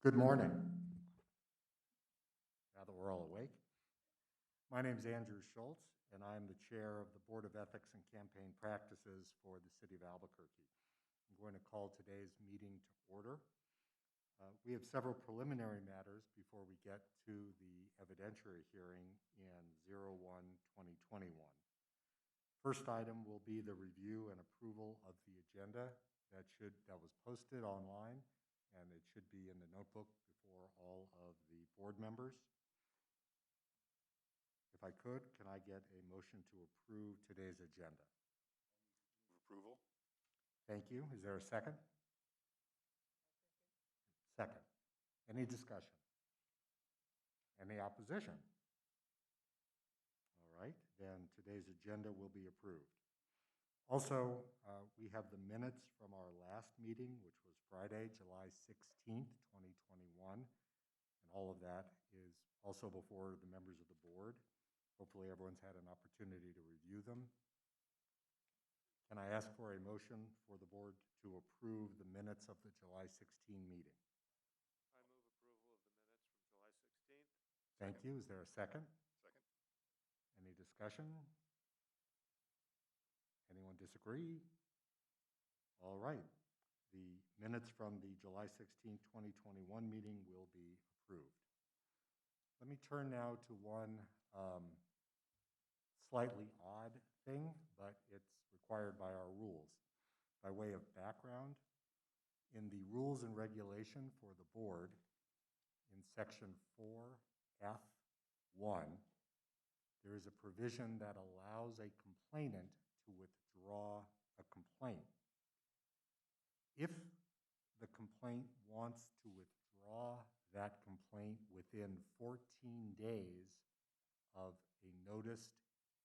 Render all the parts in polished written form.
Good morning. Now that we're all awake. My name is Andrew Schultz, and I'm the chair of the Board of Ethics and Campaign Practices for the City of Albuquerque. I'm going to call today's meeting to order. We have several preliminary matters before we get to the evidentiary hearing in 01-2021. First item will be the review and approval of the agenda that was posted online, and it should be in the notebook before all of the board members. If I could, can I get a motion to approve today's agenda? Move approval. Thank you. Is there a second? Second. Any discussion? Any opposition? All right, then today's agenda will be approved. Also, we have the minutes from our last meeting, which was Friday, July 16th, 2021. And all of that is also before the members of the board. Hopefully everyone's had an opportunity to review them. Can I ask for a motion for the board to approve the minutes of the July 16 meeting? I move approval of the minutes from July 16th. Thank you. Is there a second? Second. Any discussion? Anyone disagree? All right. The minutes from the July 16, 2021 meeting will be approved. Let me turn now to one slightly odd thing, but it's required by our rules. By way of background, in the rules and regulation for the board, in section 4F1, there is a provision that allows a complainant to withdraw a complaint. If the complaint wants to withdraw that complaint within 14 days of a noticed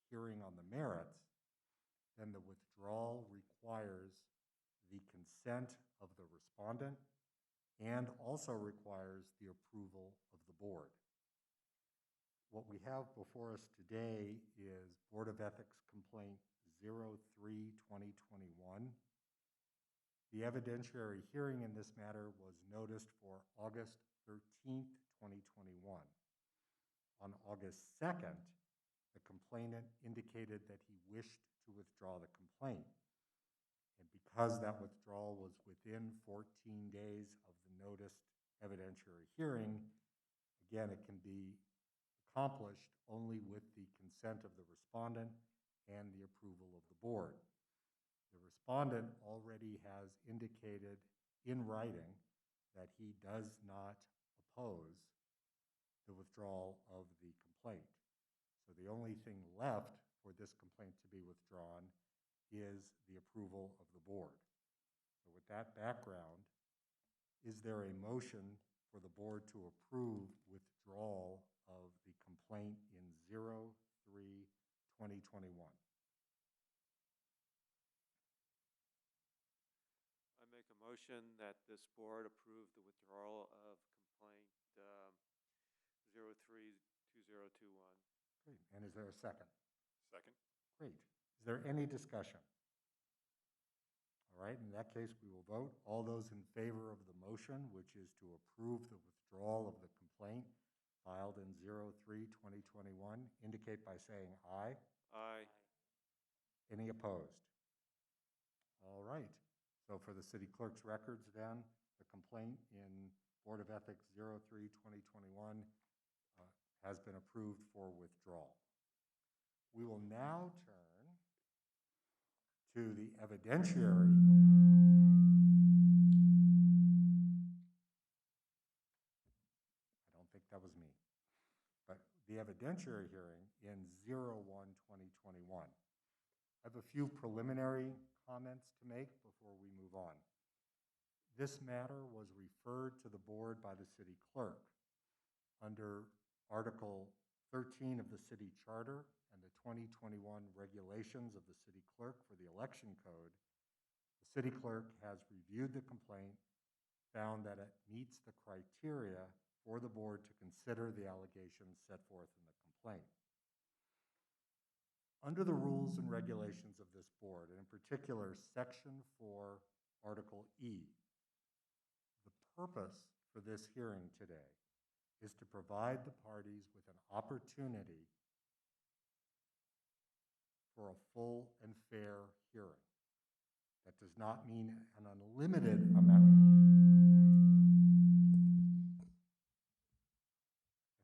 hearing on the merits, then the withdrawal requires the consent of the respondent and also requires the approval of the board. What we have before us today is Board of Ethics Complaint 03-2021. The evidentiary hearing in this matter was noticed for August 13th, 2021. On August 2nd, the complainant indicated that he wished to withdraw the complaint. And because that withdrawal was within 14 days of the noticed evidentiary hearing, again, it can be accomplished only with the consent of the respondent and the approval of the board. The respondent already has indicated in writing that he does not oppose the withdrawal of the complaint. So the only thing left for this complaint to be withdrawn is the approval of the board. So with that background, is there a motion for the board to approve withdrawal of the complaint in 03-2021? I make a motion that this board approve the withdrawal of complaint 03-2021. Great. And is there a second? Second. Great. Is there any discussion? All right, in that case, we will vote. All those in favor of the motion, which is to approve the withdrawal of the complaint filed in 03-2021, indicate by saying aye. Aye. Any opposed? All right. So for the city clerk's records then, the complaint in Board of Ethics 03-2021 has been approved for withdrawal. We will now turn to the evidentiary. I don't think that was me, but the evidentiary hearing in 01-2021. I have a few preliminary comments to make before we move on. This matter was referred to the board by the city clerk under Article 13 of the city charter and the 2021 regulations of the city clerk for the election code. The city clerk has reviewed the complaint, found that it meets the criteria for the board to consider the allegations set forth in the complaint. Under the rules and regulations of this board, and in particular, Section 4, Article E, the purpose for this hearing today is to provide the parties with an opportunity for a full and fair hearing. That does not mean an unlimited amount. Guess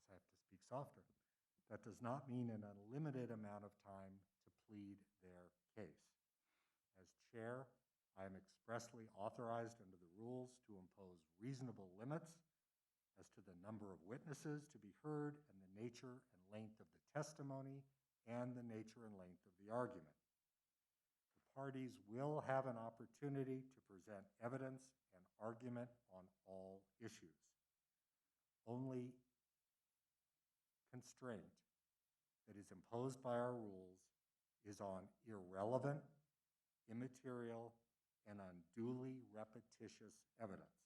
I have to speak softer. That does not mean an unlimited amount of time to plead their case. As chair, I am expressly authorized under the rules to impose reasonable limits as to the number of witnesses to be heard and the nature and length of the testimony and the nature and length of the argument. The parties will have an opportunity to present evidence and argument on all issues. Only constraint that is imposed by our rules is on irrelevant, immaterial, and unduly repetitious evidence.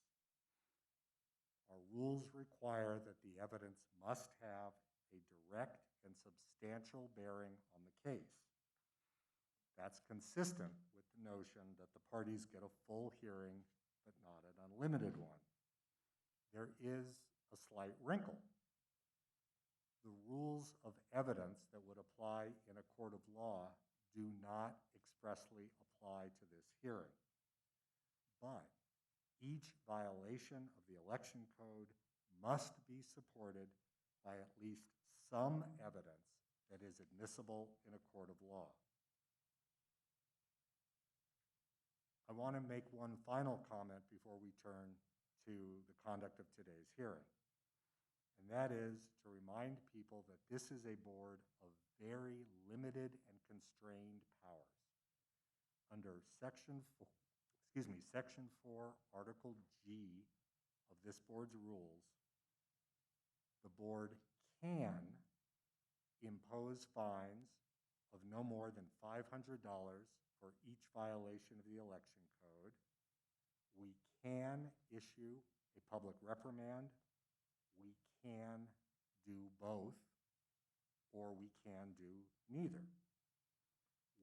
Our rules require that the evidence must have a direct and substantial bearing on the case. That's consistent with the notion that the parties get a full hearing, but not an unlimited one. There is a slight wrinkle. The rules of evidence that would apply in a court of law do not expressly apply to this hearing. But each violation of the election code must be supported by at least some evidence that is admissible in a court of law. I want to make one final comment before we turn to the conduct of today's hearing. And that is to remind people that this is a board of very limited and constrained powers. Under Section 4, Article G of this board's rules, the board can impose fines of no more than $500 for each violation of the election code. We can issue a public reprimand. We can do both, or we can do neither.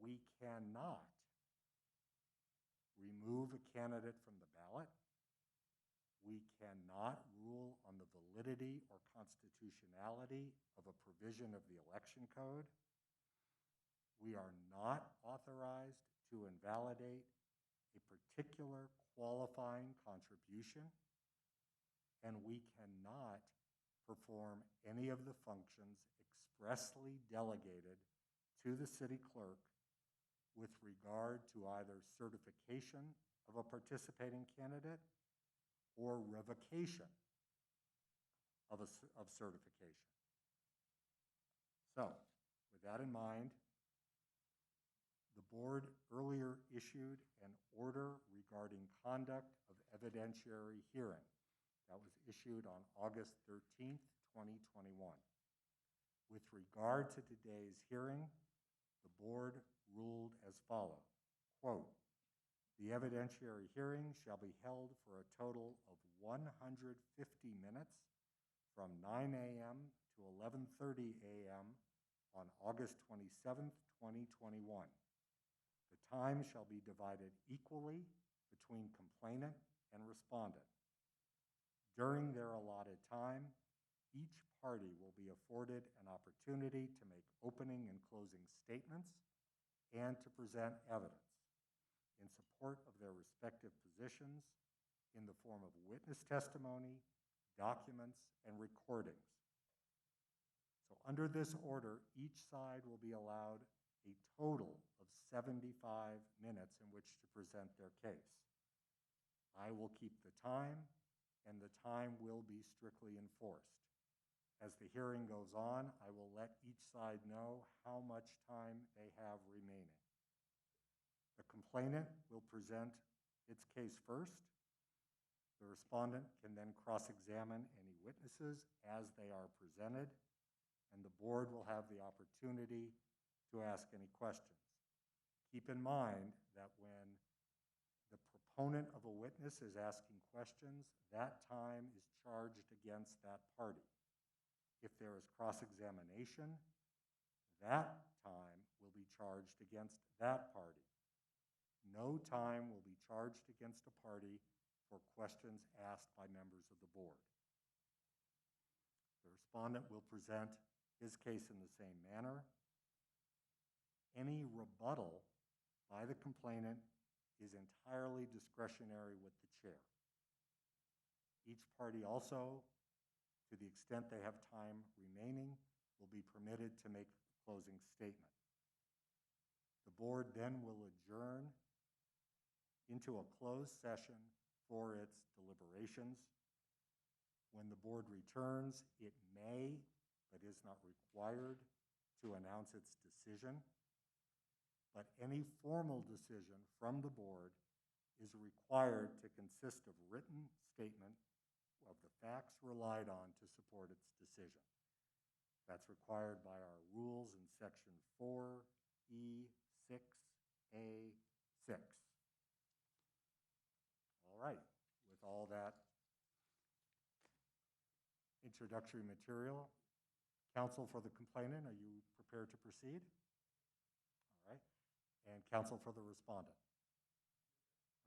We cannot remove a candidate from the ballot. We cannot rule on the validity or constitutionality of a provision of the election code. We are not authorized to invalidate a particular qualifying contribution, and we cannot perform any of the functions expressly delegated to the city clerk with regard to either certification of a participating candidate or revocation of certification. So, with that in mind, the board earlier issued an order regarding conduct of evidentiary hearing. That was issued on August 13th, 2021. With regard to today's hearing, the board ruled as follows, quote, "The evidentiary hearing shall be held for a total of 150 minutes from 9 a.m. to 11:30 a.m. on August 27th, 2021. The time shall be divided equally between complainant and respondent. During their allotted time, each party will be afforded an opportunity to make opening and closing statements and to present evidence in support of their respective positions in the form of witness testimony, documents, and recordings. So under this order, each side will be allowed a total of 75 minutes in which to present their case. I will keep the time, and the time will be strictly enforced. As the hearing goes on, I will let each side know how much time they have remaining. The complainant will present its case first. The respondent can then cross-examine any witnesses as they are presented, and the board will have the opportunity to ask any questions. Keep in mind that when the proponent of a witness is asking questions, that time is charged against that party. If there is cross-examination, that time will be charged against that party. No time will be charged against a party for questions asked by members of the board. The respondent will present his case in the same manner. Any rebuttal by the complainant is entirely discretionary with the chair. Each party also, to the extent they have time remaining, will be permitted to make a closing statement. The board then will adjourn into a closed session for its deliberations. When the board returns, it may, but is not required, to announce its decision. But any formal decision from the board is required to consist of written statement of the facts relied on to support its decision. That's required by our rules in section 4E6A6. All right, with all that introductory material, counsel for the complainant, are you prepared to proceed? All right. And counsel for the respondent.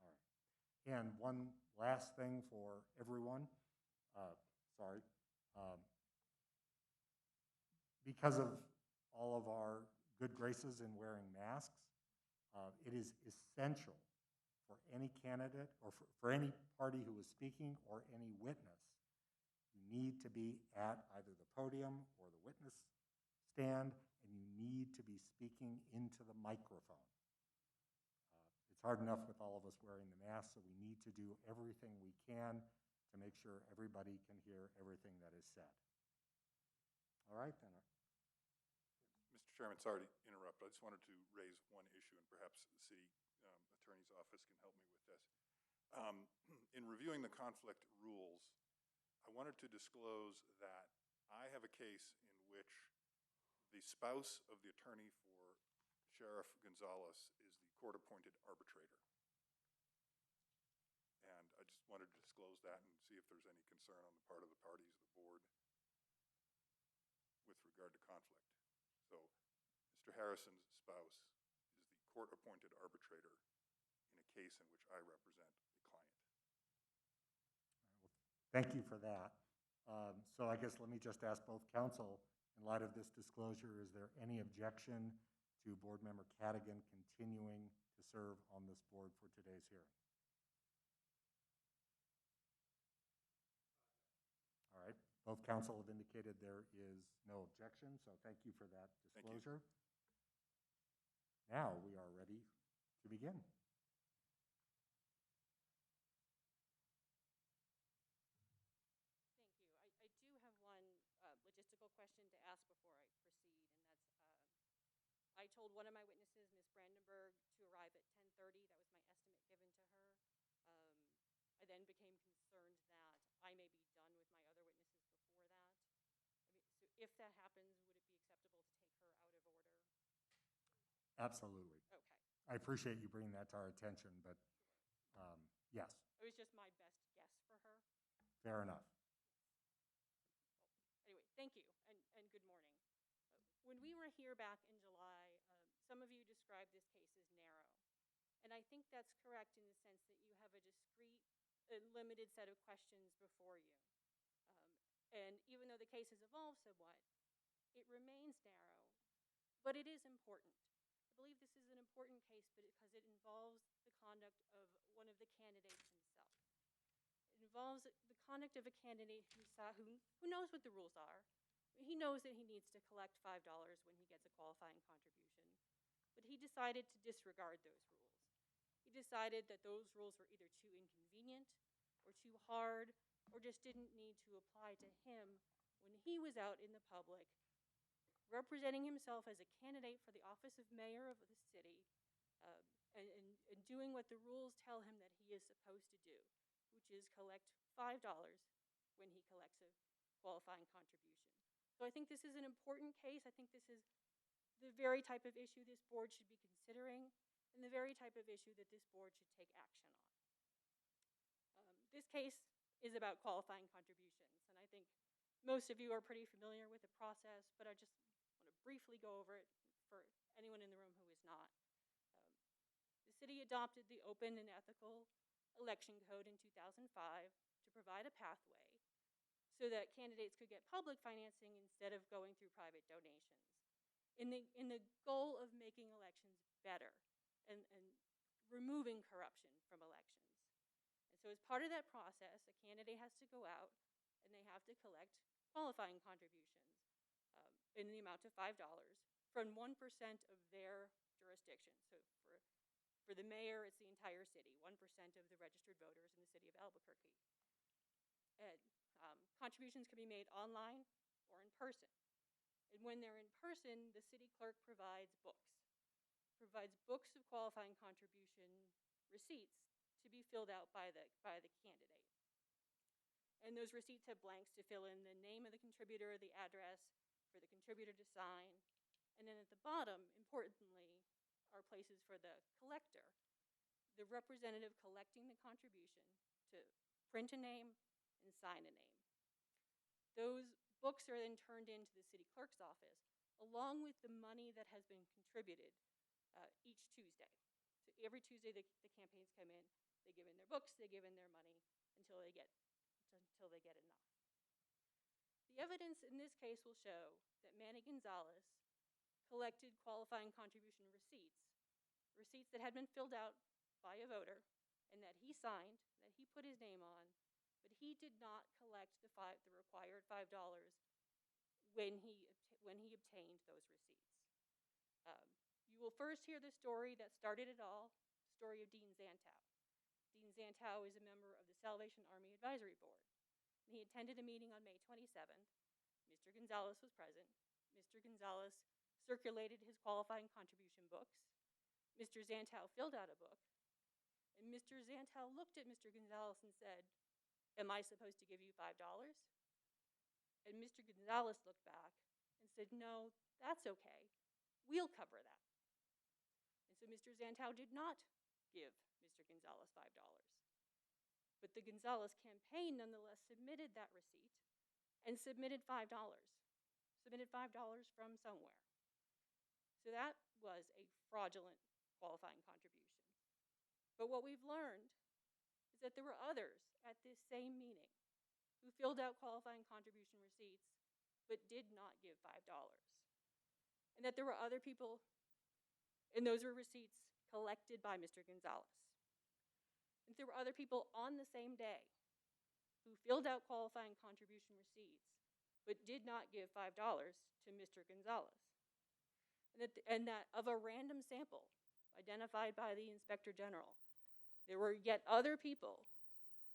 All right. And one last thing for everyone. Because of all of our good graces in wearing masks, it is essential for any candidate or for any party who is speaking or any witness. You need to be at either the podium or the witness stand, and you need to be speaking into the microphone. It's hard enough with all of us wearing the mask, so we need to do everything we can to make sure everybody can hear everything that is said. All right, then. Mr. Chairman, sorry to interrupt, but I just wanted to raise one issue, and perhaps the city attorney's office can help me with this. In reviewing the conflict rules, I wanted to disclose that I have a case in which the spouse of the attorney for Sheriff Gonzalez is the court-appointed arbitrator. And I just wanted to disclose that and see if there's any concern on the part of the parties of the board with regard to conflict. So Mr. Harrison's spouse is the court-appointed arbitrator in a case in which I represent a client. Well, thank you for that. So I guess let me just ask both counsel, in light of this disclosure, is there any objection to Board Member Cadigan continuing to serve on this board for today's hearing? All right. Both counsel have indicated there is no objection, so thank you for that disclosure. Now we are ready to begin. Thank you. I do have one logistical question to ask before I proceed, and that's I told one of my witnesses, Ms. Brandenburg, to arrive at 10:30. That was my estimate given to her. I then became concerned that I may be done with my other witnesses before that. I mean, so if that happens, would it be acceptable to take her out of order? Absolutely. Okay. I appreciate you bringing that to our attention, but yes. It was just my best guess for her. Fair enough. Well, anyway, thank you, and good morning. When we were here back in July, some of you described this case as narrow. And I think that's correct in the sense that you have a discrete and limited set of questions before you. And even though the case has evolved somewhat, it remains narrow, but it is important. I believe this is an important case because it involves the conduct of one of the candidates himself. It involves the conduct of a candidate who knows what the rules are. He knows that he needs to collect $5 when he gets a qualifying contribution, but he decided to disregard those rules. He decided that those rules were either too inconvenient or too hard or just didn't need to apply to him when he was out in the public representing himself as a candidate for the office of mayor of the city and doing what the rules tell him that he is supposed to do, which is collect $5 when he collects a qualifying contribution. So I think this is an important case. I think this is the very type of issue this board should be considering and the very type of issue that this board should take action on. This case is about qualifying contributions, and I think most of you are pretty familiar with the process, but I just want to briefly go over it for anyone in the room who is not. The city adopted the open and ethical election code in 2005 to provide a pathway so that candidates could get public financing instead of going through private donations, in the goal of making elections better and removing corruption from elections. And so as part of that process, a candidate has to go out and they have to collect qualifying contributions in the amount of $5 from 1% of their jurisdiction. So for the mayor, it's the entire city, 1% of the registered voters in the city of Albuquerque. And contributions can be made online or in person. And when they're in person, the city clerk provides books of qualifying contribution receipts to be filled out by the candidate. And those receipts have blanks to fill in the name of the contributor, the address for the contributor to sign. And then at the bottom, importantly, are places for the collector, the representative collecting the contribution, to print a name and sign a name. Those books are then turned into the city clerk's office, along with the money that has been contributed each Tuesday. So every Tuesday the campaigns come in, they give in their books, they give in their money until they get enough. The evidence in this case will show that Manny Gonzalez collected qualifying contribution receipts that had been filled out by a voter and that he signed, that he put his name on, but he did not collect the required $5 when he obtained those receipts. You will first hear the story that started it all, the story of Dean Zanto. Dean Zanto is a member of the Salvation Army Advisory Board. He attended a meeting on May 27th. Mr. Gonzalez was present. Mr. Gonzalez circulated his qualifying contribution books. Mr. Zanto filled out a book. And Mr. Zanto looked at Mr. Gonzalez and said, "Am I supposed to give you $5? And Mr. Gonzalez looked back and said, "No, that's okay. We'll cover that." And so Mr. Zanto did not give Mr. Gonzalez $5. But the Gonzalez campaign nonetheless submitted that receipt and submitted $5. Submitted $5 from somewhere. So that was a fraudulent qualifying contribution. But what we've learned is that there were others at this same meeting who filled out qualifying contribution receipts but did not give $5. And that there were other people, and those were receipts collected by Mr. Gonzalez. And there were other people on the same day who filled out qualifying contribution receipts but did not give $5 to Mr. Gonzalez. And that of a random sample identified by the Inspector General, there were yet other people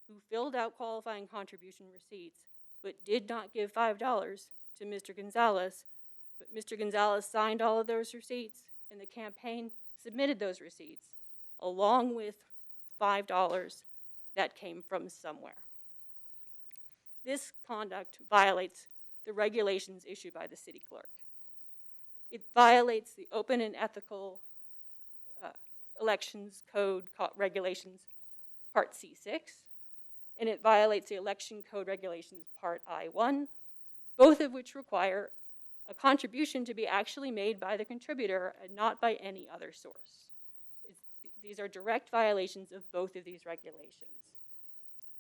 who filled out qualifying contribution receipts but did not give $5 to Mr. Gonzalez, but Mr. Gonzalez signed all of those receipts, and the campaign submitted those receipts along with $5 that came from somewhere. This conduct violates the regulations issued by the city clerk. It violates the open and ethical elections code regulations, Part C6, and it violates the election code regulations, Part I1, both of which require a contribution to be actually made by the contributor and not by any other source. These are direct violations of both of these regulations.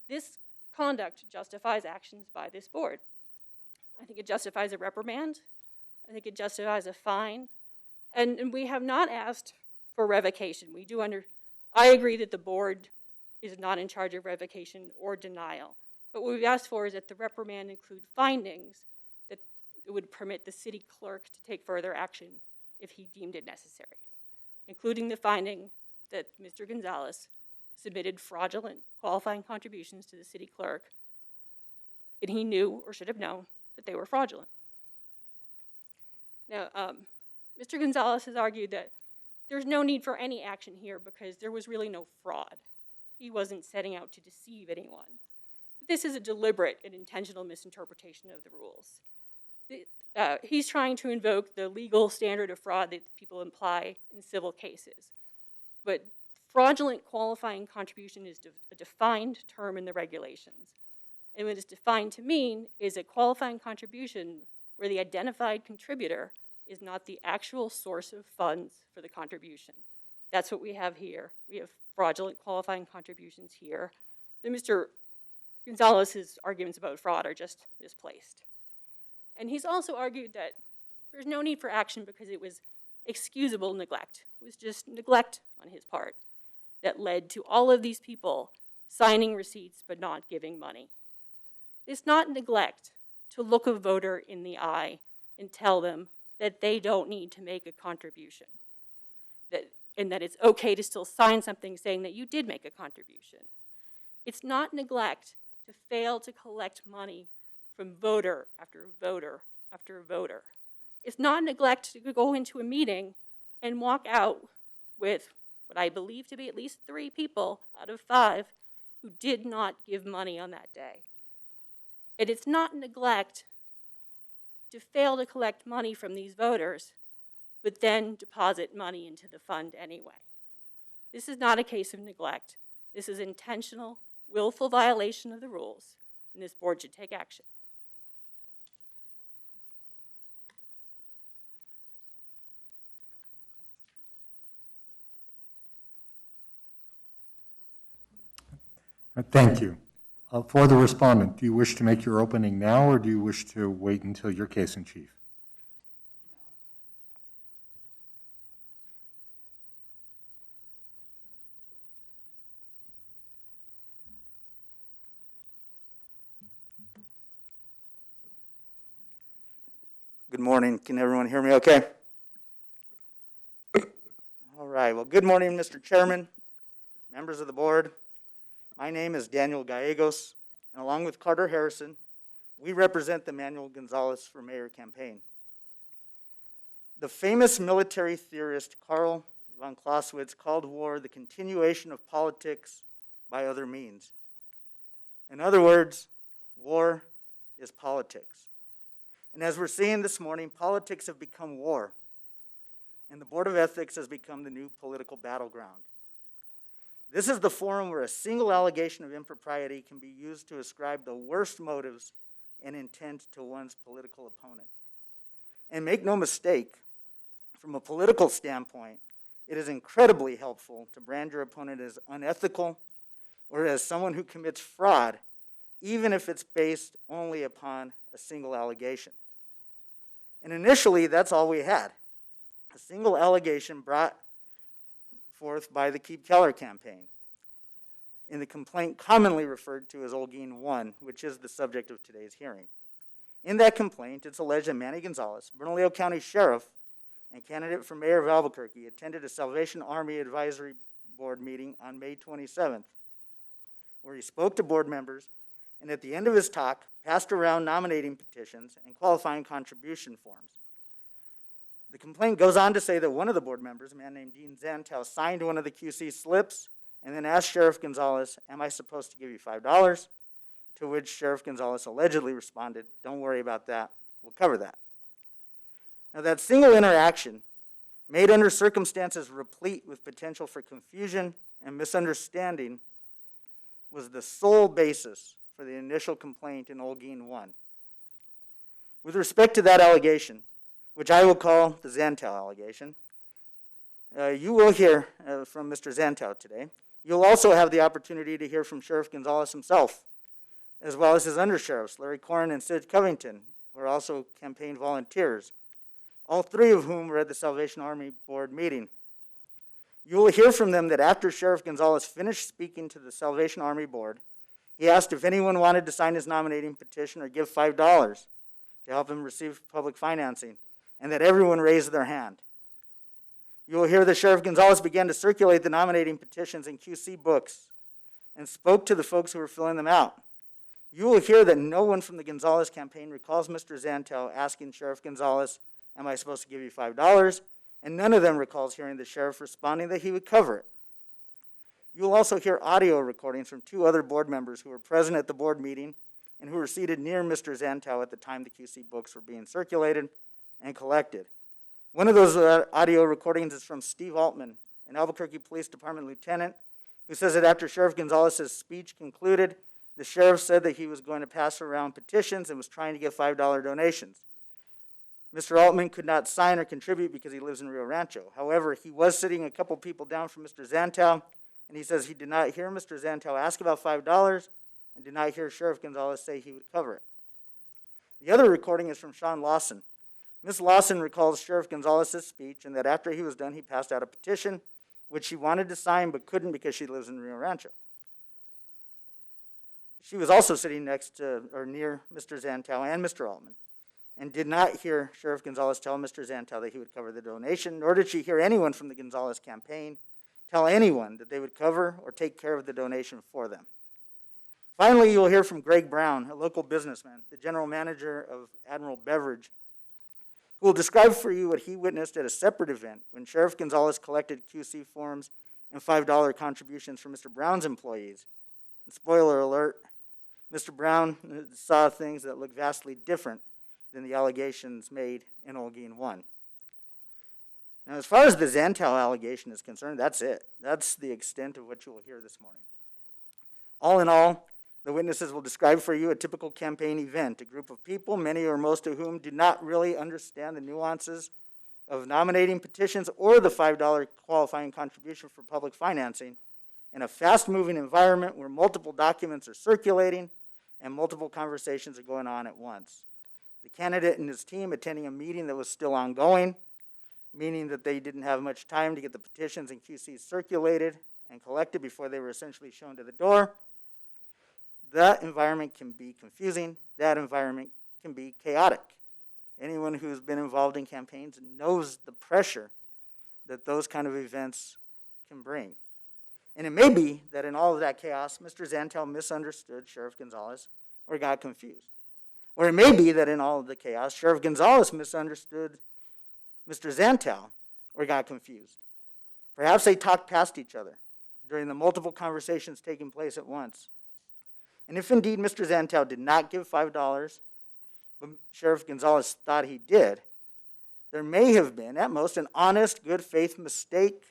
This conduct justifies actions by this board. I think it justifies a reprimand. I think it justifies a fine. And we have not asked for revocation. I agree that the board is not in charge of revocation or denial. But what we've asked for is that the reprimand include findings that would permit the city clerk to take further action if he deemed it necessary, including the finding that Mr. Gonzalez submitted fraudulent qualifying contributions to the city clerk, and he knew or should have known that they were fraudulent. Now, Mr. Gonzalez has argued that there's no need for any action here because there was really no fraud. He wasn't setting out to deceive anyone. This is a deliberate and intentional misinterpretation of the rules. He's trying to invoke the legal standard of fraud that people imply in civil cases. But fraudulent qualifying contribution is a defined term in the regulations. And what it's defined to mean is a qualifying contribution where the identified contributor is not the actual source of funds for the contribution, That's what we have here. We have fraudulent qualifying contributions here. And Mr. Gonzalez's arguments about fraud are just misplaced. And he's also argued that there's no need for action because it was excusable neglect. It was just neglect on his part that led to all of these people signing receipts but not giving money. It's not neglect to look a voter in the eye and tell them that they don't need to make a contribution, and that it's okay to still sign something saying that you did make a contribution. It's not neglect to fail to collect money from voter after voter after voter. It's not neglect to go into a meeting and walk out with what I believe to be at least 3 people out of 5 who did not give money on that day. And it's not neglect to fail to collect money from these voters, but then deposit money into the fund anyway. This is not a case of neglect. This is intentional, willful violation of the rules, and this board should take action. Thank you. For the respondent, do you wish to make your opening now, or do you wish to wait until your case in chief? Good morning. Can everyone hear me okay? All right. Well, good morning, Mr. Chairman, members of the board. My name is Daniel Gallegos, and along with Carter Harrison, we represent the Manuel Gonzalez for Mayor campaign. The famous military theorist Karl von Clausewitz called war the continuation of politics by other means. In other words, war is politics. And as we're seeing this morning, politics have become war, and the Board of Ethics has become the new political battleground. This is the forum where a single allegation of impropriety can be used to ascribe the worst motives and intent to one's political opponent. And make no mistake, from a political standpoint, it is incredibly helpful to brand your opponent as unethical or as someone who commits fraud, even if it's based only upon a single allegation. And initially, that's all we had, a single allegation brought forth by the Keller Campaign in the complaint commonly referred to as Olguin 1, which is the subject of today's hearing. In that complaint, it's alleged that Manny Gonzalez, Bernalillo County Sheriff and candidate for mayor of Albuquerque, attended a Salvation Army Advisory Board meeting on May 27th, where he spoke to board members and at the end of his talk, passed around nominating petitions and qualifying contribution forms. The complaint goes on to say that one of the board members, a man named Dean Zantel, signed one of the QC slips and then asked Sheriff Gonzalez, "Am I supposed to give you $5? To which Sheriff Gonzalez allegedly responded, "Don't worry about that, we'll cover that." Now that single interaction, made under circumstances replete with potential for confusion and misunderstanding, was the sole basis for the initial complaint in Olguin 1. With respect to that allegation, which I will call the Zantel allegation, you will hear from Mr. Zanto today. You'll also have the opportunity to hear from Sheriff Gonzalez himself, as well as his undersheriffs, Larry Corrin and Sid Covington, who are also campaign volunteers, all 3 of whom were at the Salvation Army Board meeting. You will hear from them that after Sheriff Gonzalez finished speaking to the Salvation Army Board, he asked if anyone wanted to sign his nominating petition or give $5 to help him receive public financing, and that everyone raised their hand. You will hear that Sheriff Gonzalez began to circulate the nominating petitions in QC books and spoke to the folks who were filling them out. You will hear that no one from the Gonzalez campaign recalls Mr. Zantel asking Sheriff Gonzalez, "Am I supposed to give you $5? And none of them recalls hearing the sheriff responding that he would cover it. You will also hear audio recordings from 2 other board members who were present at the board meeting and who were seated near Mr. Zantel at the time the QC books were being circulated and collected. One of those audio recordings is from Steve Altman, an Albuquerque Police Department lieutenant, who says that after Sheriff Gonzalez's speech concluded, the sheriff said that he was going to pass around petitions and was trying to get $5 donations. Mr. Altman could not sign or contribute because he lives in Rio Rancho. However, he was sitting a couple people down from Mr. Zantel, and he says he did not hear Mr. Zantel ask about $5 and did not hear Sheriff Gonzalez say he would cover it. The other recording is from Sean Lawson. Ms. Lawson recalls Sheriff Gonzalez's speech and that after he was done, he passed out a petition which she wanted to sign but couldn't because she lives in Rio Rancho. She was also sitting next to or near Mr. Zantel and Mr. Altman and did not hear Sheriff Gonzalez tell Mr. Zantel that he would cover the donation, nor did she hear anyone from the Gonzalez campaign tell anyone that they would cover or take care of the donation for them. Finally, you will hear from Greg Brown, a local businessman, the general manager of Admiral Beverage, who will describe for you what he witnessed at a separate event when Sheriff Gonzalez collected QC forms and $5 contributions from Mr. Brown's employees. And spoiler alert, Mr. Brown saw things that look vastly different than the allegations made in Holguin 1. Now, as far as the Zantel allegation is concerned, that's it. That's the extent of what you will hear this morning. All in all, the witnesses will describe for you a typical campaign event, a group of people, many or most of whom do not really understand the nuances of nominating petitions or the $5 qualifying contribution for public financing in a fast-moving environment where multiple documents are circulating and multiple conversations are going on at once. The candidate and his team attending a meeting that was still ongoing, meaning that they didn't have much time to get the petitions and QCs circulated and collected before they were essentially shown to the door. That environment can be confusing. That environment can be chaotic. Anyone who's been involved in campaigns knows the pressure that those kind of events can bring. And it may be that in all of that chaos, Mr. Zantel misunderstood Sheriff Gonzalez or got confused. Or it may be that in all of the chaos, Sheriff Gonzalez misunderstood Mr. Zantel or got confused. Perhaps they talked past each other during the multiple conversations taking place at once. And if indeed Mr. Zantel did not give $5, but Sheriff Gonzalez thought he did, there may have been, at most, an honest, good faith mistake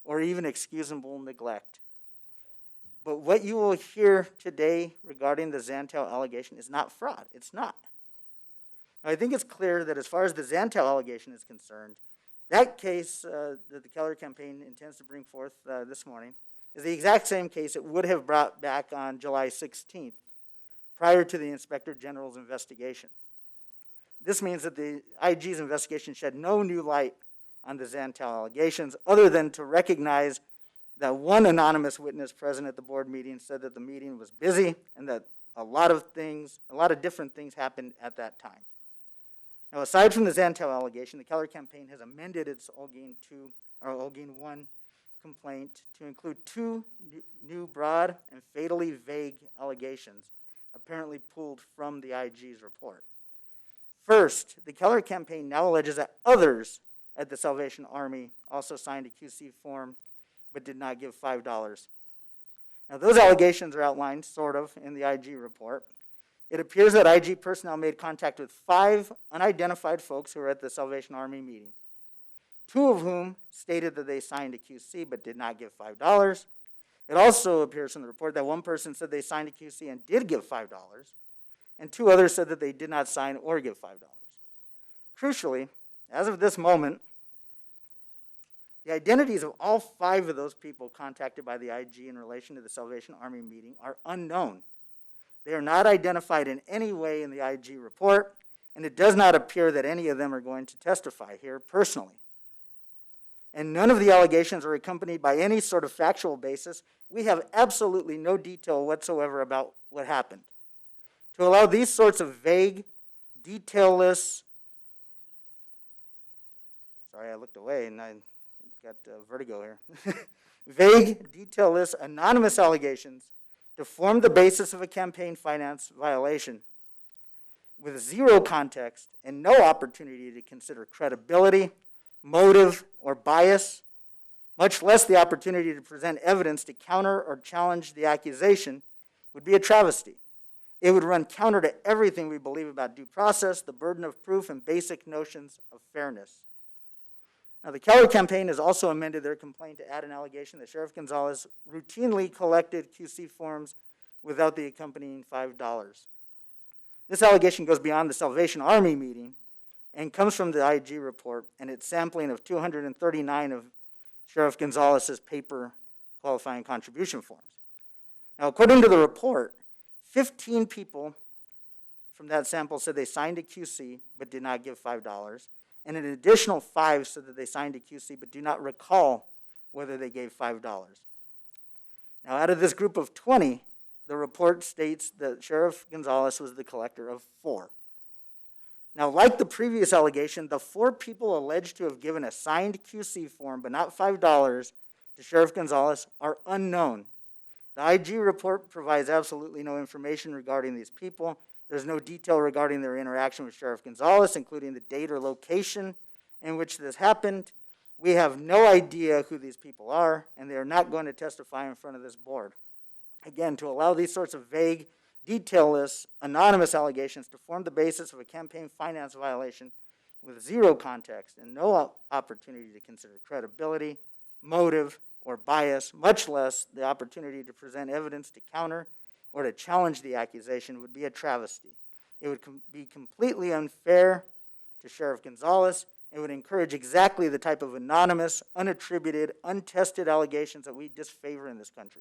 or even excusable neglect. But what you will hear today regarding the Zantel allegation is not fraud. It's not. Now, I think it's clear that as far as the Zantel allegation is concerned, that case that the Keller Campaign intends to bring forth this morning is the exact same case it would have brought back on July 16th, prior to the Inspector General's investigation. This means that the IG's investigation shed no new light on the Zantel allegations, other than to recognize that one anonymous witness present at the board meeting said that the meeting was busy and that a lot of different things happened at that time. Now, aside from the Zantel allegation, the Keller Campaign has amended its Holguin 1 complaint to include two new broad and fatally vague allegations apparently pulled from the IG's report. First, the Keller Campaign now alleges that others at the Salvation Army also signed a QC form but did not give $5. Now, those allegations are outlined, sort of, in the IG report. It appears that IG personnel made contact with 5 unidentified folks who were at the Salvation Army meeting, 2 of whom stated that they signed a QC but did not give $5. It also appears in the report that one person said they signed a QC and did give $5, and 2 others said that they did not sign or give $5. Crucially, as of this moment, the identities of all 5 of those people contacted by the IG in relation to the Salvation Army meeting are unknown. They are not identified in any way in the IG report, and it does not appear that any of them are going to testify here personally. And none of the allegations are accompanied by any sort of factual basis. We have absolutely no detail whatsoever about what happened. To allow these sorts of vague, detailless, sorry, I looked away and I got vertigo here. Vague, detailless, anonymous allegations to form the basis of a campaign finance violation with zero context and no opportunity to consider credibility, motive, or bias, much less the opportunity to present evidence to counter or challenge the accusation, would be a travesty. It would run counter to everything we believe about due process, the burden of proof, and basic notions of fairness. Now, the Keller Campaign has also amended their complaint to add an allegation that Sheriff Gonzalez routinely collected QC forms without the accompanying $5. This allegation goes beyond the Salvation Army meeting and comes from the IG report and its sampling of 239 of Sheriff Gonzalez's paper qualifying contribution forms. Now, according to the report, 15 people from that sample said they signed a QC but did not give $5, and an additional 5 said that they signed a QC but do not recall whether they gave $5. Now, out of this group of 20, the report states that Sheriff Gonzalez was the collector of 4. Now, like the previous allegation, the 4 people alleged to have given a signed QC form but not $5 to Sheriff Gonzalez are unknown. The IG report provides absolutely no information regarding these people. There's no detail regarding their interaction with Sheriff Gonzalez, including the date or location in which this happened. We have no idea who these people are, and they are not going to testify in front of this board. Again, to allow these sorts of vague, detailless, anonymous allegations to form the basis of a campaign finance violation with zero context and no opportunity to consider credibility, motive, or bias, much less the opportunity to present evidence to counter or to challenge the accusation, would be a travesty. It would be completely unfair to Sheriff Gonzalez. It would encourage exactly the type of anonymous, unattributed, untested allegations that we disfavor in this country.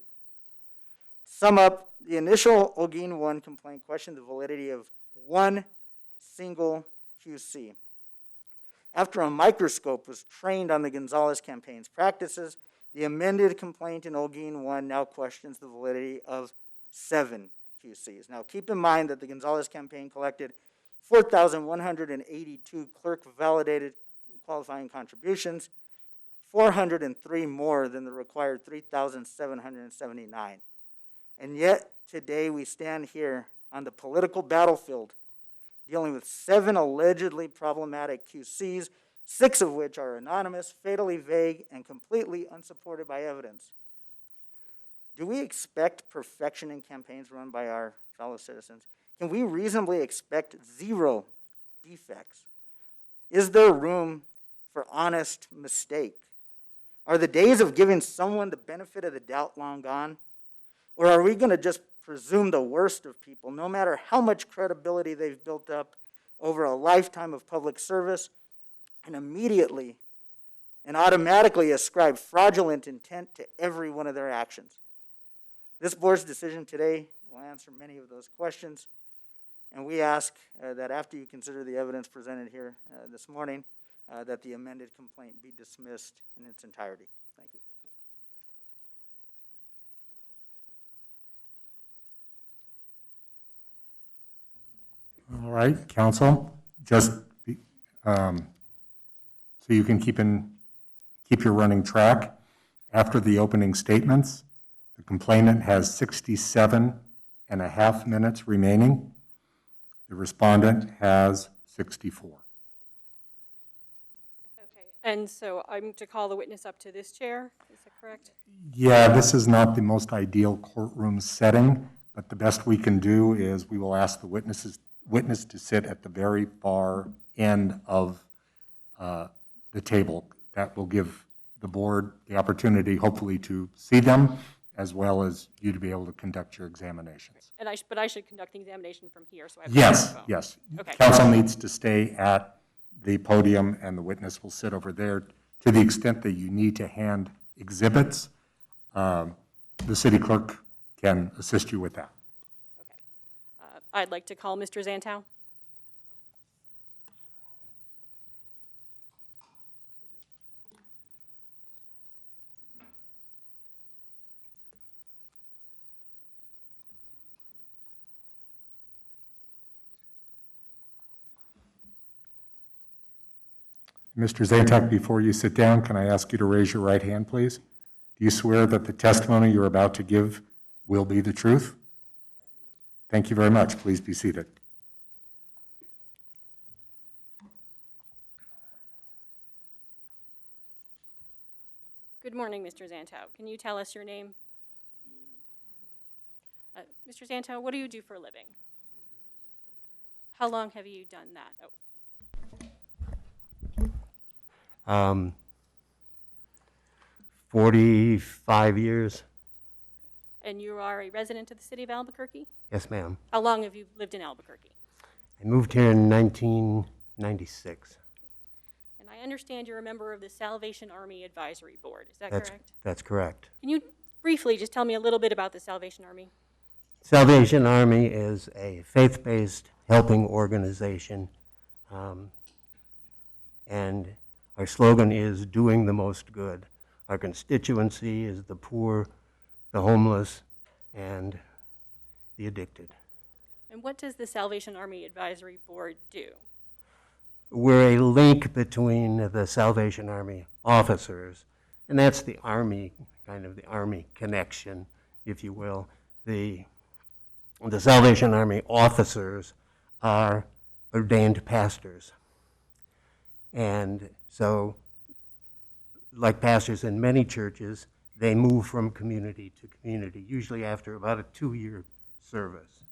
To sum up, the initial Holguin 1 complaint questioned the validity of one single QC. After a microscope was trained on the Gonzalez campaign's practices, the amended complaint in Holguin 1 now questions the validity of 7 QCs. Now, keep in mind that the Gonzalez campaign collected 4,182 clerk-validated qualifying contributions, 403 more than the required 3,779. And yet, today we stand here on the political battlefield dealing with 7 allegedly problematic QCs, 6 of which are anonymous, fatally vague, and completely unsupported by evidence. Do we expect perfection in campaigns run by our fellow citizens? Can we reasonably expect 0 defects? Is there room for honest mistake? Are the days of giving someone the benefit of the doubt long gone? Or are we going to just presume the worst of people, no matter how much credibility they've built up over a lifetime of public service, and immediately and automatically ascribe fraudulent intent to every one of their actions? This board's decision today will answer many of those questions, and we ask that after you consider the evidence presented here this morning, that the amended complaint be dismissed in its entirety. Thank you. All right, counsel, just so you can keep your running track. After the opening statements, the complainant has 67.5 minutes remaining. The respondent has 64. Okay, and so I'm to call the witness up to this chair, is that correct? Yeah, this is not the most ideal courtroom setting, but the best we can do is we will ask the witness to sit at the very far end of the table. That will give the board the opportunity, hopefully, to see them, as well as you to be able to conduct your examinations. And but I should conduct the examination from here, so I have Yes, a phone. yes. Okay. Counsel needs to stay at the podium, and the witness will sit over there. To the extent that you need to hand exhibits, the city clerk can assist you with that. Okay. I'd like to call Mr. Zanto. Mr. Zatek, before you sit down, can I ask you to raise your right hand, please? Do you swear that the testimony you're about to give will be the truth? Thank you very much. Please be seated. Good morning, Mr. Zanto. Can you tell us your name? Mr. Zanto, what do you do for a living? How long have you done that? Oh. 45 years. And you are a resident of the city of Albuquerque? Yes, ma'am. How long have you lived in Albuquerque? I moved here in 19 96. And I understand you're a member of the Salvation Army Advisory Board. Is that That's, correct? that's correct. Can you briefly just tell me a little bit about the Salvation Army? Salvation Army is a faith-based helping organization, and our slogan is doing the most good. Our constituency is the poor, the homeless, and the addicted. And what does the Salvation Army Advisory Board do? We're a link between the Salvation Army officers, and that's the Army, kind of the Army connection, if you will. The Salvation Army officers are ordained pastors. And so, like pastors in many churches, they move from community to community, usually after about a 2-year service.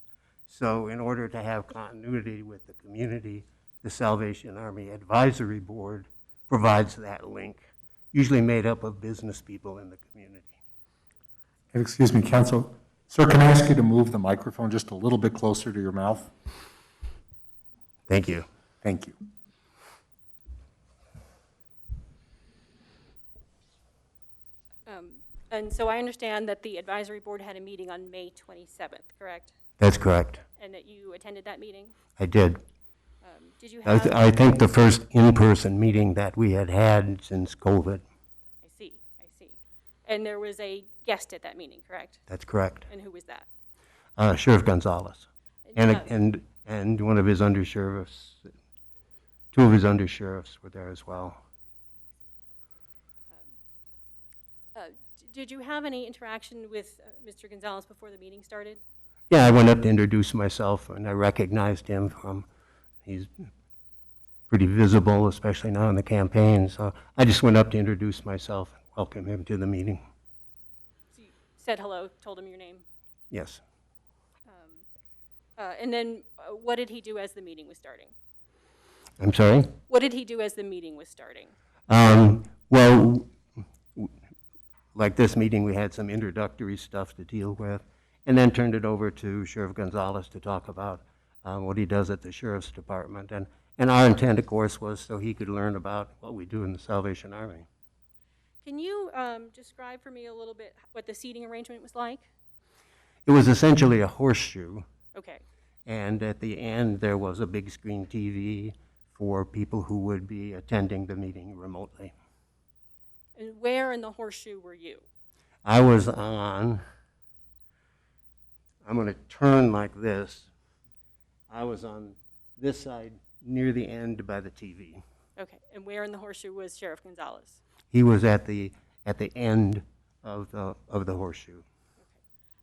So in order to have continuity with the community, the Salvation Army Advisory Board provides that link, usually made up of business people in the community. Excuse me, Counsel. Sir, can I ask you to move the microphone just a little bit closer to your mouth? Thank you. Thank you. And so I understand that the advisory board had a meeting on May 27th, correct? That's correct. And that you attended that meeting? I did. Did you I, have? th- I think the first in-person meeting that we had since COVID. I see. And there was a guest at that meeting, correct? That's correct. And who was that? Sheriff Gonzalez. And one of his undersheriffs, 2 of his undersheriffs were there as well. Did you have any interaction with Mr. Gonzalez before the meeting started? Yeah, I went up to introduce myself, and I recognized him he's pretty visible, especially now in the campaign. So I just went up to introduce myself and welcome him to the meeting. So you said hello, told him your name. Yes. And then what did he do as the meeting was starting? I'm sorry? What did he do as the meeting was starting? Well, like this meeting, we had some introductory stuff to deal with, and then turned it over to Sheriff Gonzalez to talk about what he does at the Sheriff's Department. And our intent, of course, was so he could learn about what we do in the Salvation Army. Can you describe for me a little bit what the seating arrangement was like? It was essentially a horseshoe, Okay. and at the end, there was a big screen TV for people who would be attending the meeting remotely. And where in the horseshoe were you? I was on, I'm going to turn like this. I was on this side near the end by the TV. Okay. And where in the horseshoe was Sheriff Gonzalez? He was at the end of the horseshoe.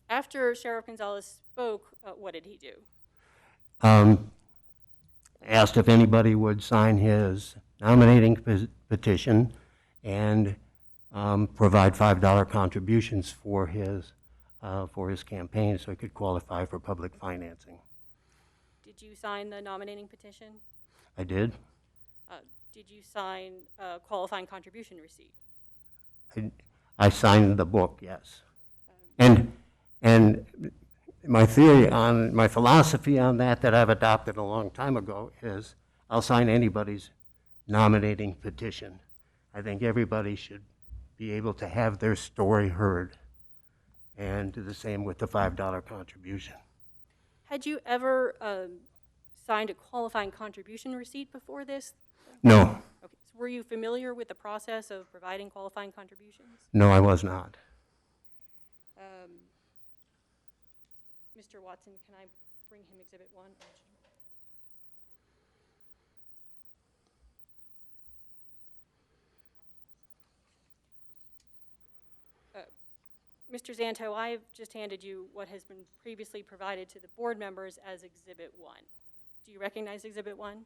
After Sheriff Gonzalez spoke, what did he do? Asked if anybody would sign his nominating petition and provide $5 contributions for his campaign so he could qualify for public financing. Did you sign the nominating petition? I did. Did you sign a qualifying contribution receipt? I signed the book, yes. And my philosophy on that I've adopted a long time ago is I'll sign anybody's nominating petition. I think everybody should be able to have their story heard, and the same with the $5 contribution. Had you ever signed a qualifying contribution receipt before this? No, Okay. So were you familiar with the process of providing qualifying contributions? no, I was not. Mr. Watson, can I bring him Exhibit 1? Mr. Zanto, I've just handed you what has been previously provided to the board members as Exhibit 1. Do you recognize Exhibit 1?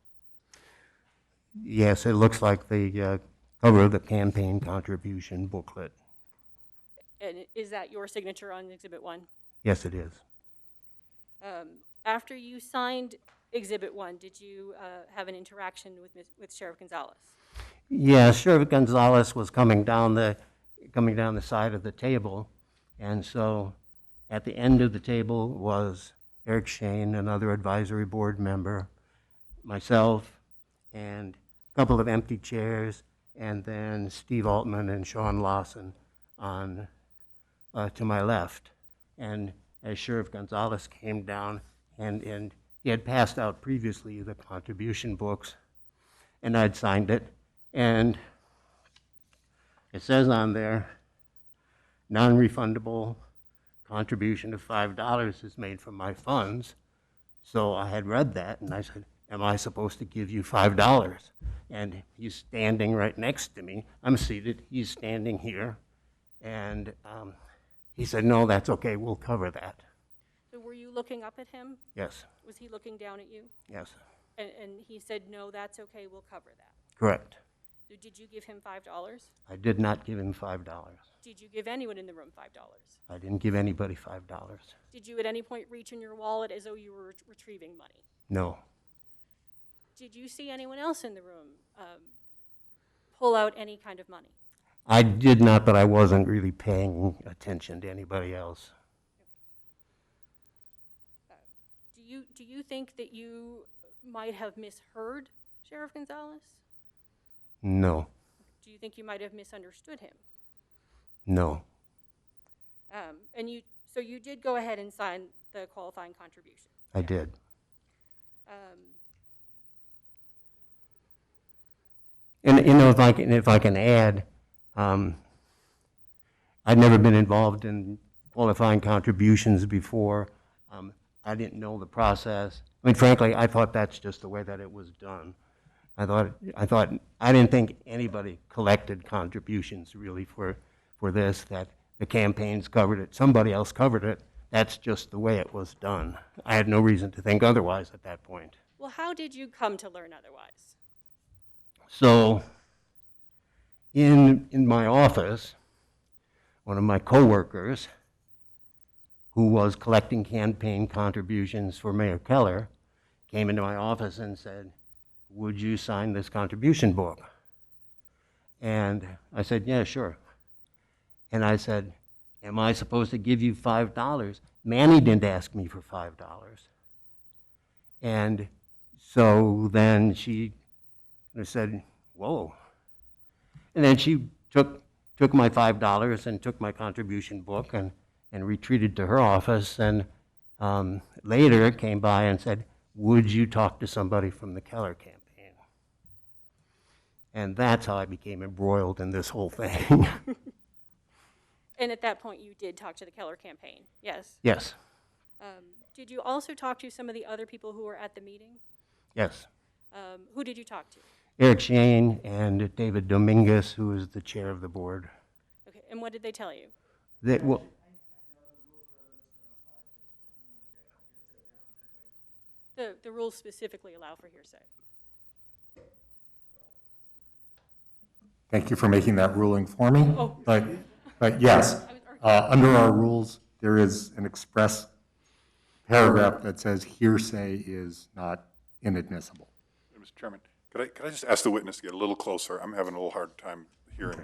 Yes, it looks like the cover of the campaign contribution booklet. And is that your signature on Exhibit 1? Yes, it is. After you signed Exhibit 1, did you have an interaction with Sheriff Gonzalez? Yes, Sheriff Gonzalez was coming down the side of the table, and so at the end of the table was Eric Shane, another advisory board member, myself, and a couple of empty chairs, and then Steve Altman and Sean Lawson on to my left. And as Sheriff Gonzalez came down, and he had passed out previously the contribution books, and I'd signed it, and it says on there, non-refundable contribution of $5 is made from my funds. So I had read that, and I said, am I supposed to give you $5? And he's standing right next to me. I'm seated, he's standing here. And he said, no, that's okay, we'll cover that. So were you looking up at him? Yes, Was he looking down at you? yes, And he said, no, that's okay, we'll cover that. correct. So did you give him $5? I did not give him $5. Did you give anyone in the room $5? I didn't give anybody $5. Did you at any point reach in your wallet as though you were retrieving money? No, Did you see anyone else in the room pull out any kind of money? I did not, but I wasn't really paying attention to anybody else. Do you think that you might have misheard Sheriff Gonzalez? No, Do you think you might have misunderstood him? no, So you did go ahead and sign the qualifying contribution. I did. And you know, if I can add, I'd never been involved in qualifying contributions before. I didn't know the process. I mean, frankly, I thought that's just the way that it was done. I didn't think anybody collected contributions really for this, that the campaigns covered it, somebody else covered it. That's just the way it was done. I had no reason to think otherwise at that point. Well, how did you come to learn otherwise? So in my office, one of my coworkers, who was collecting campaign contributions for Mayor Keller, came into my office and said, would you sign this contribution book? And I said, yeah, sure. And I said, am I supposed to give you $5? Manny didn't ask me for $5. And so then she said, whoa. And then she took my $5 and took my contribution book and retreated to her office, and later came by and said, would you talk to somebody from the Keller Campaign? And that's how I became embroiled in this whole thing. And at that point, you did talk to the Keller Campaign, yes? Yes, Did you also talk to some of the other people who were at the meeting? yes. Who did you talk to? Eric Shane and David Dominguez, who is the chair of the board. Okay, and what did they tell you? Well, The rules specifically allow for hearsay. Thank you for making that ruling for me. Oh. But yes, under our rules, there is an express paragraph that says hearsay is not inadmissible. Mr. Chairman, could I just ask the witness to get a little closer? I'm having a little hard time hearing.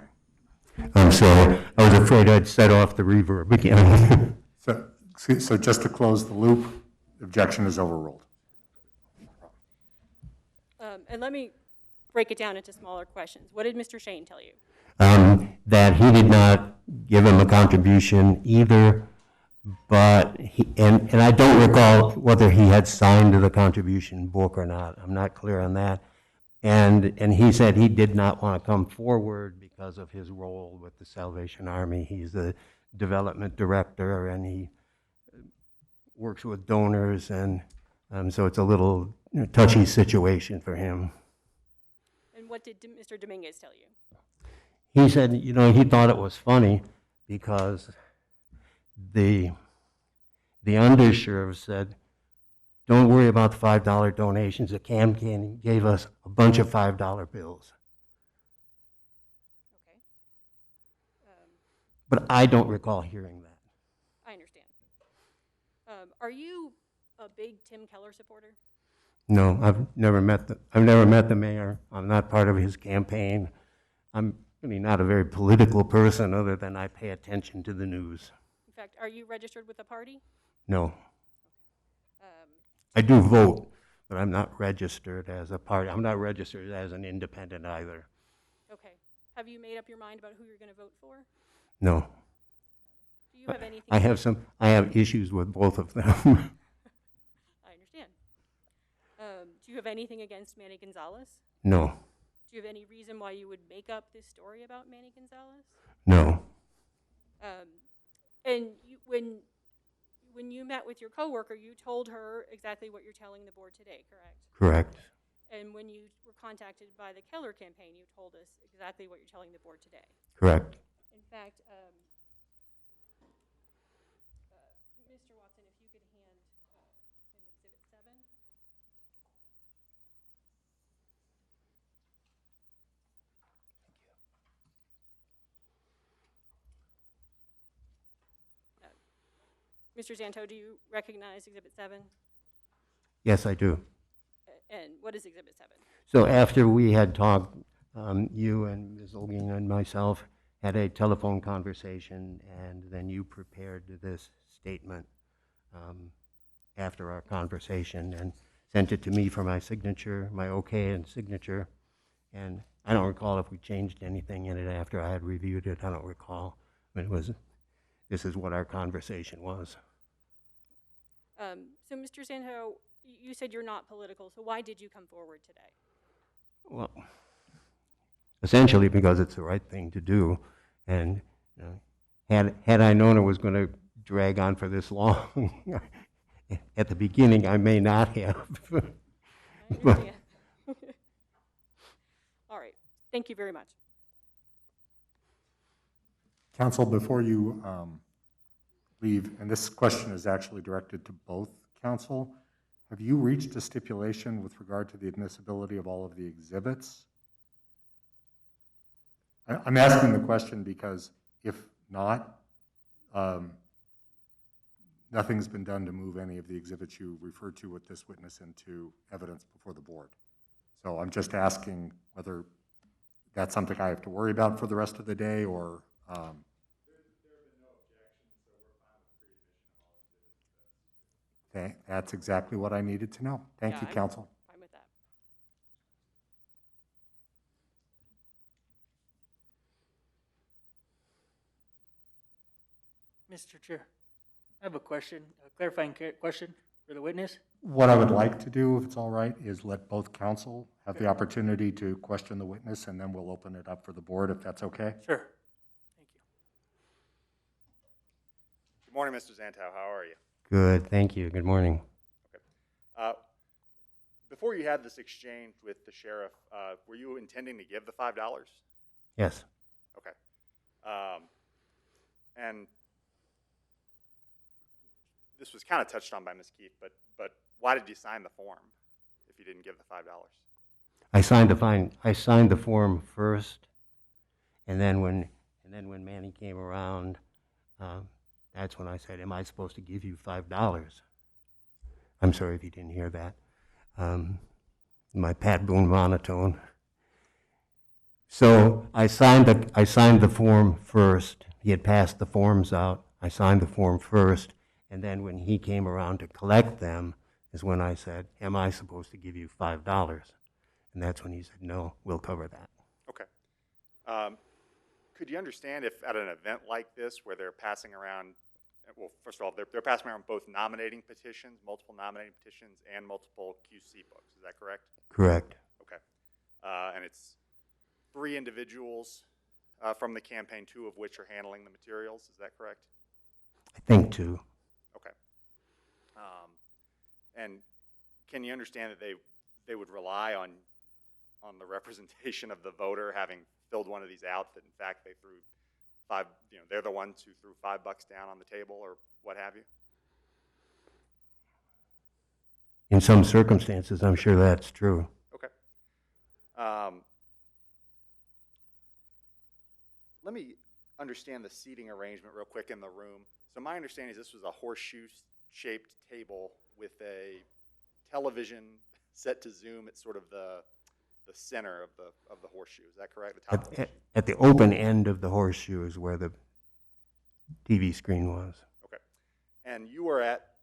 I'm sorry. I was afraid I'd set off the reverb again. So just to close the loop, the objection is overruled. And let me break it down into smaller questions. What did Mr. Shane tell you? That he did not give him a contribution either, but and I don't recall whether he had signed the contribution book or not. I'm not clear on that. And he said he did not want to come forward because of his role with the Salvation Army. He's the development director, and he works with donors, and so it's a little touchy situation for him. And what did Mr. Dominguez tell you? He said, you know, he thought it was funny because the undersheriff said, don't worry about the $5 donations. The campaign gave us a bunch of $5 bills. Okay. But I don't recall hearing that. I understand. Are you a big Tim Keller supporter? No, I've never met the mayor. I'm not part of his campaign. I'm really not a very political person, other than I pay attention to the news. In fact, are you registered with a party? No. I do vote, but I'm not registered as a party. I'm not registered as an independent either. Okay. Have you made up your mind about who you're going to vote for? No. Do you have anything? I have issues with both of them. I understand. Do you have anything against Manny Gonzalez? No, Do you have any reason why you would make up this story about Manny Gonzalez? no, And when you met with your coworker, you told her exactly what you're telling the board today, correct? correct. And when you were contacted by the Keller Campaign, you told us exactly what you're telling the board today. Correct. In fact, Mr. Watson, if you could hand him Exhibit 7. Mr. Zanto, do you recognize Exhibit 7? Yes, I do. And what is Exhibit 7? So after we had talked, you and Ms. Olgin and myself had a telephone conversation, and then you prepared this statement after our conversation and sent it to me for my signature, my okay and signature. And I don't recall if we changed anything in it after I had reviewed it. I don't recall. But this is what our conversation was. So, Mr. Zanto, you said you're not political, so why did you come forward today? Well, essentially because it's the right thing to do. And had I known it was going to drag on for this long, at the beginning I may not have. I understand. All right. Thank you very much. Council, before you leave, and this question is actually directed to both council, have you reached a stipulation with regard to the admissibility of all of the exhibits? I'm asking the question because if not, nothing's been done to move any of the exhibits you referred to with this witness into evidence before the board. So I'm just asking whether that's something I have to worry about for the rest of the day, or there have been no objections, so we're fine with pre-admission of all exhibits. Okay, that's exactly what I needed to know. Thank you, council. Fine with that. Mr. Chair, I have a question, a clarifying question for the witness. What I would like to do, if it's all right, is let both council have the opportunity to question the witness, and then we'll open it up for the board, if that's okay. Sure. Thank you. Good morning, Mr. Zantel. How are you? Good, thank you. Good morning. Okay. Before you had this exchange with the sheriff, were you intending to give the $5? Yes. Okay. And this was kind of touched on by Ms. Keefe, but why did you sign the form if you didn't give the $5? I signed the form first, and then when Manny came around, that's when I said, "Am I supposed to give you $5?" I'm sorry if you didn't hear that. My Pat Boone monotone. So I signed the form first. He had passed the forms out. I signed the form first, and then when he came around to collect them is when I said, "Am I supposed to give you $5?" And that's when he said, "No, we'll cover that." Okay. Could you understand if at an event like this where they're passing around, well, first of all, they're passing around both nominating petitions, multiple nominating petitions, and multiple QC books. Is that correct? Correct. Okay. And it's 3 individuals from the campaign, 2 of which are handling the materials. Is that correct? I think too. Okay. And can you understand that they would rely on the representation of the voter having filled one of these out, that in fact they threw they're the ones who threw $5 down on the table or what have you? In some circumstances, I'm sure that's true. Okay. Let me understand the seating arrangement real quick in the room. So my understanding is this was a horseshoe-shaped table with a television set to zoom at sort of the center of the horseshoe. Is that correct? The top of the horseshoe? At the open end of the horseshoe is where the TV screen was. Okay. And you were at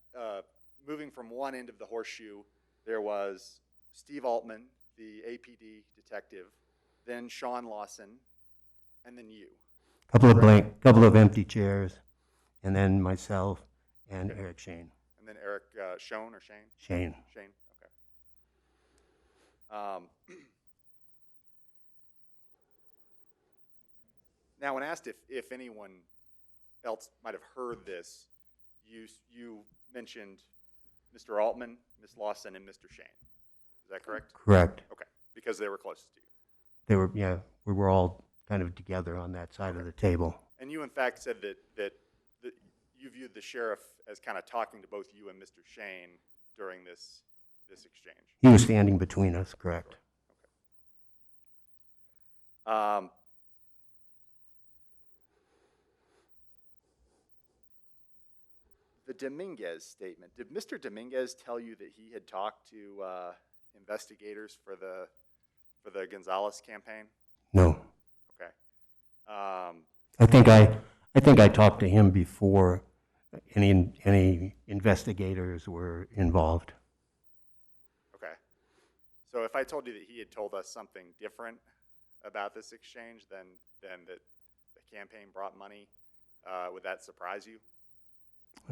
moving from one end of the horseshoe there was Steve Altman, the APD detective, then Sean Lawson, and then you. Couple of empty chairs, and then myself and Eric Shane. And then Eric Schoen or Shane? Shane. Shane, okay. Now, when asked if anyone else might have heard this, you mentioned Mr. Altman, Ms. Lawson, and Mr. Shane. Is that correct? Correct. Okay, because they were closest to you. They were, yeah, we were all kind of together on that side of the table. And you, in fact, said that you viewed the sheriff as kind of talking to both you and Mr. Shane during this exchange. He was standing between us, correct? Okay. The Dominguez statement. Did Mr. Dominguez tell you that he had talked to investigators for the Gonzalez campaign? No. Okay. I think I talked to him before any investigators were involved. Okay. So if I told you that he had told us something different about this exchange than that the campaign brought money, would that surprise you?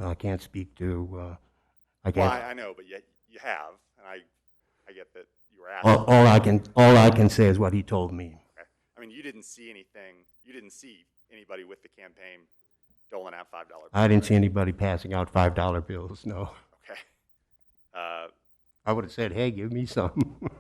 I can't speak to. Well, I know, but yet you have, and I get that you were asked. All I can say is what he told me. Okay. I mean, you didn't see anything. You didn't see anybody with the campaign doling out $5 bills. I didn't see anybody passing out $5 bills. No. Okay. I would have said, "Hey, give me some."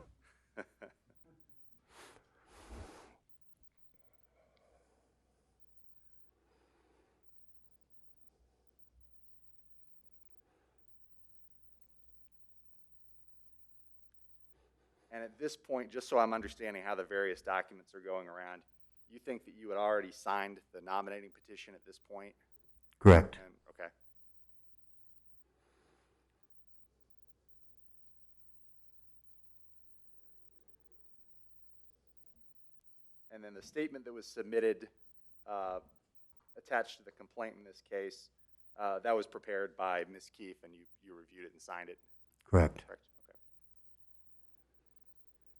And at this point, just so I'm understanding how the various documents are going around, you think that you had already signed the nominating petition at this point? Correct. And, okay. And then the statement that was submitted, attached to the complaint in this case, that was prepared by Ms. Keefe, and you reviewed it and signed it? Correct. Correct. Okay.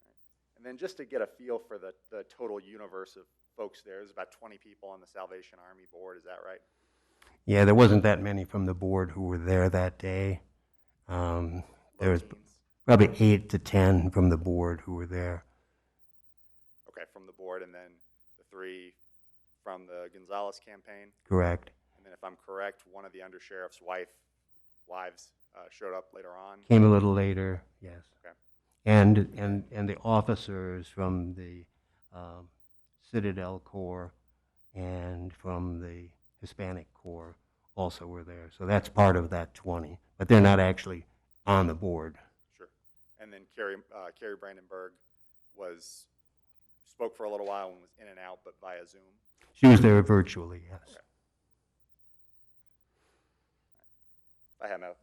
All right. And then just to get a feel for the total universe of folks there's about 20 people on the Salvation Army board, is that right? Yeah, there wasn't that many from the board who were there that day. There was probably 8 to 10 from the board who were there. Okay, from the board, and then the 3 from the Gonzalez campaign? Correct. And then if I'm correct, one of the undersheriff's wives showed up later on? Came a little later, yes. Okay. And the officers from the Citadel Corps and from the Hispanic Corps also were there. So that's part of that 20, but they're not actually on the board. Sure. And then Carrie Brandenburg spoke for a little while and was in and out, but via Zoom? She was there virtually, yes. Okay. May I have a moment?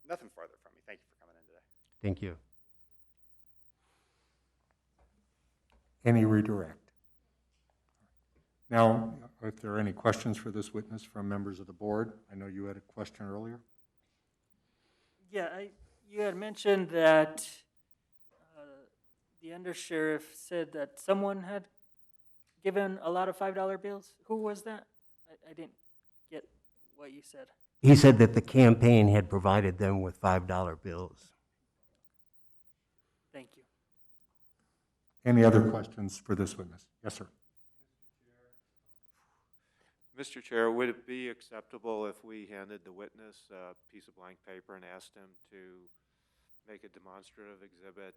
Nothing further from me. Thank you for coming in today. Thank you. Any redirect? Now, if there are any questions for this witness from members of the board, I know you had a question earlier. Yeah, you had mentioned that the undersheriff said that someone had given a lot of $5 bills. Who was that? I didn't get what you said. He said that the campaign had provided them with $5 bills. Thank you. Any other questions for this witness? Yes, sir. Mr. Chair, would it be acceptable if we handed the witness a piece of blank paper and asked him to make a demonstrative exhibit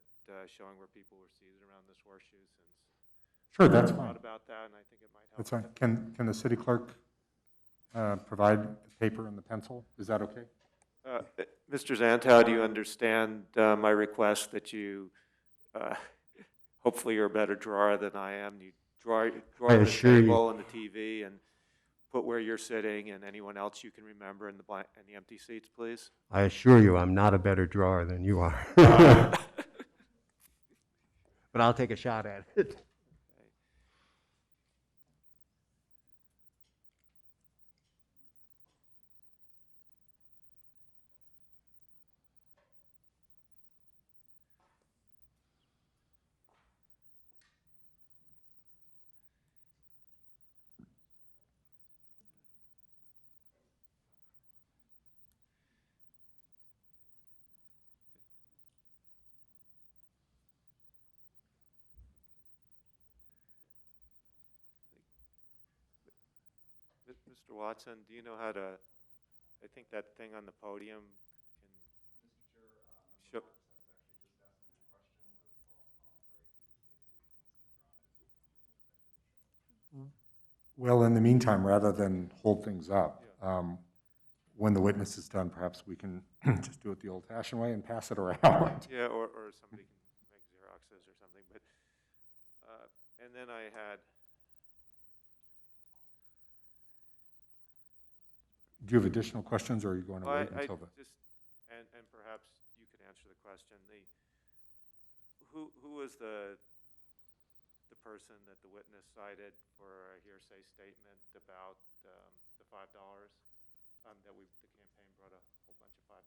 showing where people were seated around this horseshoe? Since Sure, that's I fine. thought about that, and I think it might help. That's fine. Can the city clerk provide the paper and the pencil? Is that okay? Mr. Zanto, do you understand my request that you, hopefully you're a better drawer than I am, you draw I the assure you. table and the TV and put where you're sitting and anyone else you can remember in the blank, in the empty seats, please? I assure you, I'm not a better drawer than you are. But I'll take a shot at it. Mr. Watson, do you know how to, I think that thing on the podium can. Well, in the meantime, rather than hold things up, when the witness is done, perhaps we can just do it the old-fashioned way and pass it around. Yeah, or somebody can make Xeroxes or something, but, and then I had, Do you have additional questions, or are you going to I wait until the? just, and perhaps you could answer the question, who was the person that the witness cited for a hearsay statement about, the $5, that the campaign brought a whole bunch of $5?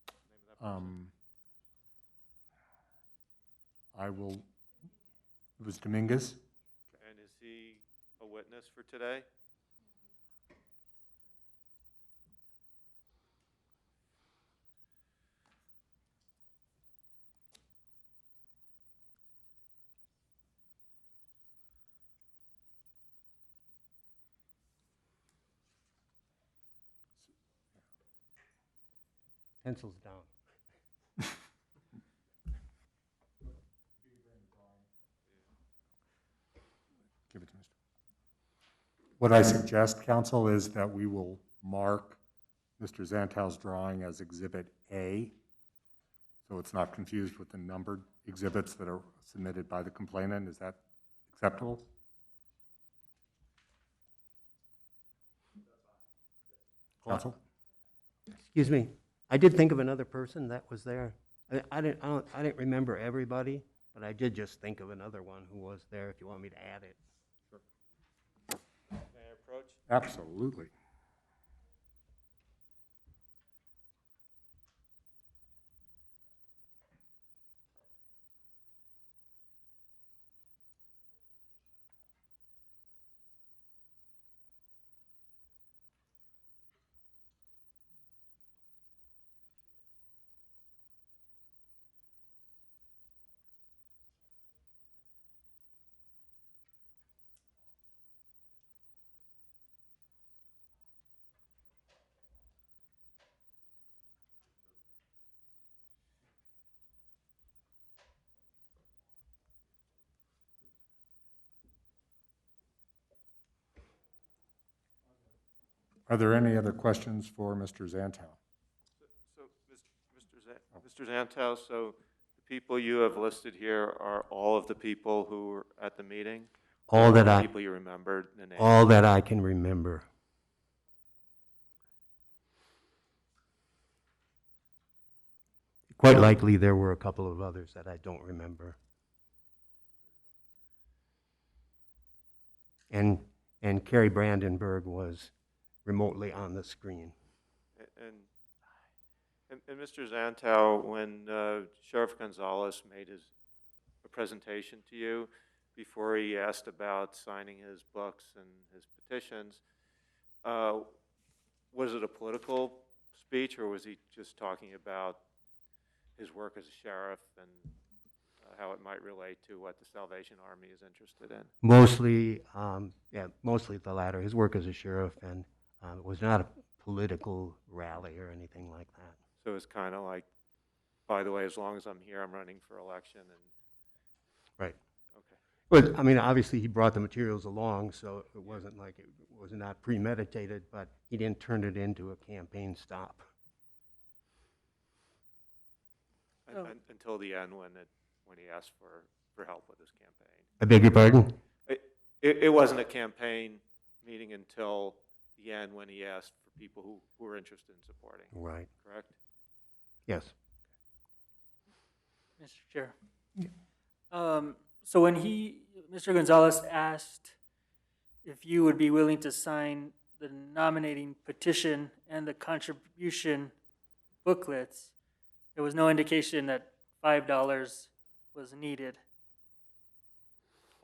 Name of that person? I will, it was Dominguez? And is he a witness for today? Pencils down. Give it to Mr. What I suggest, counsel, is that we will mark Mr. Zantel's drawing as Exhibit A, so it's not confused with the numbered exhibits that are submitted by the complainant. Is that acceptable? Counsel? Excuse me, I did think of another person that was there. I didn't remember everybody, but I did just think of another one who was there, if you want me to add it. May I approach? Absolutely. Are there any other questions for Mr. Zantel? So, Mr. Zantel, so the people you have listed here are all of the people who were at the meeting? All that the I, people you remembered the name? all that I can remember. Quite likely there were a couple of others that I don't remember. And Carrie Brandenburg was remotely on the screen. And Mr. Zantel, when Sheriff Gonzalez made a presentation to you, before he asked about signing his books and his petitions, was it a political speech, or was he just talking about his work as a sheriff and how it might relate to what the Salvation Army is interested in? Mostly, mostly the latter. His work as a sheriff, and it was not a political rally or anything like that. So it's kind of like, by the way, as long as I'm here, I'm running for election, and Right. okay. But, I mean, obviously he brought the materials along, so it wasn't like it was not premeditated, but he didn't turn it into a campaign stop. Until the end, when he asked for help with his campaign. I beg your pardon? It wasn't a campaign meeting until the end when he asked for people who were interested in supporting, Right. correct? Yes. Mr. Chair. So when Mr. Gonzalez asked if you would be willing to sign the nominating petition and the contribution booklets, there was no indication that $5 was needed.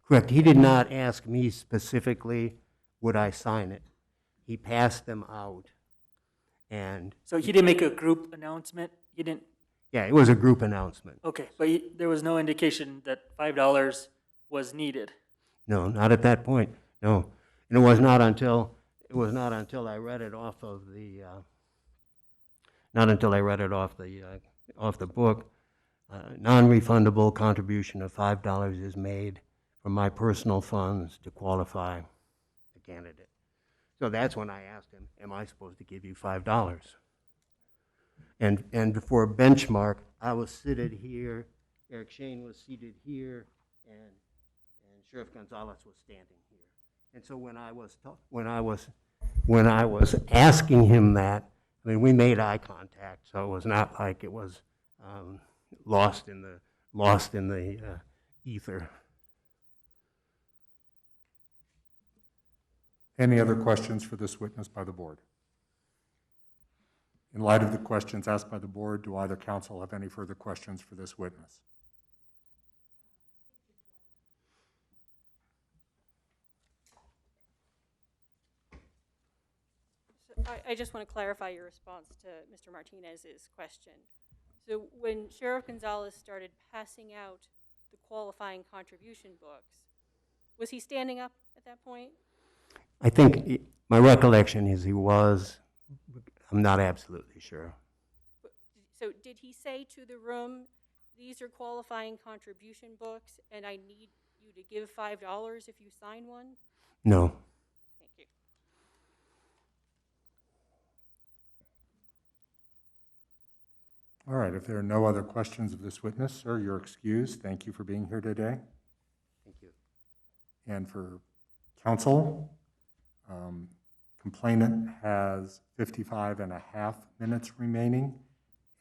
Correct. He did not ask me specifically, would I sign it? He passed them out. And, So he didn't make a group announcement? He didn't, yeah, it was a group announcement. okay, but there was no indication that $5 was needed. No, not at that point, no. And it was not until I read it off of the, off the book, non-refundable contribution of $5 is made from my personal funds to qualify the candidate. So that's when I asked him, am I supposed to give you $5? And for a benchmark, I was seated here, Eric Shane was seated here, and Sheriff Gonzalez was standing here. And so when I was asking him that, I mean, we made eye contact, so it was not like it was lost in the ether. Any other questions for this witness by the board? In light of the questions asked by the board, do either counsel have any further questions for this witness? I just want to clarify your response to Mr. Martinez's question. So when Sheriff Gonzalez started passing out the qualifying contribution books, was he standing up at that point? I think my recollection is he was. I'm not absolutely sure. So did he say to the room, these are qualifying contribution books and I need you to give $5 if you sign one? No. Thank you. All right, if there are no other questions of this witness, sir, you're excused. Thank you for being here today. Thank you. And for counsel, complainant has 55 and a half minutes remaining,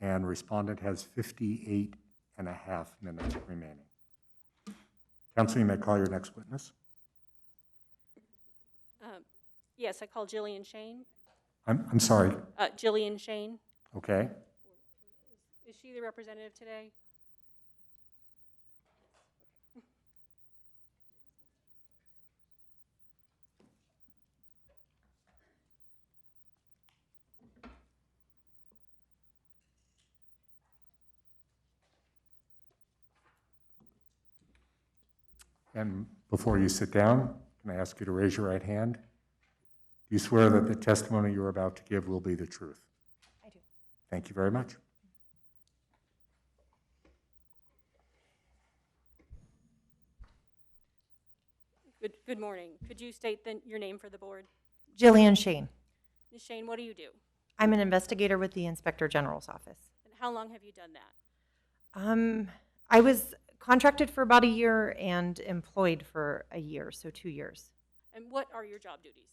and respondent has 58 and a half minutes remaining. Counsel, you may call your next witness. Yes, I call Jillian Shane. I'm sorry. Jillian Shane. Okay. Is she the representative today? And before you sit down, can I ask you to raise your right hand? Do you swear that the testimony you're about to give will be the truth? I do. Thank you very much. Good morning. Could you state your name for the board? Jillian Shane. Ms. Shane, what do you do? I'm an investigator with the Inspector General's office. And how long have you done that? I was contracted for about a year and employed for a year, so 2 years. And what are your job duties?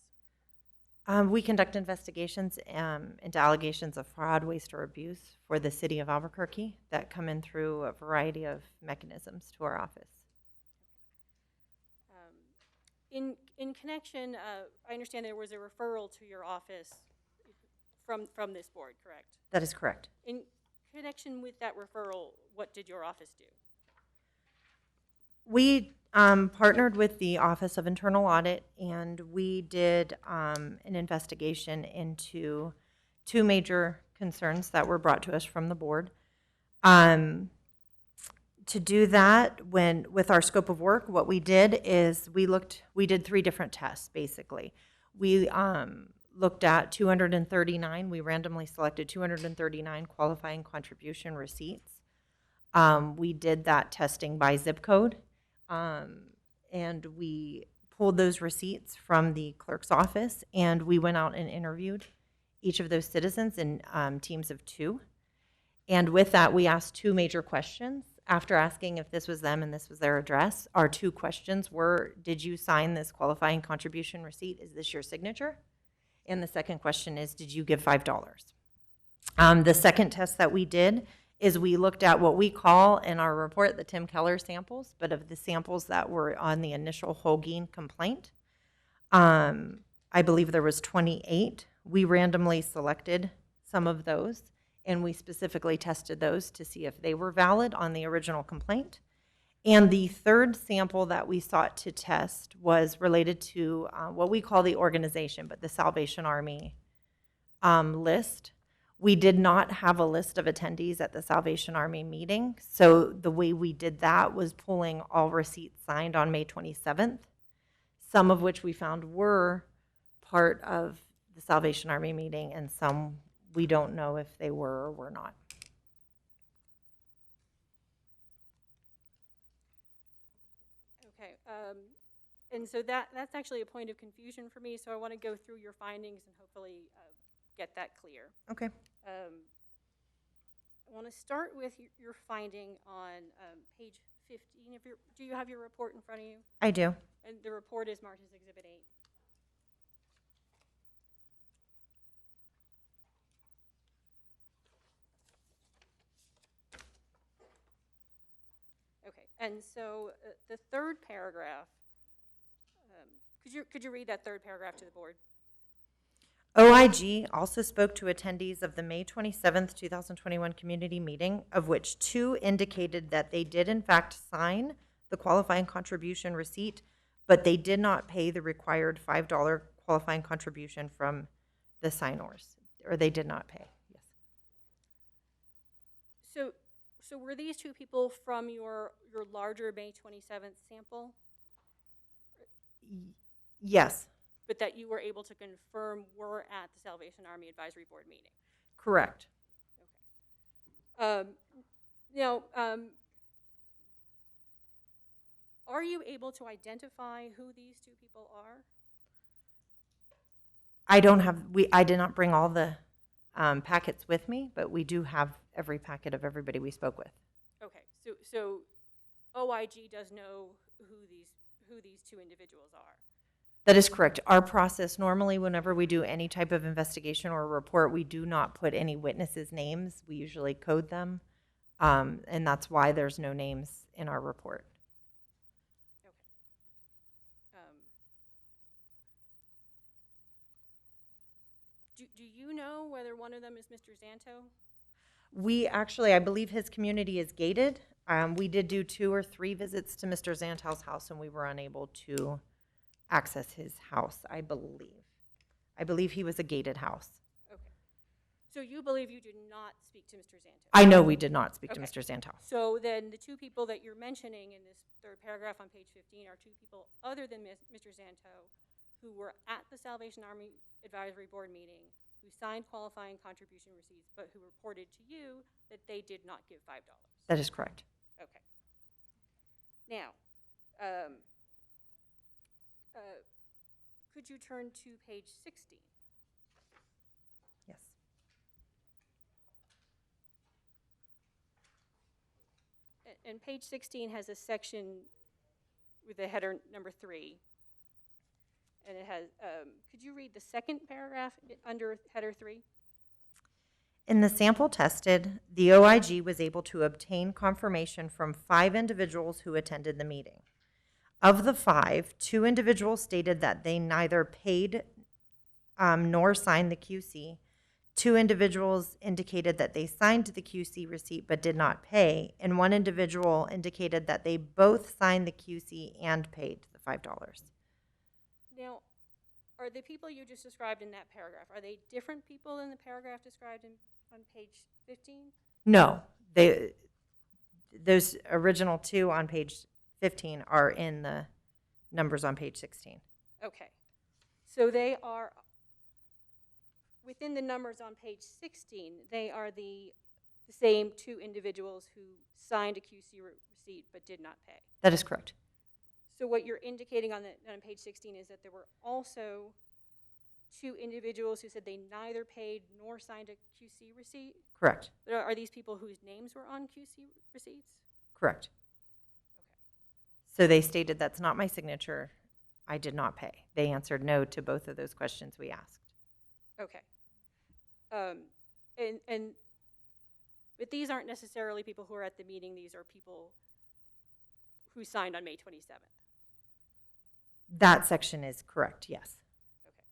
We conduct investigations into allegations of fraud, waste, or abuse for the city of Albuquerque that come in through a variety of mechanisms to our office. In connection, I understand there was a referral to your office from this board, correct? That is correct. In connection with that referral, what did your office do? We partnered with the Office of Internal Audit, and we did an investigation into 2 major concerns that were brought to us from the board. To do that, with our scope of work, what we did is we did 3 different tests, basically. We looked at 239, we randomly selected 239 qualifying contribution receipts. We did that testing by zip code, and we pulled those receipts from the clerk's office, and we went out and interviewed each of those citizens in teams of 2. And with that, we asked 2 major questions. after asking if this was them and this was their address, our two questions were, did you sign this qualifying contribution receipt? Is this your signature? And the second question is, did you give $5? The second test that we did is we looked at what we call in our report the Tim Keller samples, but of the samples that were on the initial Holguin complaint, I believe there was 28. We randomly selected some of those, and we specifically tested those to see if they were valid on the original complaint. And the third sample that we sought to test was related to what we call the organization, but the Salvation Army list. We did not have a list of attendees at the Salvation Army meeting, so the way we did that was pulling all receipts signed on May 27th, some of which we found were part of the Salvation Army meeting, and some we don't know if they were or were not. Okay, and so that's actually a point of confusion for me, so I want to go through your findings and hopefully get that clear. Okay. I want to start with your finding on page 15 of your, do you have your report in front of you? I do. And the report is marked as Exhibit 8. Okay, and so the third paragraph, could you read that third paragraph to the board? OIG also spoke to attendees of the May 27th, 2021 community meeting, of which 2 indicated that they did in fact sign the qualifying contribution receipt, but they did not pay the required $5 qualifying contribution from the signers, or they did not pay. Yes. So were these 2 people from your larger May 27th sample? Yes. But that you were able to confirm were at the Salvation Army Advisory Board meeting? Correct. Okay. Now, are you able to identify who these 2 people are? I don't have, I did not bring all the packets with me, but we do have every packet of everybody we spoke with. Okay, so OIG does know who these 2 individuals are? That is correct. Our process normally, whenever we do any type of investigation or report, we do not put any witnesses' names. We usually code them, and that's why there's no names in our report. Okay. Do you know whether one of them is Mr. Zanto? We actually, I believe his community is gated. We did do 2 or 3 visits to Mr. Zantel's house, and we were unable to access his house, I believe. I believe he was a gated house. Okay. So you believe you did not speak to Mr. Zanto? I know we did not speak to Okay. Mr. Zantel. So then the 2 people that you're mentioning in this third paragraph on page 15 are 2 people other than Mr. Zanto who were at the Salvation Army Advisory Board meeting, who signed qualifying contribution receipts, but who reported to you that they did not give $5. That is correct. Okay. Now, could you turn to page 16? Yes. And page 16 has a section with the header number 3. And it has, could you read the second paragraph under header 3? In the sample tested, the OIG was able to obtain confirmation from 5 individuals who attended the meeting. Of the 5, 2 individuals stated that they neither paid nor signed the QC. 2 individuals indicated that they signed the QC receipt but did not pay, and 1 individual indicated that they both signed the QC and paid the $5. Now, are the people you just described in that paragraph, are they different people than the paragraph described on page 15? No, those original 2 on page 15 are in the numbers on page 16. Okay. So they are, within the numbers on page 16, they are the same 2 individuals who signed a QC receipt but did not pay. That is correct. So what you're indicating on page 16 is that there were also 2 individuals who said they neither paid nor signed a QC receipt? Correct. Are these people whose names were on QC receipts? Correct. So they stated, that's not my signature. I did not pay. They answered no to both of those questions we asked. Okay. But these aren't necessarily people who are at the meeting. These are people who signed on May 27th. That section is correct, yes. Okay.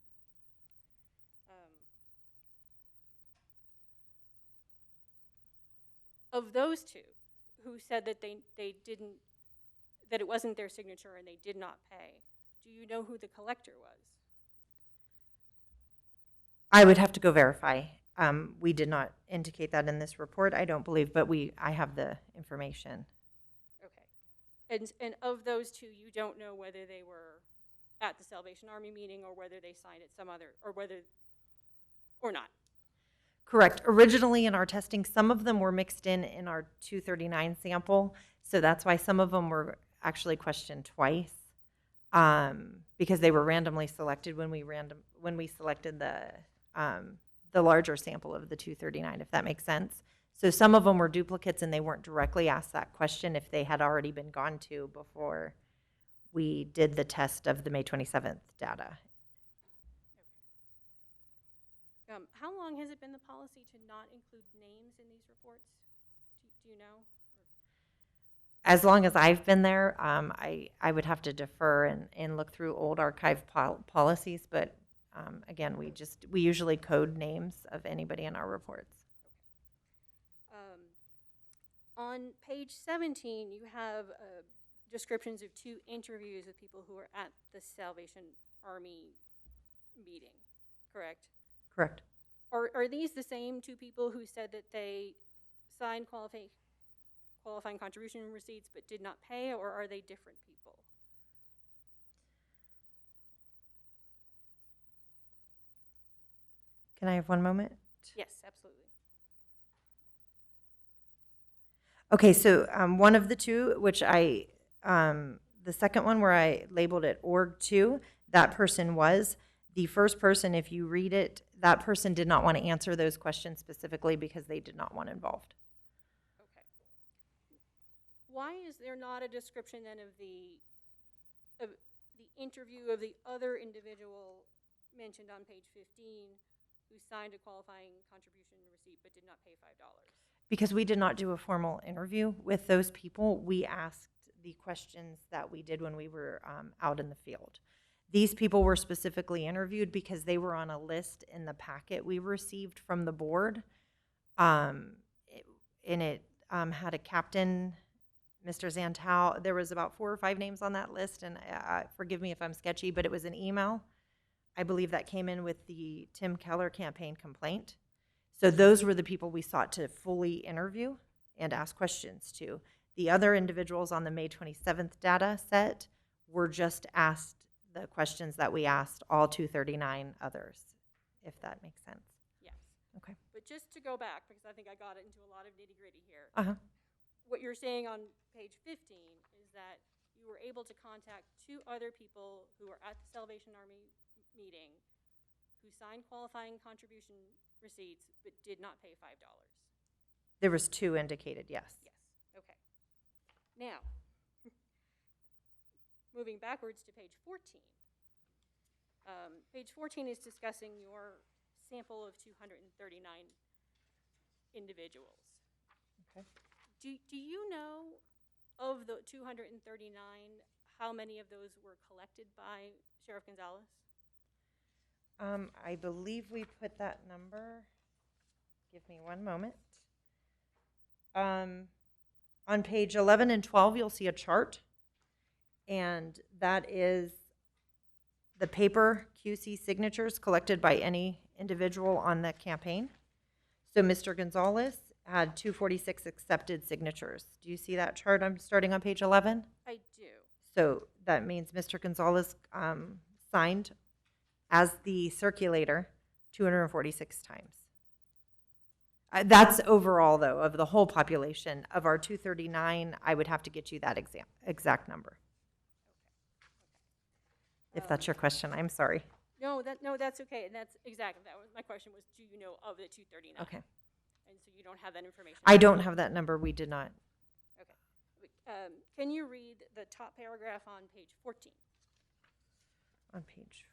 Of those two who said that they didn't, that it wasn't their signature and they did not pay, do you know who the collector was? I would have to go verify. We did not indicate that in this report, I don't believe, but I have the information. Okay. And of those two, you don't know whether they were at the Salvation Army meeting or whether they signed at some other, or not? Correct. Originally in our testing, some of them were mixed in our 239 sample, so that's why some of them were actually questioned twice, because they were randomly selected when we selected the larger sample of the 239, if that makes sense. So some of them were duplicates and they weren't directly asked that question if they had already been gone to before we did the test of the May 27th data. How long has it been the policy to not include names in these reports? Do you know? As long as I've been there, I would have to defer and look through old archive policies, but again, we usually code names of anybody in our reports. On page 17, you have descriptions of 2 interviews with people who were at the Salvation Army meeting, correct? Correct. Are these the same 2 people who said that they signed qualifying contribution receipts but did not pay, or are they different people? Can I have one moment? Yes, absolutely. Okay, so one of the 2, which the second one where I labeled it org 2, that person was. The first person, if you read it, that person did not want to answer those questions specifically because they did not want involved. Okay. Why is there not a description then of the interview of the other individual mentioned on page 15 who signed a qualifying contribution receipt but did not pay $5? Because we did not do a formal interview with those people, we asked the questions that we did when we were out in the field. These people were specifically interviewed because they were on a list in the packet we received from the board. It had a captain, Mr. Zantel. There was about 4 or 5 names on that list, and forgive me if I'm sketchy, but it was an email. I believe that came in with the Keller Campaign complaint. So those were the people we sought to fully interview and ask questions to. The other individuals on the May 27th data set were just asked the questions that we asked all 239 others, if that makes sense. Yes. Okay. But just to go back, because I think I got into a lot of nitty-gritty here. Uh-huh. What you're saying on page 15 is that you were able to contact 2 other people who were at the Salvation Army meeting who signed qualifying contribution receipts but did not pay $5. There was 2 indicated, yes. Yes. Okay. Now, moving backwards to page 14. Page 14 is discussing your sample of 239 individuals. Okay. Do you know of the 239 how many of those were collected by Sheriff Gonzalez? I believe we put that number. Give me one moment. On page 11 and 12, you'll see a chart, and that is the paper QC signatures collected by any individual on the campaign. So Mr. Gonzalez had 246 accepted signatures. Do you see that chart? I'm starting on page 11. I do. So that means Mr. Gonzalez signed as the circulator 246 times. That's overall, though, of the whole population. Of our 239, I would have to get you that exact number. If that's your question, I'm sorry. No, that's okay, and that's exactly, that was my question was, do you know of the 239? Okay. And so you don't have that information? I don't have that number. We did not. Okay. Can you read the top paragraph on page 14? On page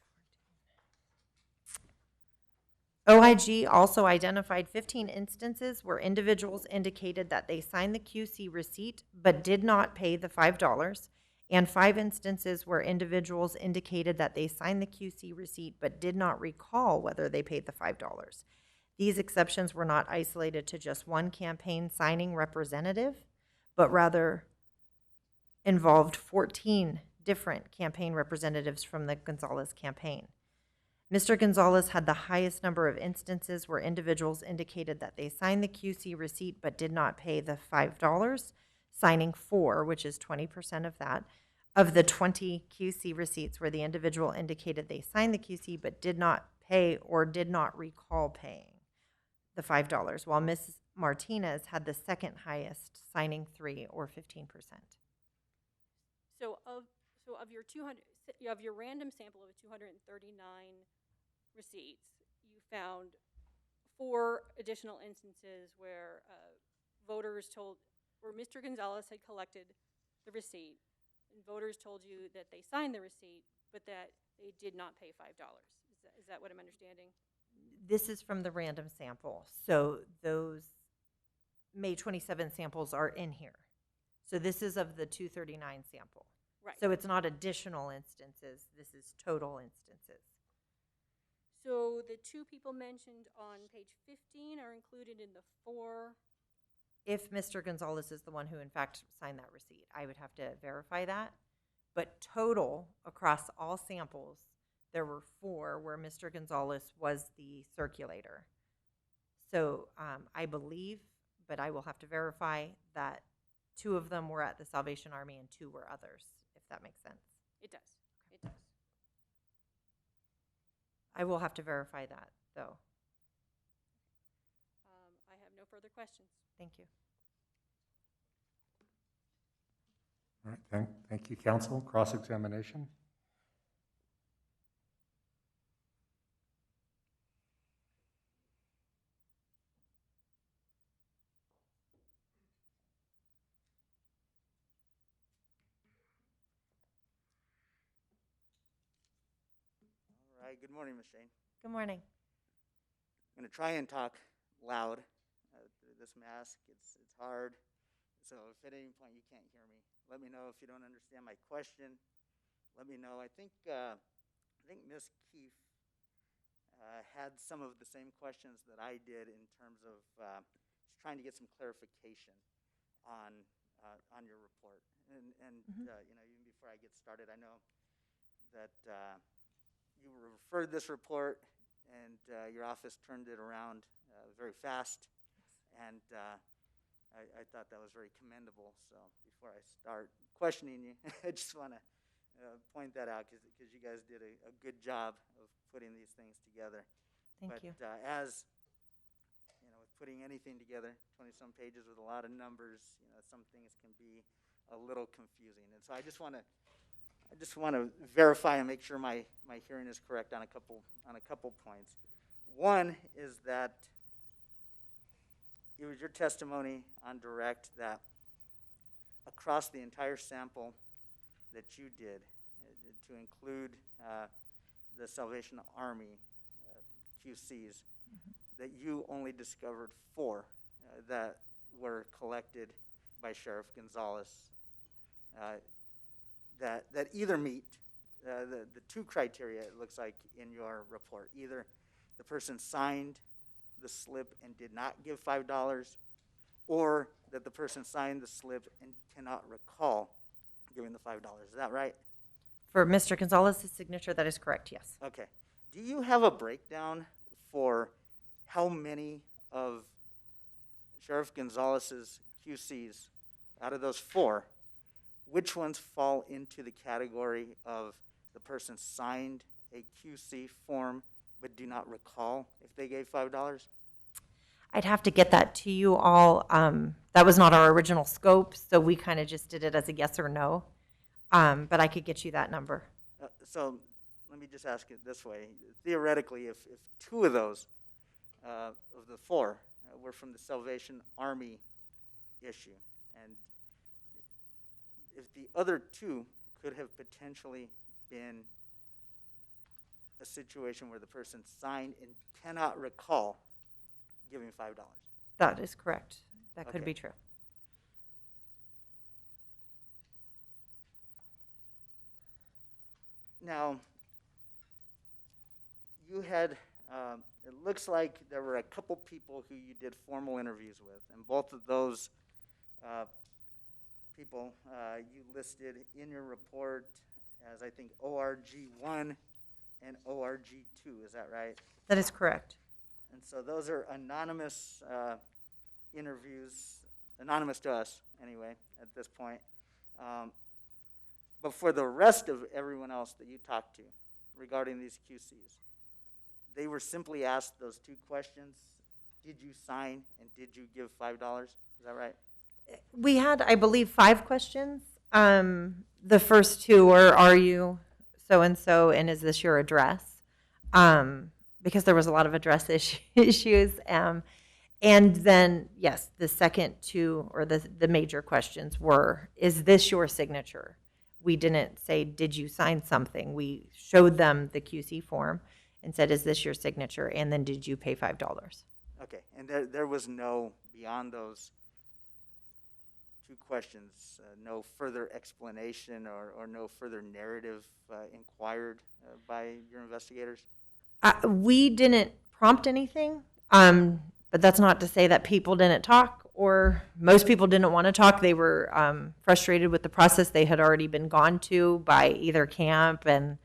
14. OIG also identified 15 instances where individuals indicated that they signed the QC receipt but did not pay the $5, and 5 instances where individuals indicated that they signed the QC receipt but did not recall whether they paid the $5. These exceptions were not isolated to just one campaign signing representative, but rather involved 14 different campaign representatives from the Gonzalez campaign. Mr. Gonzalez had the highest number of instances where individuals indicated that they signed the QC receipt but did not pay the $5, signing 4, which is 20% of that, of the 20 QC receipts where the individual indicated they signed the QC but did not pay or did not recall paying the $5, while Ms. Martinez had the second highest, signing 3, or 15%. So of your 200, of your random sample of 239 receipts, you found 4 additional instances where voters told, where Mr. Gonzalez had collected the receipt, and voters told you that they signed the receipt, but that they did not pay $5. Is that what I'm understanding? This is from the random sample. So those May 27 samples are in here. So this is of the 239 sample. Right. So it's not additional instances. This is total instances. So the 2 people mentioned on page 15 are included in the 4. If Mr. Gonzalez is the one who in fact signed that receipt, I would have to verify that. But total across all samples, there were 4 where Mr. Gonzalez was the circulator. So I believe, but I will have to verify, that 2 of them were at the Salvation Army and 2 were others, if that makes sense. It does. It does. I will have to verify that, though. I have no further questions. Thank you. All right, thank you, counsel. Cross-examination. All right, good morning, Ms. Shane. Good morning. I'm going to try and talk loud through this mask. It's hard. So if at any point you can't hear me, let me know. If you don't understand my question, let me know. I think Ms. Keefe had some of the same questions that I did in terms of just trying to get some clarification on your report. And you know, even before I get started, I know that you referred this report, and your office turned it around very fast, and I thought that was very commendable. So before I start questioning you, I just want to point that out because you guys did a good job of putting these things together. Thank you. But as you know, with putting anything together, 20-some pages with a lot of numbers, you know, some things can be a little confusing, and so I just want to verify and make sure my hearing is correct on a couple points. One is that it was your testimony on direct that across the entire sample that you did, to include the Salvation Army QCs, that you only discovered 4 that were collected by Sheriff Gonzalez that either meet the 2 criteria, it looks like, in your report. Either the person signed the slip and did not give $5, or that the person signed the slip and cannot recall giving the $5. Is that right? For Mr. Gonzalez's signature, that is correct, yes. Okay. Do you have a breakdown for how many of Sheriff Gonzalez's QCs, out of those 4, which ones fall into the category of the person signed a QC form but do not recall if they gave $5? I'd have to get that to you all. That was not our original scope, so we kind of just did it as a yes or no. But I could get you that number. So let me just ask it this way. Theoretically, if 2 of those, of the 4, were from the Salvation Army issue, and if the other two could have potentially been a situation where the person signed and cannot recall giving $5. That is correct. That could Okay. be true. Now, you had, it looks like there were a couple people who you did formal interviews with, and both of those people you listed in your report as, I think, ORG1 and ORG2, is that right? That is correct. And so those are anonymous interviews, anonymous to us anyway at this point. But for the rest of everyone else that you talked to regarding these QCs, they were simply asked those two questions. Did you sign and did you give $5? Is that right? We had, I believe, 5 questions. The first 2 were, are you so-and-so, and is this your address? Because there was a lot of address issues. And then, yes, the second 2, or the major questions were, is this your signature? We didn't say, did you sign something? We showed them the QC form and said, is this your signature? And then, did you pay $5? Okay, and there was no, beyond those 2 questions, no further explanation or no further narrative inquired by your investigators? We didn't prompt anything, but that's not to say that people didn't talk, or most people didn't want to talk. They were frustrated with the process they had already been gone to by either camp, and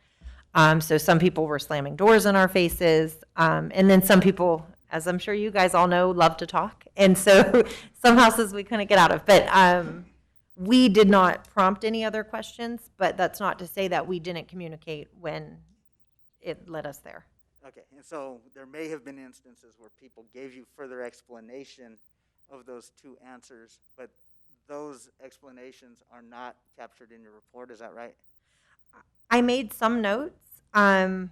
so some people were slamming doors in our faces, and then some people, as I'm sure you guys all know, love to talk, and so some houses we couldn't get out of. But we did not prompt any other questions, but that's not to say that we didn't communicate when it led us there. Okay, and so there may have been instances where people gave you further explanation of those 2 answers, but those explanations are not captured in your report, is that right? I made some notes. So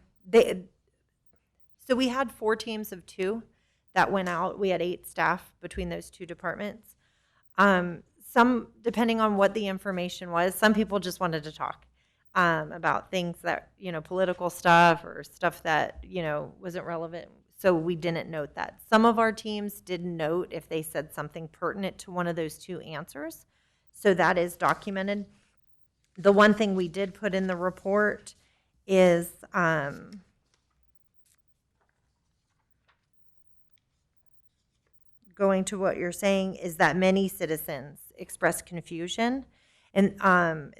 we had 4 teams of 2 that went out. We had 8 staff between those 2 departments. Some, depending on what the information was, some people just wanted to talk about things that, political stuff or stuff that, wasn't relevant. So we didn't note that. Some of our teams did note if they said something pertinent to one of those 2 answers. So that is documented. The one thing we did put in the report is going to what you're saying, is that many citizens expressed confusion. And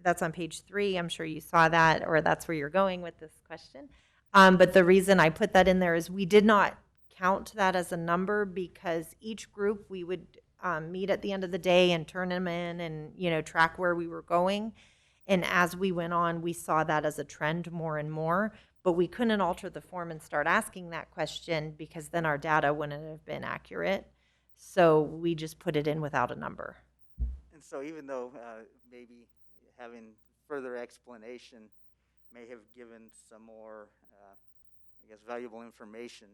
that's on page 3. I'm sure you saw that, or that's where you're going with this question. But the reason I put that in there is we did not count that as a number, because each group we would meet at the end of the day and turn them in and, track where we were going. And as we went on, we saw that as a trend more and more. But we couldn't alter the form and start asking that question, because then our data wouldn't have been accurate. So we just put it in without a number. And so even though maybe having further explanation may have given some more, valuable information,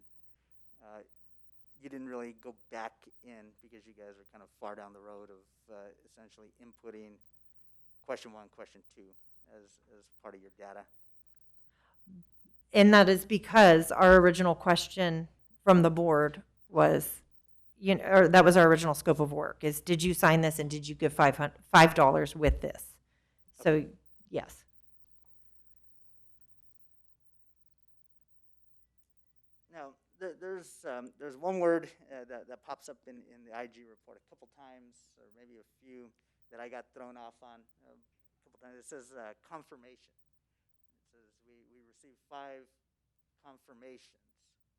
you didn't really go back in because you guys are kind of far down the road of essentially inputting question 1, question 2 as part of your data. And that is because our original question from the board was, or that was our original scope of work, is did you sign this and did you give $5 with this? So, yes. Now, there's one word that pops up in the IG report a couple times, or maybe a few, that I got thrown off on a couple times. It says confirmation. It says we received 5 confirmations,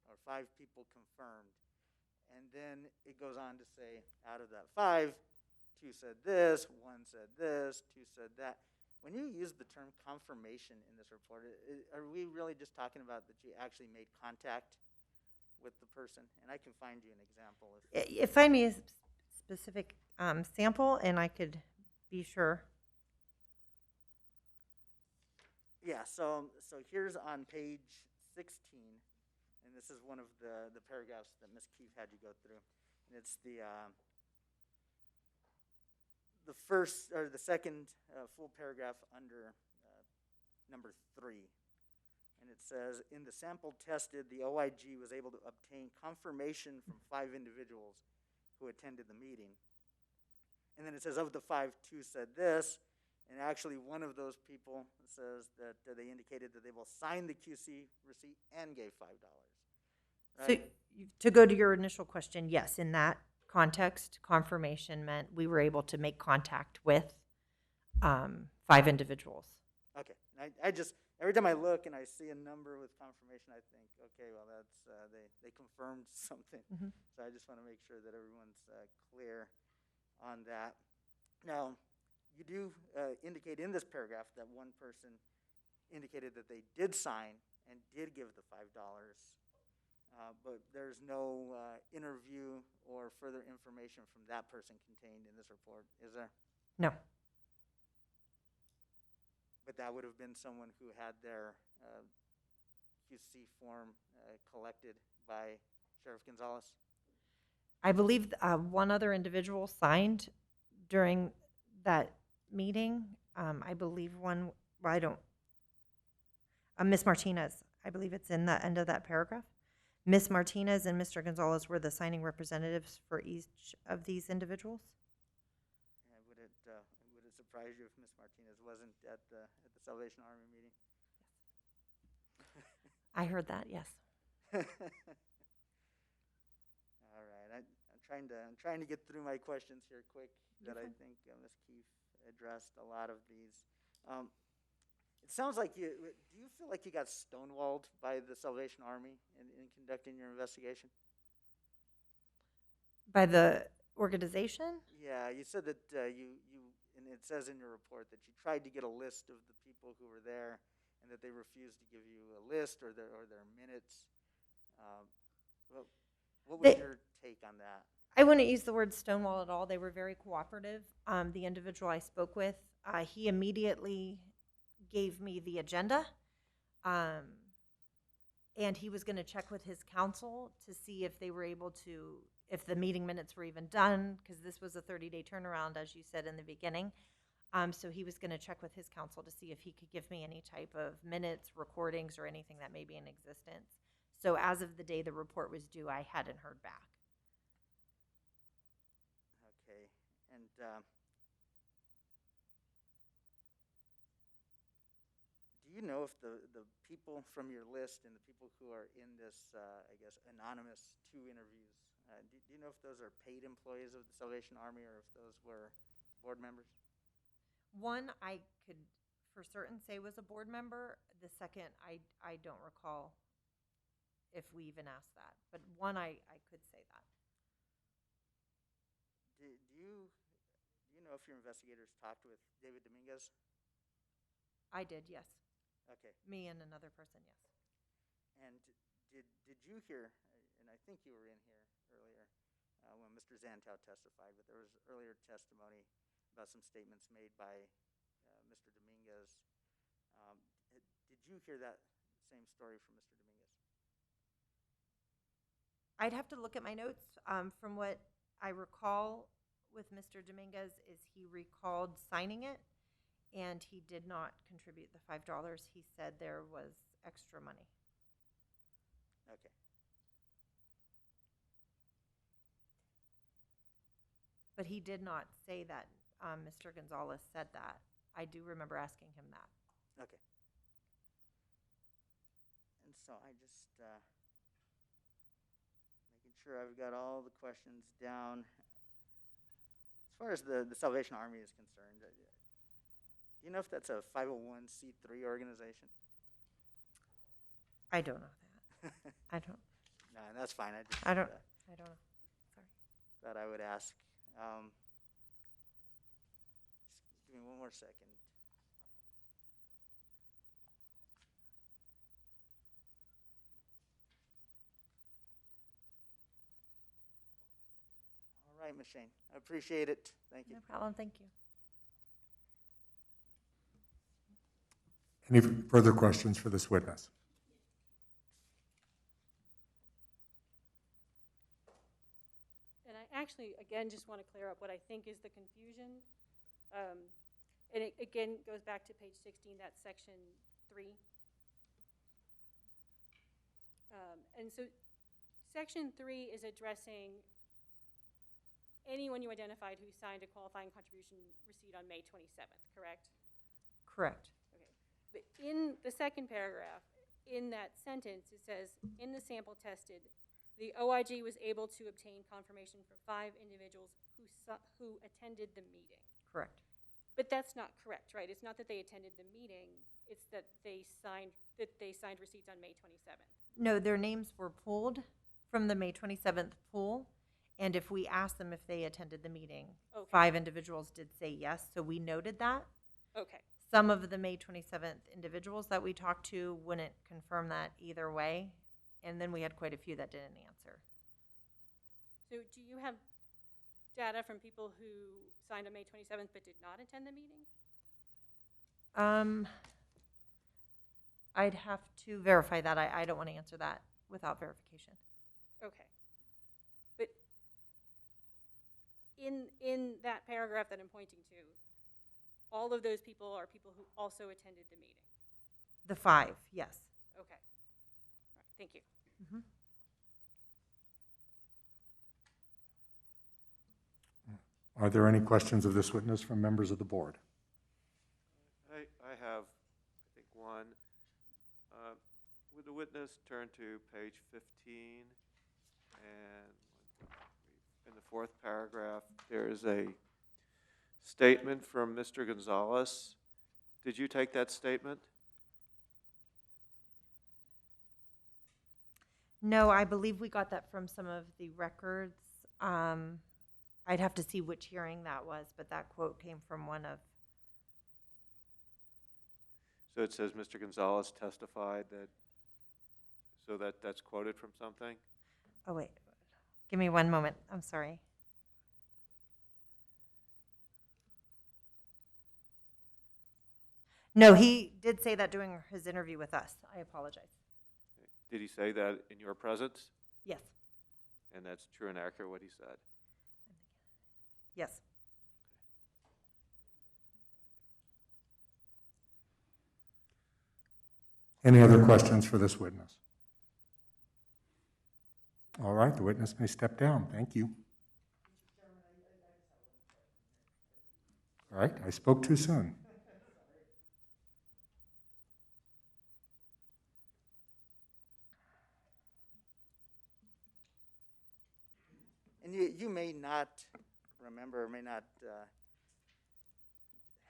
or 5 people confirmed. And then it goes on to say, out of that 5, 2 said this, 1 said this, 2 said that. When you use the term confirmation in this report, are we really just talking about that you actually made contact with the person? And I can find you an example. Find me a specific sample, and I could be sure. Yeah, so here's on page 16, and this is one of the paragraphs that Ms. Keefe had you go through. And it's the first, or the second full paragraph under number 3. And it says, in the sample tested, the OIG was able to obtain confirmation from 5 individuals who attended the meeting. And then it says, of the 5, 2 said this. And actually, one of those people says that they indicated that they will sign the QC receipt and gave $5. So Right? to go to your initial question, yes, in that context, confirmation meant we were able to make contact with 5 individuals. Okay. And I just, every time I look and I see a number with confirmation, I think, okay, well, that's, they confirmed something. Mhm. So I just want to make sure that everyone's clear on that. Now, you do indicate in this paragraph that one person indicated that they did sign and did give the $5, but there's no interview or further information from that person contained in this report, is there? No. But that would have been someone who had their QC form collected by Sheriff Gonzalez? I believe one other individual signed during that meeting. I believe one, well, I don't, Miss Martinez, I believe it's in the end of that paragraph. Miss Martinez and Mr. Gonzalez were the signing representatives for each of these individuals. And would it surprise you if Miss Martinez wasn't at the Salvation Army meeting? I heard that, yes. All right, I'm trying to get through my questions here quick. That I think Ms. Keefe addressed a lot of these. It sounds like do you feel like you got stonewalled by the Salvation Army in conducting your investigation? By the organization? Yeah, you said that and it says in your report that you tried to get a list of the people who were there, and that they refused to give you a list or their minutes. What was your take on that? I wouldn't use the word stonewall at all. They were very cooperative. The individual I spoke with, he immediately gave me the agenda, and he was going to check with his counsel to see if they were able to, if the meeting minutes were even done, because this was a 30-day turnaround, as you said in the beginning. So he was going to check with his counsel to see if he could give me any type of minutes, recordings, or anything that may be in existence. So as of the day the report was due, I hadn't heard back. Okay, and do you know if the people from your list and the people who are in this, I guess, anonymous 2 interviews, do you know if those are paid employees of the Salvation Army or if those were board members? One, I could for certain say was a board member. The second, I don't recall if we even asked that. But one, I could say that. Do you know if your investigators talked with David Dominguez? I did, yes. Okay. Me and another person, yes. And did you hear, and I think you were in here earlier when Mr. Zantel testified, but there was earlier testimony about some statements made by Mr. Dominguez. Did you hear that same story from Mr. Dominguez? I'd have to look at my notes. From what I recall with Mr. Dominguez is he recalled signing it, and he did not contribute the $5. He said there was extra money. Okay. But he did not say that Mr. Gonzalez said that. I do remember asking him that. Okay. And so I just making sure I've got all the questions down. As far as the Salvation Army is concerned, do you know if that's a 501c3 organization? I don't know that. I don't. No, that's fine. I don't know. Sorry. Thought I would ask. Just give me one more second. All right, Ms. Shane. I appreciate it. Thank you. No problem. Thank you. Any further questions for this witness? And I actually, again, just want to clear up what I think is the confusion. And it, again, goes back to page 16, that's section 3. And so section 3 is addressing anyone you identified who signed a qualifying contribution receipt on May 27th, correct? Correct. Okay. But in the second paragraph, in that sentence, it says, in the sample tested, the OIG was able to obtain confirmation for 5 individuals who attended the meeting. Correct. But that's not correct, right? It's not that they attended the meeting, it's that they signed receipts on May 27th. No, their names were pulled from the May 27th pool, and if we asked them if they attended the meeting, Okay. 5 individuals did say yes, so we noted that. Okay. Some of the May 27th individuals that we talked to wouldn't confirm that either way, and then we had quite a few that didn't answer. So do you have data from people who signed on May 27th but did not attend the meeting? I'd have to verify that. I don't want to answer that without verification. Okay. But in that paragraph that I'm pointing to, all of those people are people who also attended the meeting. The 5, yes. Okay. All right, thank you. Mhm. Are there any questions of this witness from members of the board? I have, I think, one. Would the witness turn to page 15? And in the 4th paragraph, there is a statement from Mr. Gonzalez. Did you take that statement? No, I believe we got that from some of the records. I'd have to see which hearing that was, but that quote came from one of, So it says Mr. Gonzalez testified that, so that's quoted from something? oh wait, give me one moment, I'm sorry. No, he did say that during his interview with us. I apologize. Did he say that in your presence? Yes, And that's true and accurate what he said? yes. Any other questions for this witness? All right, the witness may step down. Thank you. All right, I spoke too soon. And you may not remember, or may not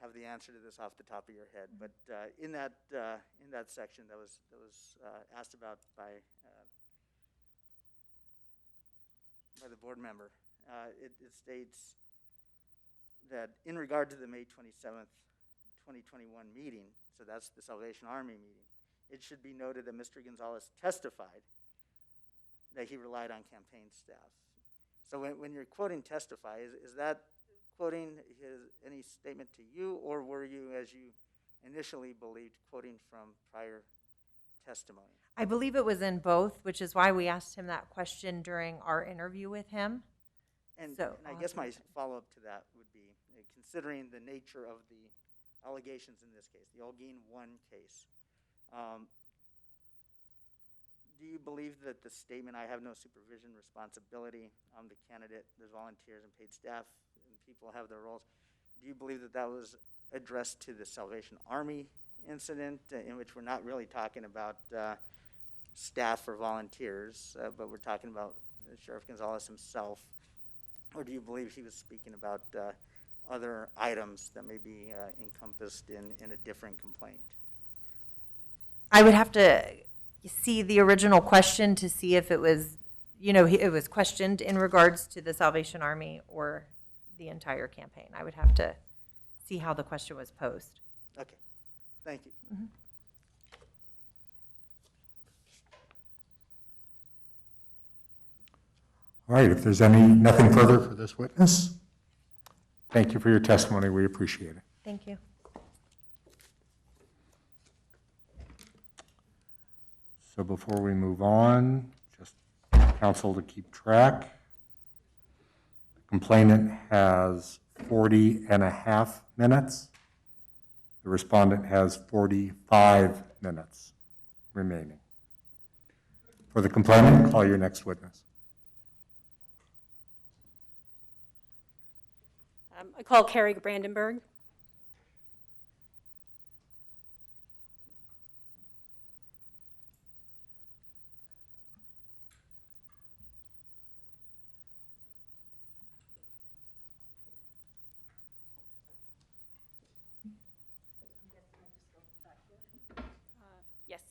have the answer to this off the top of your head, but in that section that was asked about by the board member, it states that in regard to the May 27th, 2021 meeting, so that's the Salvation Army meeting, it should be noted that Mr. Gonzalez testified that he relied on campaign staff. So when you're quoting testify, is that quoting any statement to you, or were you, as you initially believed, quoting from prior testimony? I believe it was in both, which is why we asked him that question during our interview with him. And So, I guess my follow-up to that would be, considering the nature of the allegations in this case, the Olguin 1 case, do you believe that the statement, I have no supervision responsibility, I'm the candidate, there's volunteers and paid staff, and people have their roles, do you believe that that was addressed to the Salvation Army incident, in which we're not really talking about staff or volunteers, but we're talking about Sheriff Gonzalez himself? Or do you believe he was speaking about other items that may be encompassed in a different complaint? I would have to see the original question to see if it was, it was questioned in regards to the Salvation Army or the entire campaign. I would have to see how the question was posed. Okay, thank you. Mm-hmm. All right, if there's nothing further for this witness, thank you for your testimony. We appreciate it. Thank you. So before we move on, just counsel to keep track. The complainant has 40 and a half minutes. The respondent has 45 minutes remaining. For the complainant, call your next witness. I call Carrie Brandenburg. Yes.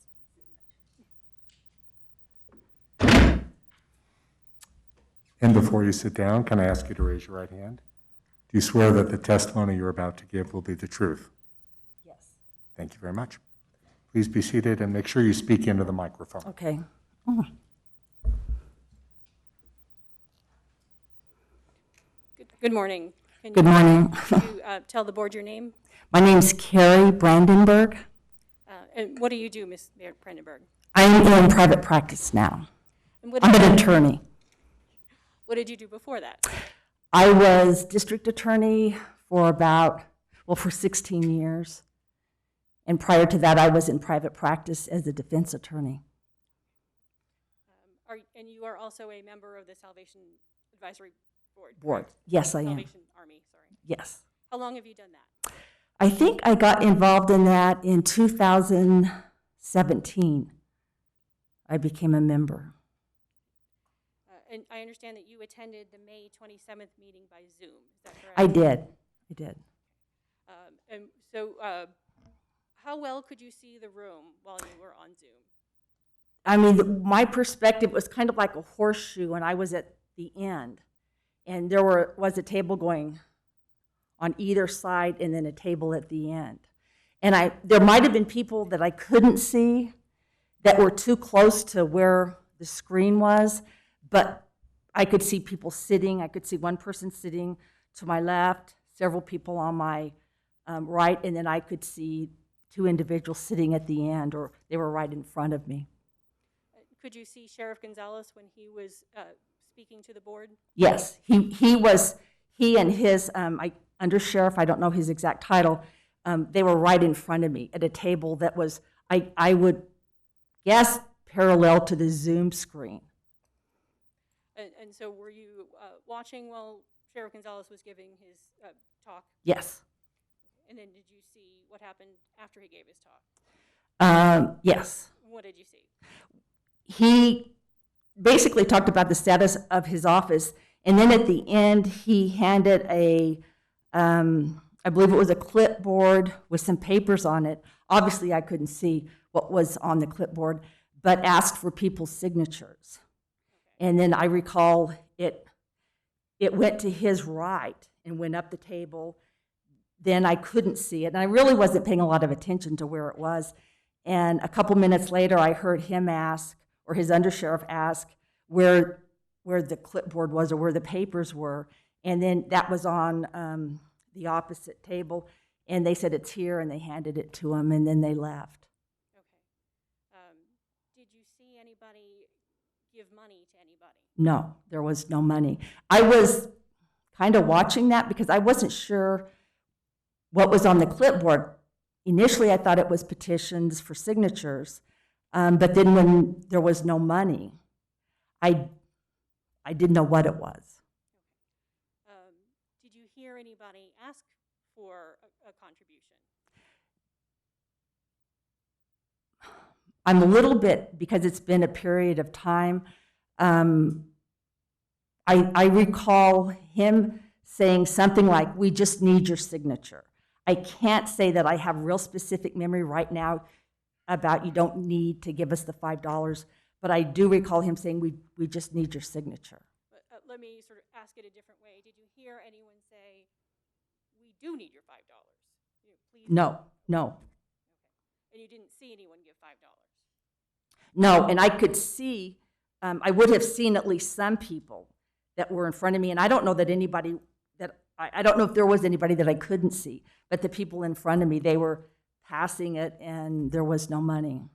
And before you sit down, can I ask you to raise your right hand? Do you swear that the testimony you're about to give will be the truth? Yes. Thank you very much. Please be seated and make sure you speak into the microphone. Okay. Oh. Good morning. Can Good morning. Could you tell the board your name? My name's Carrie Brandenburg. And what do you do, Ms. Brandenburg? I'm in private practice now. And what I'm did, an attorney. what did you do before that? I was district attorney for for 16 years. And prior to that, I was in private practice as a defense attorney. And you are also a member of the Salvation Advisory Board? Board. correct? Yes, I am. Salvation Army, sorry. Yes. How long have you done that? I think I got involved in that in 2017. I became a member. And I understand that you attended the May 27th meeting by Zoom, is that correct? I did. And so how well could you see the room while you were on Zoom? I mean, my perspective was kind of like a horseshoe, and I was at the end. And there was a table going on either side and then a table at the end. And there might have been people that I couldn't see that were too close to where the screen was, but I could see people sitting. I could see one person sitting to my left, several people on my right, and then I could see two individuals sitting at the end, or they were right in front of me. Could you see Sheriff Gonzalez when he was speaking to the board? Yes, he and his undersheriff, I don't know his exact title, they were right in front of me at a table that was, I would guess, parallel to the Zoom screen. And so were you watching while Sheriff Gonzalez was giving his talk? Yes. And then did you see what happened after he gave his talk? Yes. What did you see? He basically talked about the status of his office, and then at the end, he handed I believe it was a clipboard with some papers on it. Obviously, I couldn't see what was on the clipboard, but asked for people's signatures. Okay. And then I recall it went to his right and went up the table. Then I couldn't see it, and I really wasn't paying a lot of attention to where it was. And a couple minutes later, I heard him ask, or his undersheriff ask, where the clipboard was or where the papers were. And then that was on the opposite table, and they said, it's here, and they handed it to him, and then they left. Okay. Did you see anybody give money to anybody? No, there was no money. I was kind of watching that because I wasn't sure what was on the clipboard. Initially, I thought it was petitions for signatures, but then when there was no money, I didn't know what it was. Did you hear anybody ask for a contribution? I'm a little bit, because it's been a period of time, I recall him saying something like, we just need your signature. I can't say that I have real specific memory right now about you don't need to give us the $5, but I do recall him saying, we just need your signature. Let me sort of ask it a different way. Did you hear anyone say, we do need your $5? Please? No. Okay. And you didn't see anyone give $5? No, and I could see, I would have seen at least some people that were in front of me, and I don't know that anybody, I don't know if there was anybody that I couldn't see, but the people in front of me, they were passing it, and there was no money.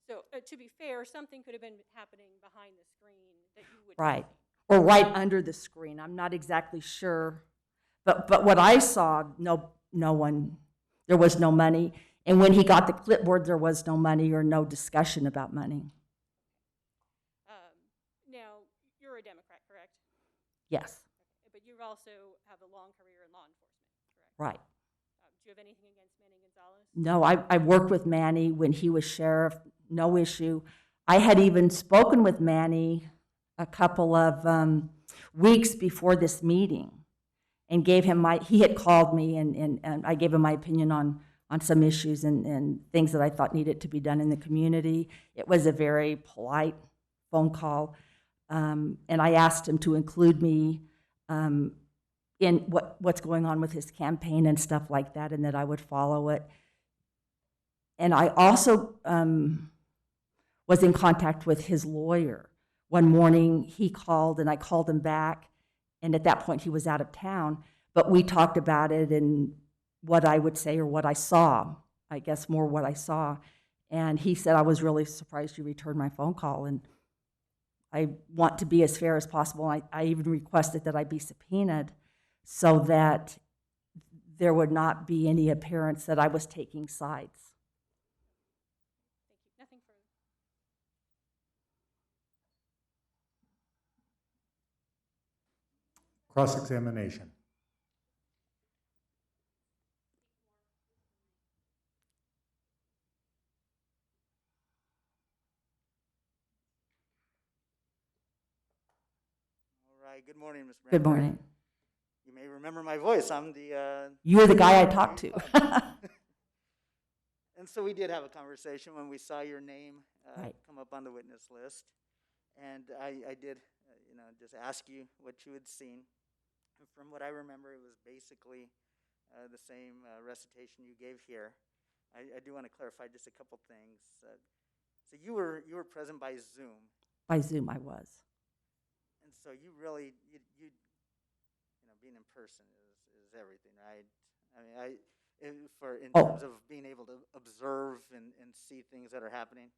So to be fair, something could have been happening behind the screen that you would Right, or right under the screen. I'm not exactly sure, But what I saw, no one, there was no money. And when he got the clipboard, there was no money or no discussion about money. Now, you're a Democrat, correct? Yes, But you also have a long career in law enforcement, correct? right. Do you have anything against Manny Gonzalez? No, I worked with Manny when he was sheriff, no issue. I had even spoken with Manny a couple of weeks before this meeting and gave him he had called me and I gave him my opinion on some issues and things that I thought needed to be done in the community. It was a very polite phone call. And I asked him to include me in what's going on with his campaign and stuff like that, and that I would follow it. And I also was in contact with his lawyer. One morning he called and I called him back, and at that point he was out of town, but we talked about it and what I would say or what I saw, I guess more what I saw. And he said, I was really surprised you returned my phone call, and I want to be as fair as possible. I even requested that I be subpoenaed so that there would not be any appearance that I was taking sides. Thank you. Nothing further. Cross-examination. All right, good morning, Ms. Brandon. Good morning. You may remember my voice. I'm the... You're the guy I talked to. And so we did have a conversation when we saw your name Right. come up on the witness list. And I did, just ask you what you had seen. And from what I remember, it was basically the same recitation you gave here. I do want to clarify just a couple things. So you were present by Zoom. By Zoom, I was. And so you really, being in person is everything, right? I mean, in Oh. terms of being able to observe and see things that are happening.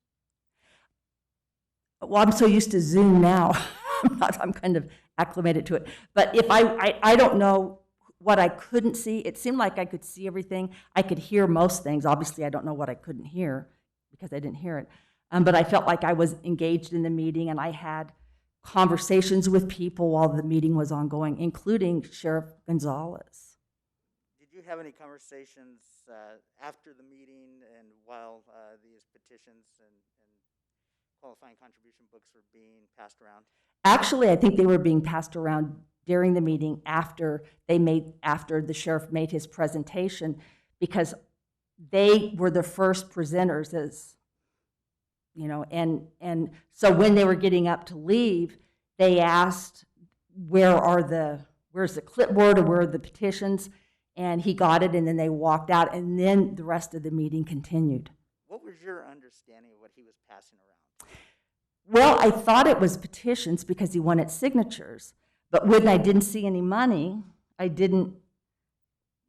Well, I'm so used to Zoom now. I'm kind of acclimated to it. But if I don't know what I couldn't see. It seemed like I could see everything. I could hear most things. Obviously, I don't know what I couldn't hear because I didn't hear it. But I felt like I was engaged in the meeting, and I had conversations with people while the meeting was ongoing, including Sheriff Gonzalez. Did you have any conversations after the meeting and while these petitions and qualifying contribution books were being passed around? Actually, I think they were being passed around during the meeting after the sheriff made his presentation, because they were the first presenters, as you know, and so when they were getting up to leave, they asked, where's the clipboard, or where are the petitions? And he got it, and then they walked out, and then the rest of the meeting continued. What was your understanding of what he was passing around? Well, I thought it was petitions because he wanted signatures, but when I didn't see any money, I didn't.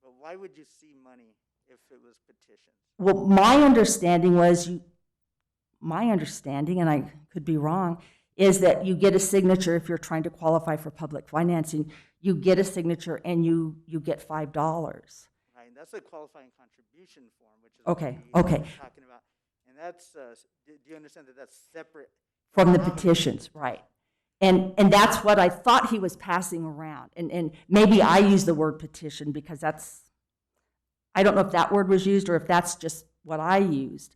But why would you see money if it was petitions? Well, my understanding, and I could be wrong, is that you get a signature if you're trying to qualify for public financing. You get a signature and you get $5. Right, and that's a qualifying contribution form, which is Okay, what okay. we're talking about. And that's, do you understand that that's separate? From the petitions, right. And that's what I thought he was passing around. And maybe I use the word petition because I don't know if that word was used or if that's just what I used.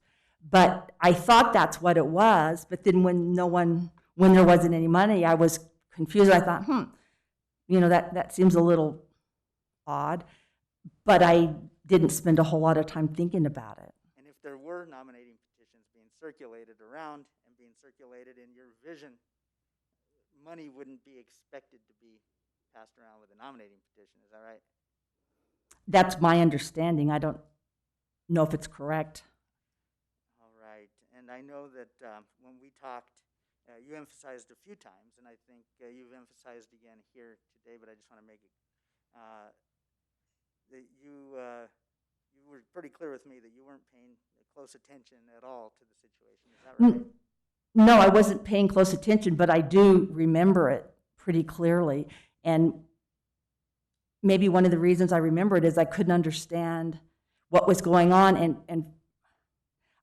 But I thought that's what it was. But then when there wasn't any money, I was confused. I thought, that seems a little odd. But I didn't spend a whole lot of time thinking about it. And if there were nominating petitions being circulated around and being circulated in your vision, money wouldn't be expected to be passed around with a nominating petition. Is that right? That's my understanding. I don't know if it's correct. All right. And I know that when we talked, you emphasized a few times, and I think you've emphasized again here today, but I just want to make it that you were pretty clear with me that you weren't paying close attention at all to the situation. Is that right? No, I wasn't paying close attention, but I do remember it pretty clearly. And maybe one of the reasons I remember it is I couldn't understand what was going on, and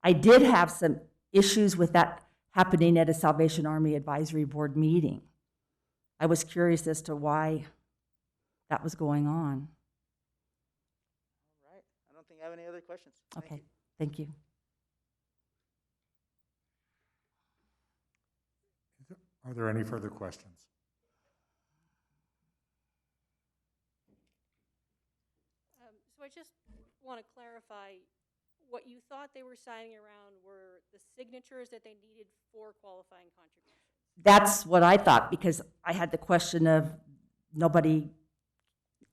I did have some issues with that happening at a Salvation Army Advisory Board meeting. I was curious as to why that was going on. All right, I don't think I have any other questions. Thank Okay, you. thank you. Are there any further questions? So I just want to clarify, what you thought they were signing around were the signatures that they needed for qualifying contributions. That's what I thought, because I had the question of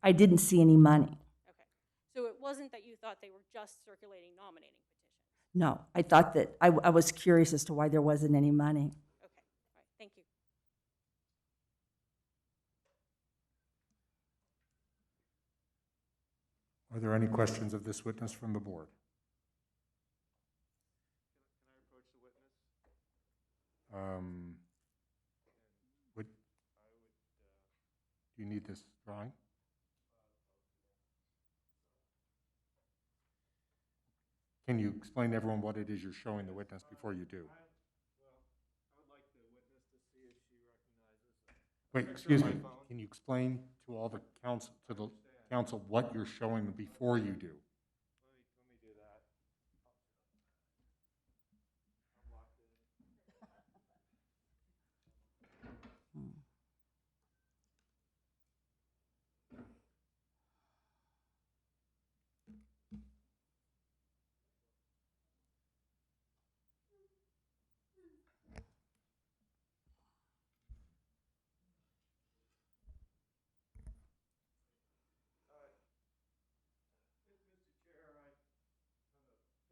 I didn't see any money. Okay. So it wasn't that you thought they were just circulating nominating petitions. No, I thought that, I was curious as to why there wasn't any money. Okay. All right. Thank you. Are there any questions of this witness from the board? Can I approach the witness? Do you need this drawing? Can you explain to everyone what it is you're showing the witness before you do? Well, I would like the witness to see if she recognizes it. Wait, excuse me. Can you explain to all the council, what you're showing them before you do? Let me do that. I'll block it.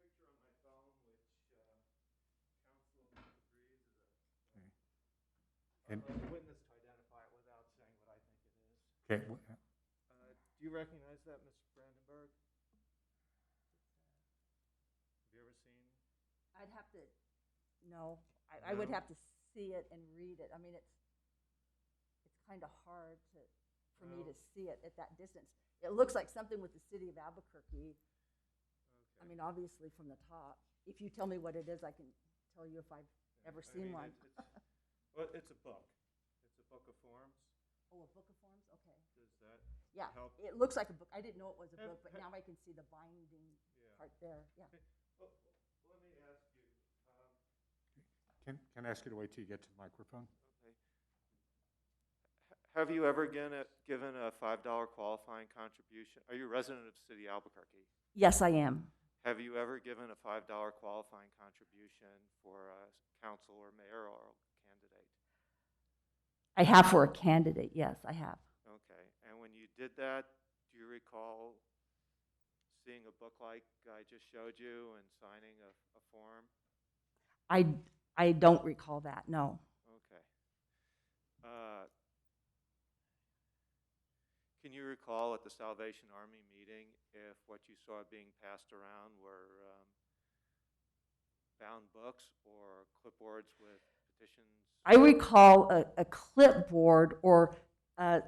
Mr. Chair, I have a picture on my phone which council agrees is a. And- I'll let the witness to identify it without saying what I think it is. Okay, Do you recognize that, Mr. Brandenburg? Have you ever seen? I'd have to, no, I would No? have to see it and read it. I mean, it's kind of hard for me to see it at that distance. It looks like something with the city of Albuquerque. I mean, obviously from the top. If you tell me what it is, I can tell you if I've ever seen one. Well, it's a book. It's a book of forms. Oh, a book of forms? Okay. Does that Yeah, help? it looks like a book. I didn't know it was a book, but now I can see the binding Yeah. part there, yeah. Well, let me ask you, can I ask you to wait till you get to the microphone? okay. Have you ever given a $5 qualifying contribution? Are you a resident of City Albuquerque? Yes, I am. Have you ever given a $5 qualifying contribution for a council or mayoral candidate? I have for a candidate, yes, I have. Okay, and when you did that, do you recall seeing a book like I just showed you and signing a form? I don't recall that, no. Okay. Can you recall at the Salvation Army meeting if what you saw being passed around were bound books or clipboards with petitions? I recall a clipboard or a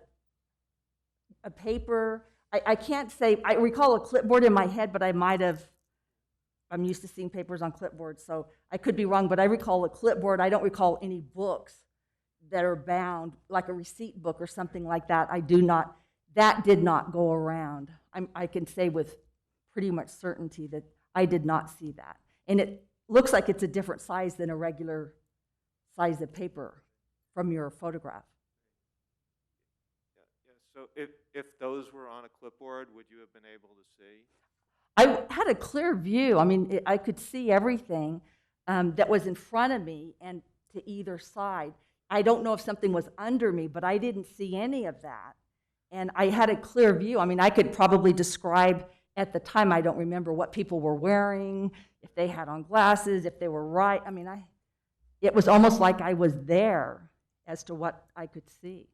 paper. I can't say, I recall a clipboard in my head, but I might have, I'm used to seeing papers on clipboards, so I could be wrong, but I recall a clipboard. I don't recall any books that are bound, like a receipt book or something like that. I do not, that did not go around. I can say with pretty much certainty that I did not see that. And it looks like it's a different size than a regular size of paper from your photograph. Yeah. So if those were on a clipboard, would you have been able to see? I had a clear view. I mean, I could see everything that was in front of me and to either side. I don't know if something was under me, but I didn't see any of that. And I had a clear view. I mean, I could probably describe at the time, I don't remember what people were wearing, if they had on glasses, if they were right. I mean, it was almost like I was there as to what I could see.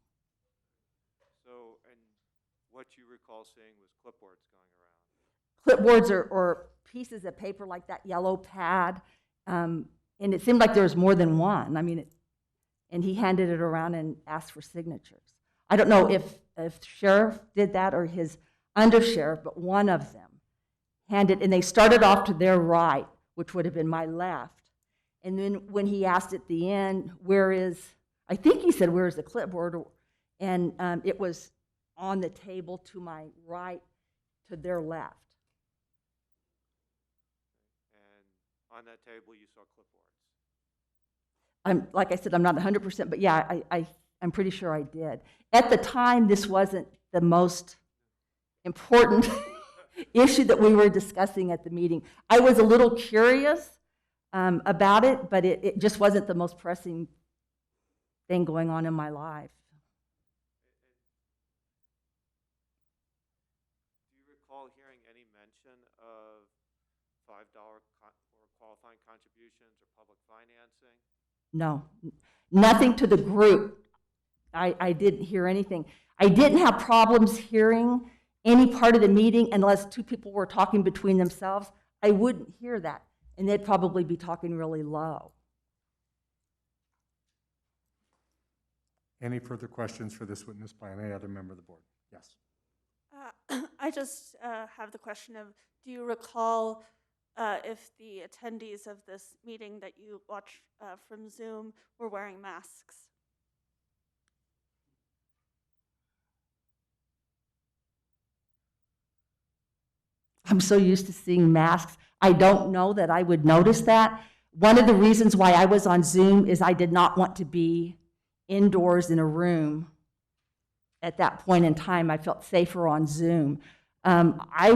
So, and what you recall seeing was clipboards going around? Clipboards or pieces of paper like that yellow pad. And it seemed like there was more than one. I mean, and he handed it around and asked for signatures. I don't know if if sheriff did that or his undersheriff, but one of them handed, and they started off to their right, which would have been my left. And then when he asked at the end, I think he said, where is the clipboard? And it was on the table to my right, to their left. And on that table, you saw clipboards. Like I said, I'm not 100%, but yeah, I'm pretty sure I did. At the time, this wasn't the most important issue that we were discussing at the meeting. I was a little curious about it, but it just wasn't the most pressing thing going on in my life. Do you recall hearing any mention of $5 or qualifying contributions or public financing? No, nothing to the group. I didn't hear anything. I didn't have problems hearing any part of the meeting unless two people were talking between themselves. I wouldn't hear that, and they'd probably be talking really low. Any further questions for this witness by any other member of the board? Yes. I just have the question of, do you recall if the attendees of this meeting that you watched from Zoom were wearing masks? I'm so used to seeing masks. I don't know that I would notice that. One of the reasons why I was on Zoom is I did not want to be indoors in a room at that point in time. I felt safer on Zoom. I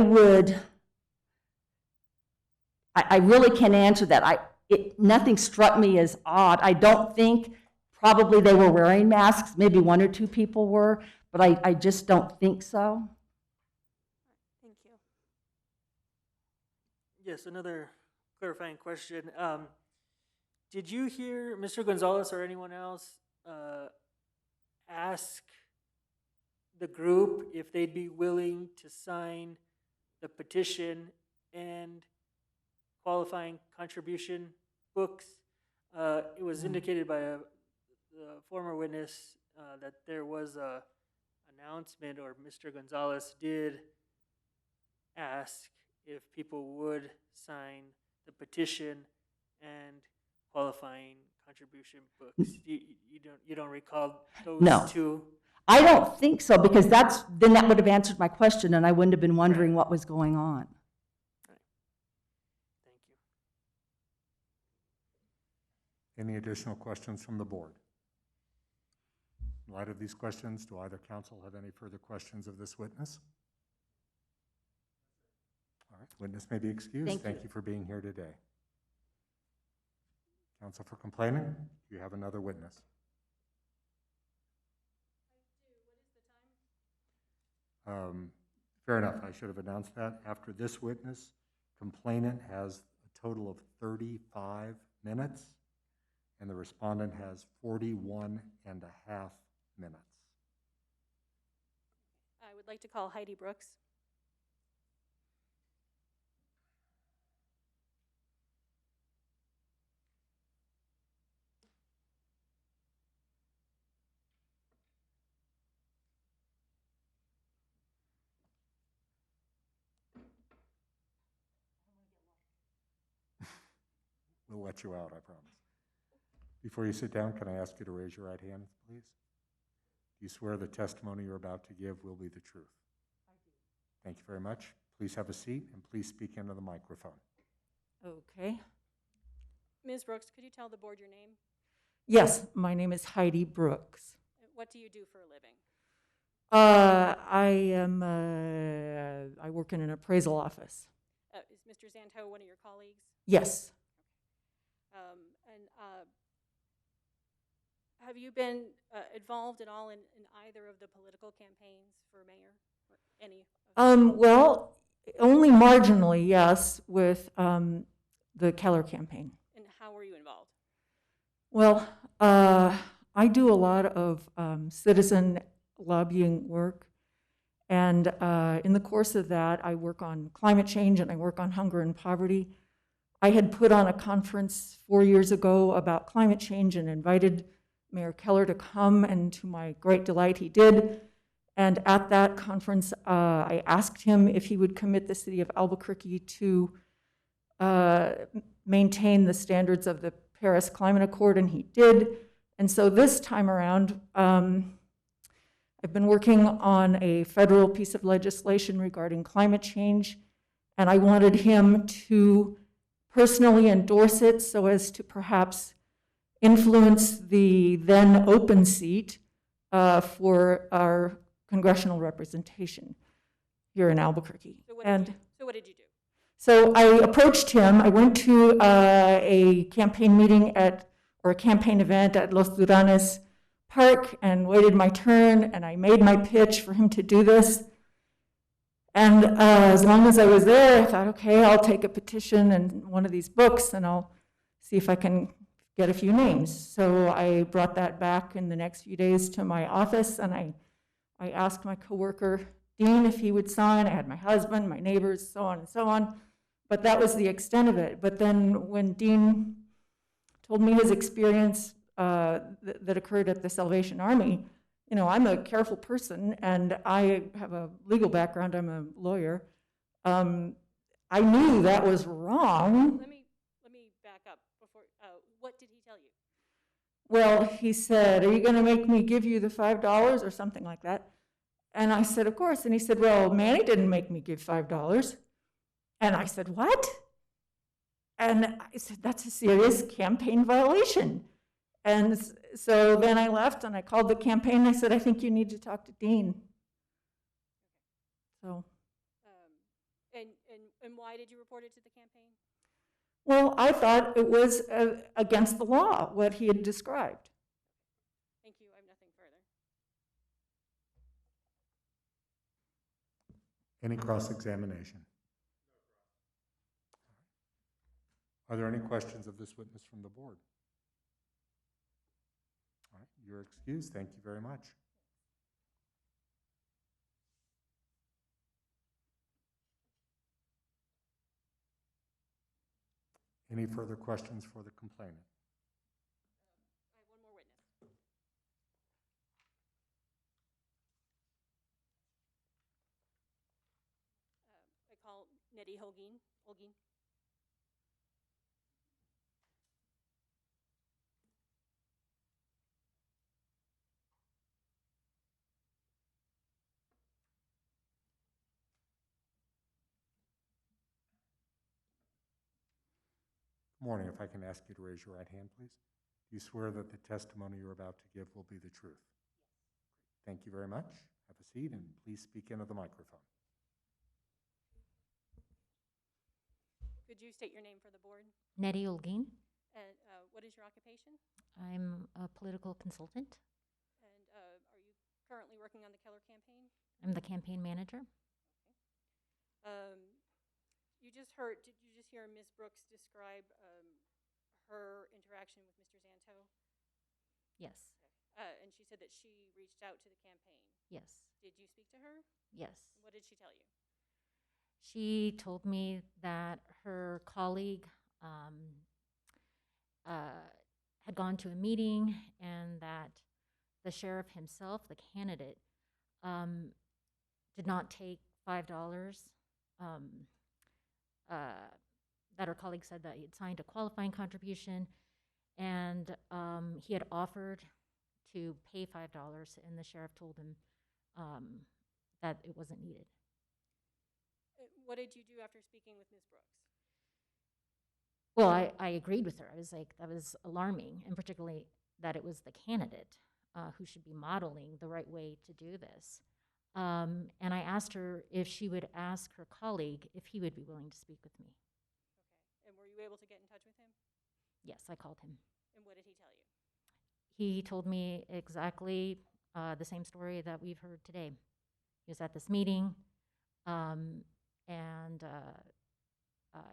really can't answer that. Nothing struck me as odd. I don't think probably they were wearing masks. Maybe one or two people were, but I just don't think so. Thank you. Yes, another clarifying question. Did you hear Mr. Gonzalez or anyone else ask the group if they'd be willing to sign the petition and qualifying contribution books? It was indicated by the former witness that there was a announcement, or Mr. Gonzalez did ask if people would sign the petition and qualifying contribution books. You don't recall those No. two? I don't think so, because then that would have answered my question, and I wouldn't have been wondering what was going on. Thank you. Any additional questions from the board? In light of these questions, do either counsel have any further questions of this witness? All right, witness may be excused. Thank you for being here today. Counsel for complaining, you have another witness. Fair enough, I should have announced that. After this witness, complainant has a total of 35 minutes, and the respondent has 41 and a half minutes. I would like to call Heidi Brooks. We'll let you out, I promise. Before you sit down, can I ask you to raise your right hand, please? Do you swear the testimony you're about to give will be the truth? I do. Thank you very much. Please have a seat, and please speak into the microphone. Okay. Ms. Brooks, could you tell the board your name? Yes, my name is Heidi Brooks. What do you do for a living? I work in an appraisal office. Is Mr. Zanto one of your colleagues? Yes. Have you been involved at all in either of the political campaigns for mayor? Or any? Well, only marginally, yes, with the Keller campaign. And how were you involved? Well, I do a lot of citizen lobbying work, and in the course of that, I work on climate change and I work on hunger and poverty. I had put on a conference 4 years ago about climate change and invited Mayor Keller to come, and to my great delight, he did. And at that conference, I asked him if he would commit the city of Albuquerque to maintain the standards of the Paris Climate Accord, and he did. And so this time around, I've been working on a federal piece of legislation regarding climate change, and I wanted him to personally endorse it so as to perhaps influence the then open seat for our congressional representation here in Albuquerque. So what And did you do? so I approached him. I went to a campaign meeting or a campaign event at Los Duranes Park and waited my turn, and I made my pitch for him to do this. And as long as I was there, I thought, okay, I'll take a petition and one of these books, and I'll see if I can get a few names. So I brought that back in the next few days to my office, and I asked my coworker, Dean, if he would sign. I had my husband, my neighbors, so on and so on. But that was the extent of it. But then when Dean told me his experience that occurred at the Salvation Army, you know, I'm a careful person, and I have a legal background. I'm a lawyer. I knew that was wrong. Let me back up before. What did he tell you? Well, he said, "Are you going to make me give you the $5 or something like that?" And I said, "Of course." And he said, "Well, Manny didn't make me give $5. And I said, "What?" And I said, "That's a serious campaign violation." And so then I left and I called the campaign and I said, "I think you need to talk to Dean." So. And why did you report it to the campaign? Well, I thought it was against the law, what he had described. Thank you. I have nothing further. Any cross-examination? Are there any questions of this witness from the board? All right, you're excused. Thank you very much. Any further questions for the complainant? I have one more witness. I call Nettie Holguin. Morning. If I can ask you to raise your right hand, please. Do you swear that the testimony you're about to give will be the truth? Thank you very much. Have a seat and please speak into the microphone. Could you state your name for the board? Nettie Olguin. And what is your occupation? I'm a political consultant. And are you currently working on the Keller campaign? I'm the campaign manager. Did you just hear Ms. Brooks describe her interaction with Mr. Zanto? Yes. And she said that she reached out to the campaign. Yes. Did you speak to her? Yes. What did she tell you? She told me that her colleague had gone to a meeting and that the sheriff himself, the candidate, did not take $5. That her colleague said that he had signed a qualifying contribution, and he had offered to pay $5, and the sheriff told him that it wasn't needed. What did you do after speaking with Ms. Brooks? Well, I agreed with her. I was like, that was alarming, and particularly that it was the candidate who should be modeling the right way to do this. And I asked her if she would ask her colleague if he would be willing to speak with me. Okay. And were you able to get in touch with him? Yes, I called him. And what did he tell you? He told me exactly the same story that we've heard today. He was at this meeting, and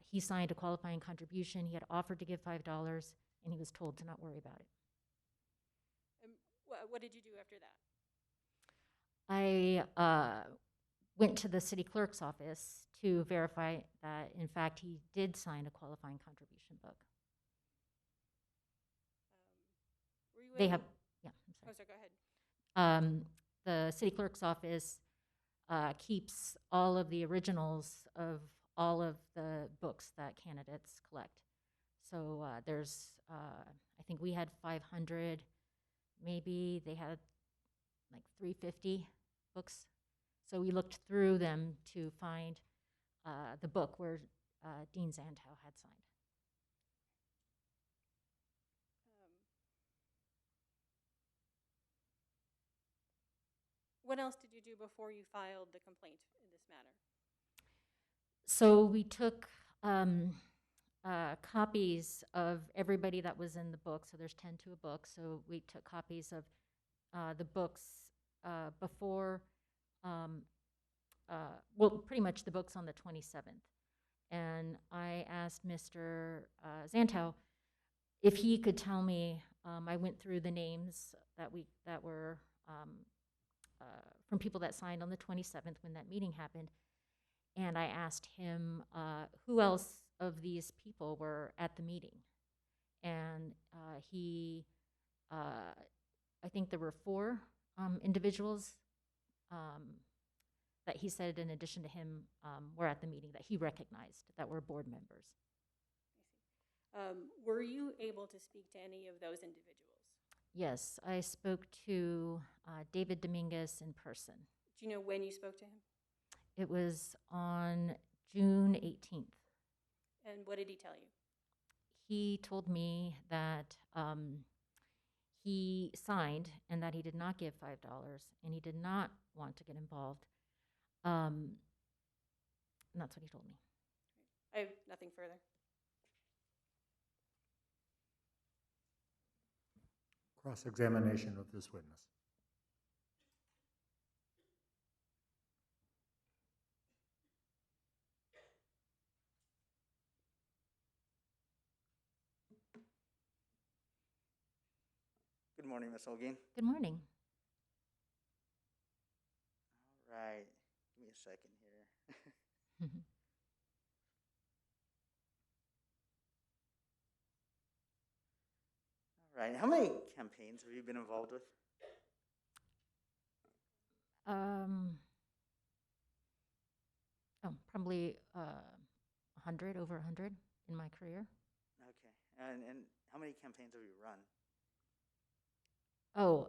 he signed a qualifying contribution. He had offered to give $5, and he was told to not worry about it. And what did you do after that? I went to the city clerk's office to verify that, in fact, he did sign a qualifying contribution book. Were you They able- have, yeah, I'm sorry. Oh, sorry, go ahead. the city clerk's office keeps all of the originals of all of the books that candidates collect. So there's, I think we had 500, maybe they had like 350 books. So we looked through them to find the book where Dean Zantel had signed. What else did you do before you filed the complaint in this matter? So we took copies of everybody that was in the book. So there's 10 to a book. So we took copies of the books before, well, pretty much the books on the 27th. And I asked Mr. Zanto if he could tell me, I went through the names that were from people that signed on the 27th when that meeting happened. And I asked him who else of these people were at the meeting. And he, I think there were 4 individuals that he said, in addition to him, were at the meeting that he recognized that were board members. I see. Were you able to speak to any of those individuals? Yes, I spoke to David Dominguez in person. Do you know when you spoke to him? It was on June 18th. And what did he tell you? He told me that he signed and that he did not give $5 and he did not want to get involved. And that's what he told me. I have nothing further. Cross-examination of this witness. Good morning, Ms. Holguin. Good morning. All right, give me a second here. All right, how many campaigns have you been involved with? Probably 100, over 100 in my career. Okay, and how many campaigns have you run? Oh,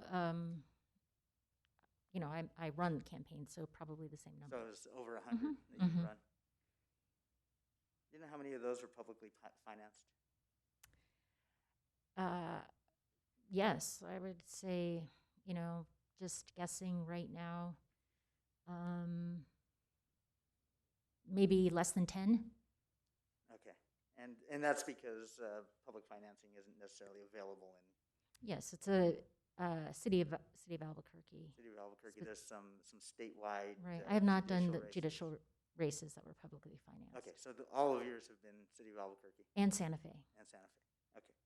you know, I run campaigns, so probably the same number. So it's over 100 that you've run. Do you know how many of those were publicly financed? Yes, I would say, you know, just guessing right now, maybe less than 10. Okay, and that's because public financing isn't necessarily available in Yes, it's a city of Albuquerque. City of Albuquerque. There's some statewide. Right. I have not done the races. judicial races that were publicly financed. Okay, so all of yours have been City of Albuquerque And Santa Fe. and Santa Fe. Okay.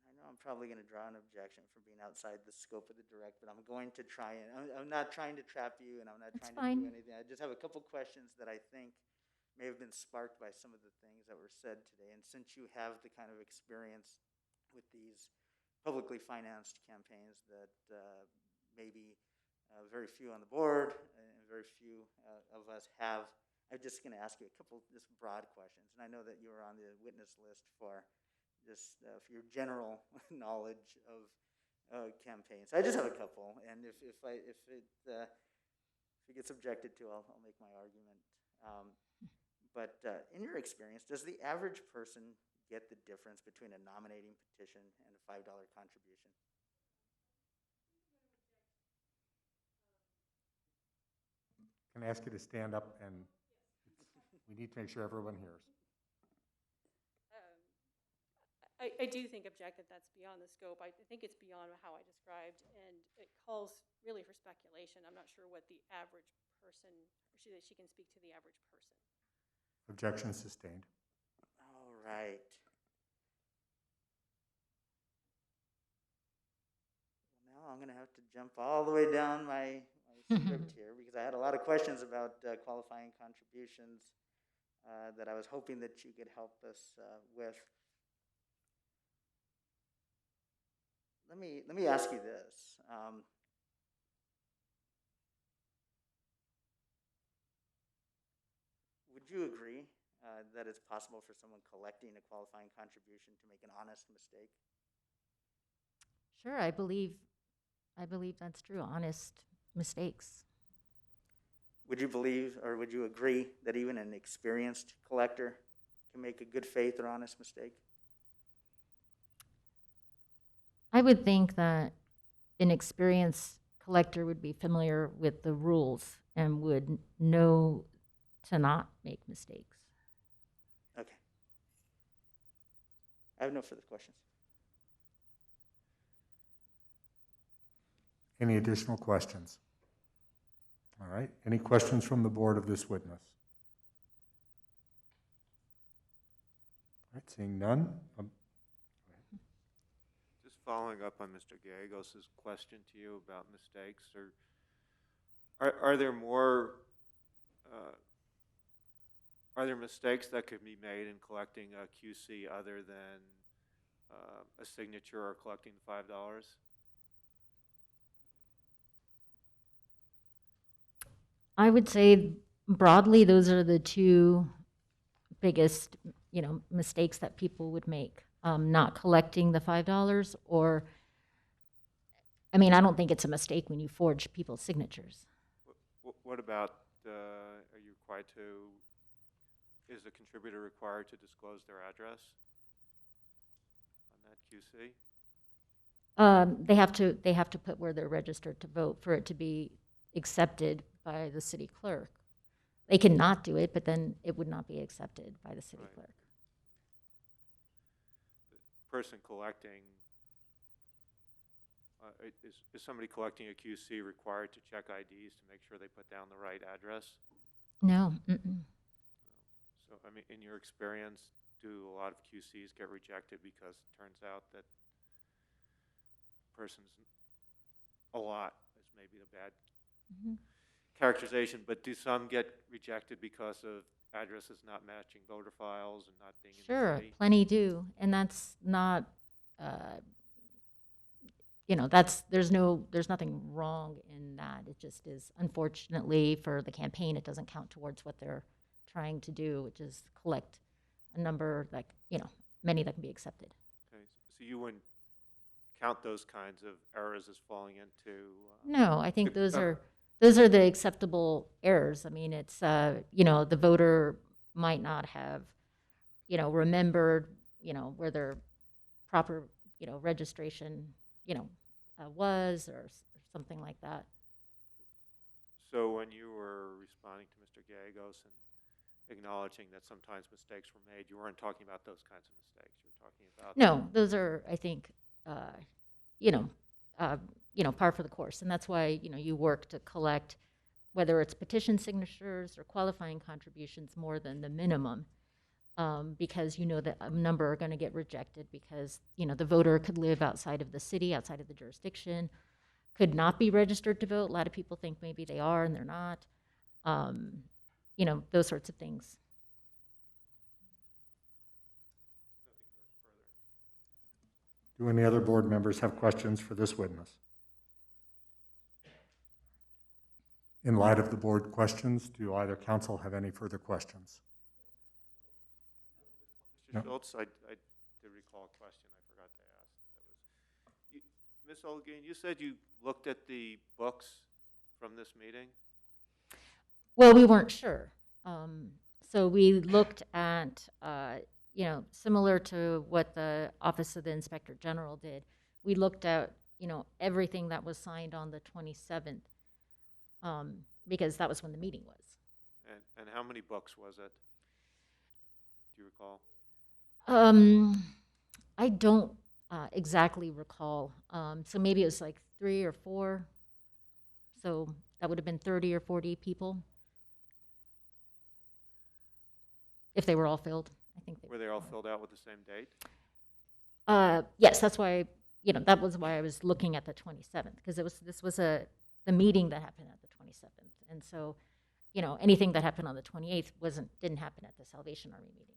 I know I'm probably going to draw an objection for being outside the scope of the direct, but I'm going to try and I'm not trying to trap you, and I'm not That's trying to do fine. anything. I just have a couple questions that I think may have been sparked by some of the things that were said today. And since you have the kind of experience with these publicly financed campaigns that maybe very few on the board and very few of us have, I'm just going to ask you a couple just broad questions. And I know that you were on the witness list for just for your general knowledge of campaigns. I just have a couple, and if it gets objected to, I'll make my argument. But in your experience, does the average person get the difference between a nominating petition and a $5 contribution? Can I ask you to stand up, and we need to make sure everyone hears. I do think object that that's beyond the scope. I think it's beyond how I described, and it calls really for speculation. I'm not sure what the average person, or she can speak to the average person. Objection sustained. All right. Well, now I'm going to have to jump all the way down my script here, because I had a lot of questions about qualifying contributions that I was hoping that you could help us with. let me ask you this. Would you agree that it's possible for someone collecting a qualifying contribution to make an honest mistake? Sure, I believe that's true, honest mistakes. Would you believe or would you agree that even an experienced collector can make a good faith or honest mistake? I would think that an experienced collector would be familiar with the rules and would know to not make mistakes. Okay. I have no further questions. Any additional questions? All right. Any questions from the board of this witness? All right. Seeing none. Just following up on Mr. Gallegos' question to you about mistakes, are there more, are there mistakes that could be made in collecting a QC other than a signature or collecting the $5? I would say broadly, those are the two biggest, mistakes that people would make. Not collecting the $5 or, I don't think it's a mistake when you forge people's signatures. What about, are you required to, is the contributor required to disclose their address on that QC? They have to put where they're registered to vote for it to be accepted by the city clerk. They can not do it, but then it would not be accepted by the city clerk. The person collecting, is somebody collecting a QC required to check IDs to make sure they put down the right address? No. Mm-mm. So, in your experience, do a lot of QCs get rejected because it turns out that person's, a lot is maybe a bad characterization, but do some get rejected because of addresses not matching voter files and not being in the Sure, city? plenty do, and that's not, there's nothing wrong in that. It just is, unfortunately, for the campaign, it doesn't count towards what they're trying to do, which is collect a number, many that can be accepted. Okay, so you wouldn't count those kinds of errors as falling into? No, I think those are the acceptable errors. It's, the voter might not have, remembered, where their proper, registration, was or something like that. So when you were responding to Mr. Gallegos and acknowledging that sometimes mistakes were made, you weren't talking about those kinds of mistakes. You were talking about... No, those are, I think, par for the course. And that's why, you work to collect, whether it's petition signatures or qualifying contributions, more than the minimum, because you know that a number are going to get rejected because, the voter could live outside of the city, outside of the jurisdiction, could not be registered to vote. A lot of people think maybe they are and they're not. Those sorts of things. Do any other board members have questions for this witness? In light of the board questions, do either council have any further questions? Mr. Schultz, I did recall a question I forgot to ask. Ms. Olguin, you said you looked at the books from this meeting? Well, we weren't sure. So we looked at, similar to what the Office of the Inspector General did. We looked at, everything that was signed on the 27th, because that was when the meeting was. And how many books was it? Do you recall? I don't exactly recall. So maybe it was like 3 or 4. So that would have been 30 or 40 people. If they were all filled, I think. Were they all filled out with the same date? Yes, that's why, that was why I was looking at the 27th, because this was the meeting that happened at the 27th. And so, anything that happened on the 28th didn't happen at the Salvation Army meeting,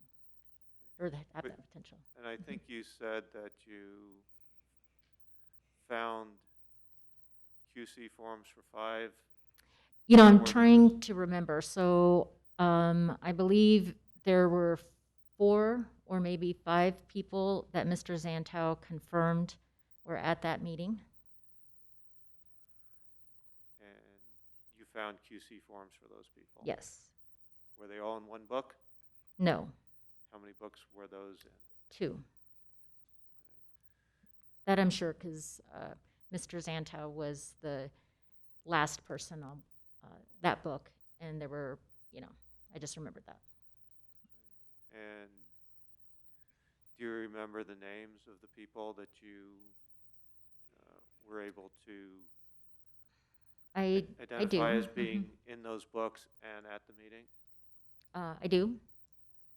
or that had that potential. And I think you said that you found QC forms for 5? You know, I'm Or- trying to remember. So I believe there were 4 or maybe 5 people that Mr. Zantel confirmed were at that meeting. And you found QC forms for those people? Yes. Were they all in one book? No. How many books were those in? 2. That I'm sure because Mr. Zantel was the last person on that book, and there were, you know, I just remembered that. And do you remember the names of the people that you were able to I identify do. as being in those books and at the meeting? I do.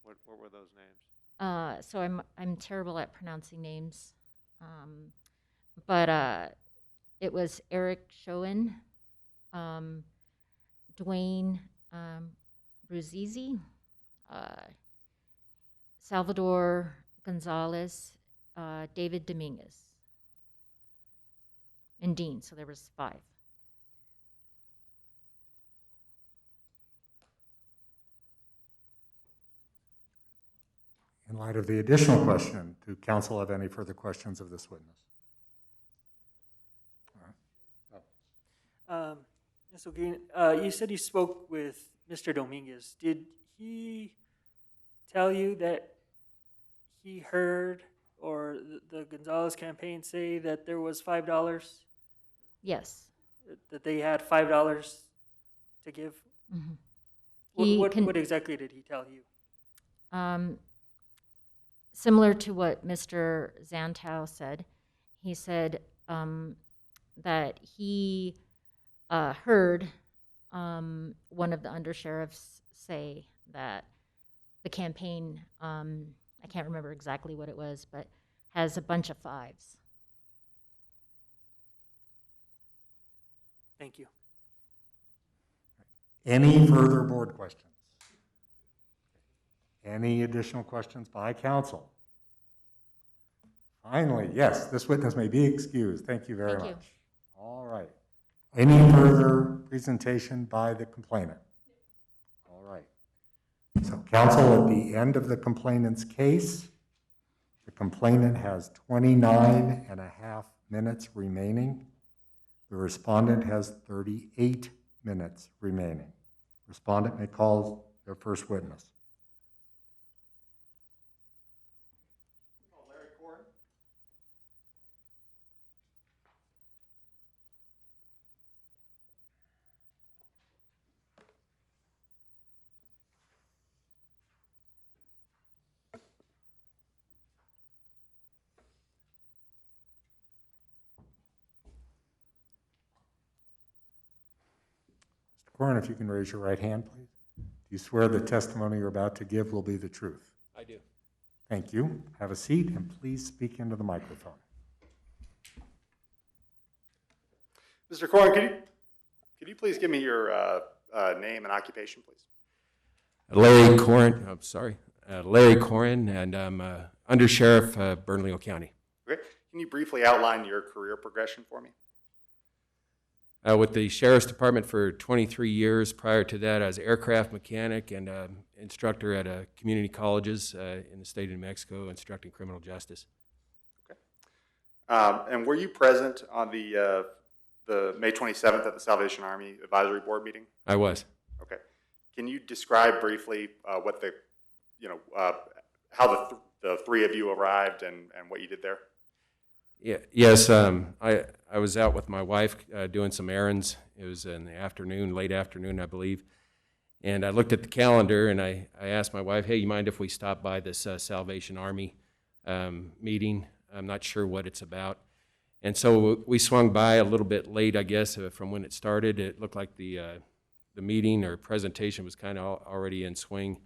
What were those names? So I'm terrible at pronouncing names, but it was Eric Schoen, Dwayne Bruzizi, Salvador Gonzalez, David Dominguez, and Dean. So there was 5. In light of the additional question, do council have any further questions of this witness? Ms. O'Green, you said you spoke with Mr. Dominguez. Did he tell you that he heard or the Gonzalez campaign say that there was $5? Yes. That they had $5 to give? Mm-hmm. What exactly did he tell you? Similar to what Mr. Zantel said, he said that he heard one of the undersheriffs say that the campaign, I can't remember exactly what it was, but has a bunch of 5s. Thank you. Any further board questions? Any additional questions by council? Finally, yes, this witness may be excused. Thank you very Thank you. much. All right. Any further presentation by the complainant? All right. So council, at the end of the complainant's case, the complainant has 29 and a half minutes remaining. The respondent has 38 minutes remaining. Respondent may call their first witness. Mr. Corrin, if you can raise your right hand, please. Do you swear the testimony you're about to give will be the truth? I do. Thank you. Have a seat and please speak into the microphone. Mr. Corrin, could you please give me your name and occupation, please? Larry Corrin, I'm sorry. Larry Corrin, and I'm Undersheriff, Bernalillo County. Okay. Can you briefly outline your career progression for me? With the Sheriff's Department for 23 years. Prior to that, I was aircraft mechanic and instructor at community colleges in the state of New Mexico, instructing criminal justice. Okay. And were you present on the May 27th at the Salvation Army Advisory Board meeting? I was. Okay. Can you describe briefly what the, how the 3 of you arrived and what you did there? Yeah, yes, I was out with my wife doing some errands. It was in the afternoon, late afternoon, I believe. And I looked at the calendar and I asked my wife, hey, you mind if we stop by this Salvation Army meeting? I'm not sure what it's about. And so we swung by a little bit late, I guess, from when it started. It looked like the meeting or presentation was kind of already in swing.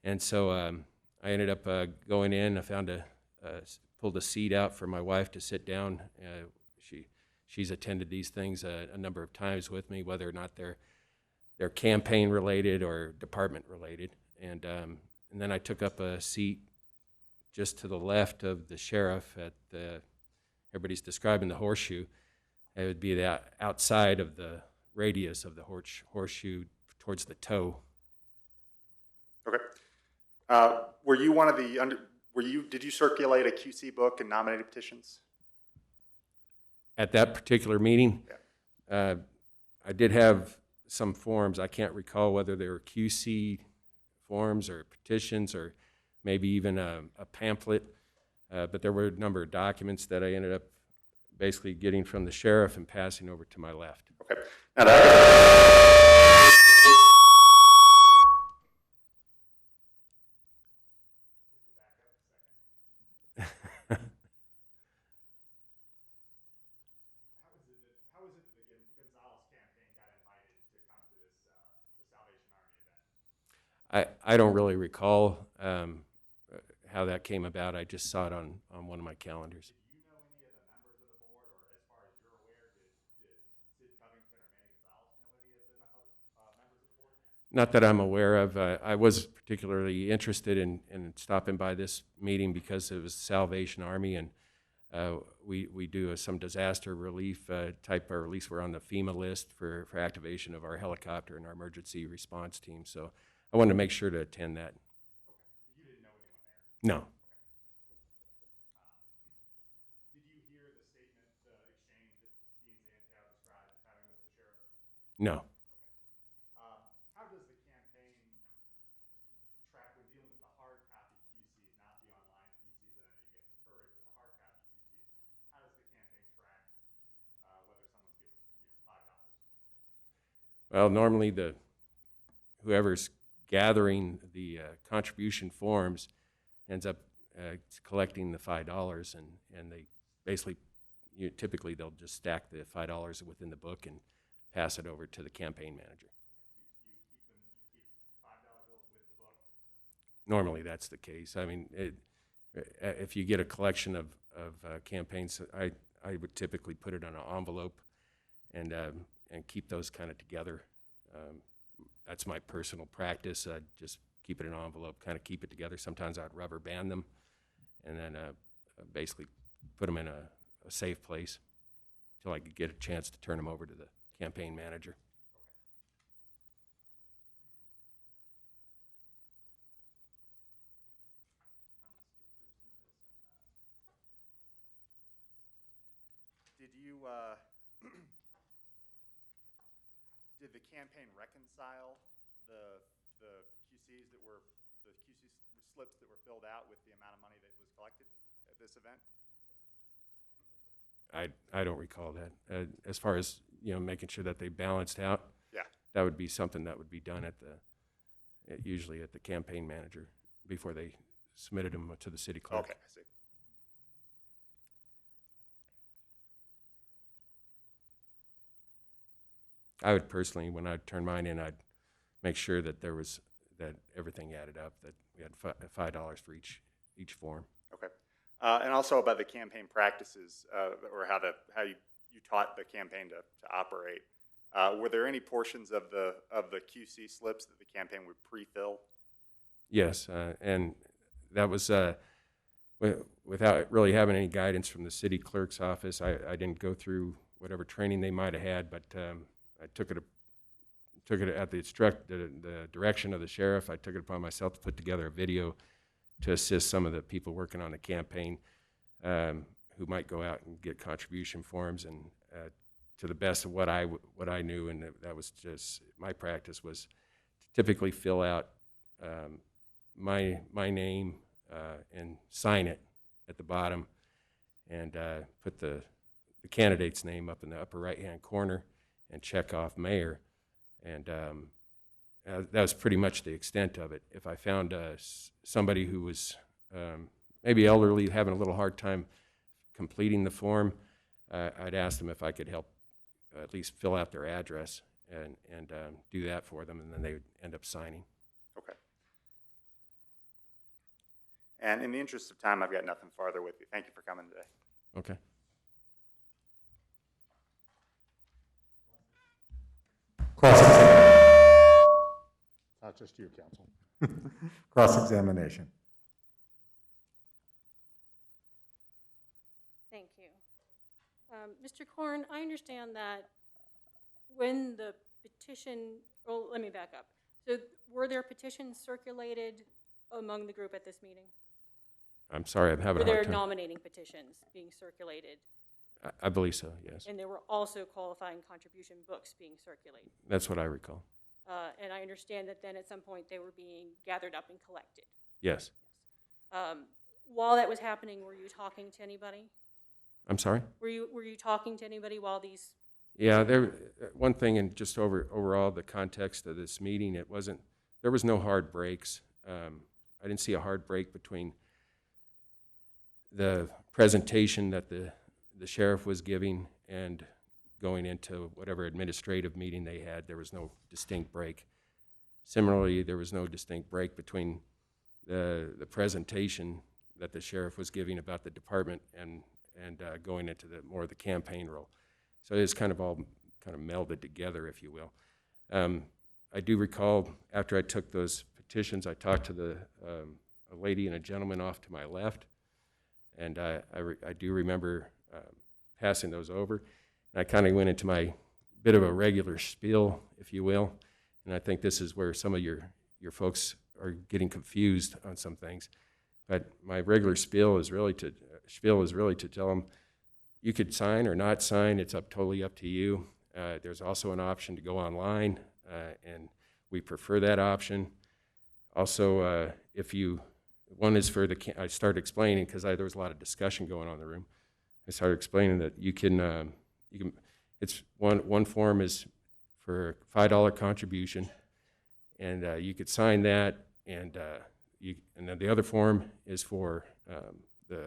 And so I ended up going in. I found pulled a seat out for my wife to sit down. She's attended these things a number of times with me, whether or not they're campaign related or department related. And then I took up a seat just to the left of the sheriff everybody's describing the horseshoe. It would be the outside of the radius of the horseshoe towards the toe. Okay. Were you one of the did you circulate a QC book and nominated petitions? At that particular meeting, Yeah. I did have some forms. I can't recall whether they were QC forms or petitions or maybe even a pamphlet, but there were a number of documents that I ended up basically getting from the sheriff and passing over to my left. Okay. Now How is it that the Gonzalez campaign got invited to come to this the Salvation Army event? I don't really recall how that came about. I just saw it on one of my calendars. Do you know any of the members of the board, or as far as you're aware, did Sid Covington or Manny Gonzalez know any of the members of the board? Not that I'm aware of. I was particularly interested in stopping by this meeting because it was Salvation Army, and we do some disaster relief type of release. We're on the FEMA list for activation of our helicopter and our emergency response team. So I wanted to make sure to attend that. Okay. You didn't know anyone there? No. Did you hear the statement, the exchange that Dean Zantel described having with the sheriff? No. How does the campaign track when dealing with the hard copy QCs, not the online QCs that I know you guys encourage, but the hard copy QCs? How does the campaign track whether someone's given $5? Well, normally whoever's gathering the contribution forms ends up collecting the $5, and they basically, typically they'll just stack the $5 within the book and pass it over to the campaign manager. You keep $5 bills with the book? Normally that's the case. I mean, if you get a collection of campaigns, I would typically put it on an envelope and keep those kind of together. That's my personal practice. I'd just keep it in an envelope, kind of keep it together. Sometimes I'd rubber band them and then basically put them in a safe place until I could get a chance to turn them over to the campaign manager. Did the campaign reconcile the QCs that were the QC slips that were filled out with the amount of money that was collected at this event? I don't recall that. As far as making sure that they balanced out, Yeah. that would be something that would be done usually at the campaign manager before they submitted them to the city clerk. Okay, I see. I would personally, when I'd turn mine in, I'd make sure that that everything added up, that we had $5 for each form. Okay. And also about the campaign practices, or how you taught the campaign to operate. Were there any portions of the QC slips that the campaign would pre-fill? Yes, and that was without really having any guidance from the city clerk's office. I didn't go through whatever training they might have had, but I took it at the direction of the sheriff. I took it upon myself to put together a video to assist some of the people working on the campaign who might go out and get contribution forms. And to the best of what I knew, and that was just my practice, was to typically fill out my name and sign it at the bottom, and put the candidate's name up in the upper right-hand corner, and check off mayor. And that was pretty much the extent of it. If I found somebody who was maybe elderly, having a little hard time completing the form, I'd ask them if I could help at least fill out their address and do that for them, and then they would end up signing. Okay. And in the interest of time, I've got nothing farther with you. Thank you for coming today. Okay. Not just you, counsel. Cross-examination. Thank you. Mr. Korn, I understand that when the petition, well, let me back up. So were there petitions circulated among the group at this meeting? I'm sorry, I'm having Were a hard there time. nominating petitions being circulated? I believe so, yes. And there were also qualifying contribution books being circulated? That's what I recall. And I understand that then at some point they were being gathered up and collected. Yes. While that was happening, were you talking to anybody? I'm sorry? Were you talking to anybody while these? Yeah, one thing, and just overall the context of this meeting, there was no hard breaks. I didn't see a hard break between the presentation that the sheriff was giving and going into whatever administrative meeting they had. There was no distinct break. Similarly, there was no distinct break between the presentation that the sheriff was giving about the department and going into more of the campaign role. So it's kind of all kind of melded together, if you will. I do recall after I took those petitions, I talked to a lady and a gentleman off to my left, and I do remember passing those over. And I kind of went into my bit of a regular spiel, if you will, and I think this is where some of your folks are getting confused on some things. But my regular spiel is really to tell them you could sign or not sign. It's totally up to you. There's also an option to go online, and we prefer that option. Also, one is for I started explaining because there was a lot of discussion going on in the room. I started explaining that you can it's one form is for a $5 contribution, and you could sign that, and then the other form is for the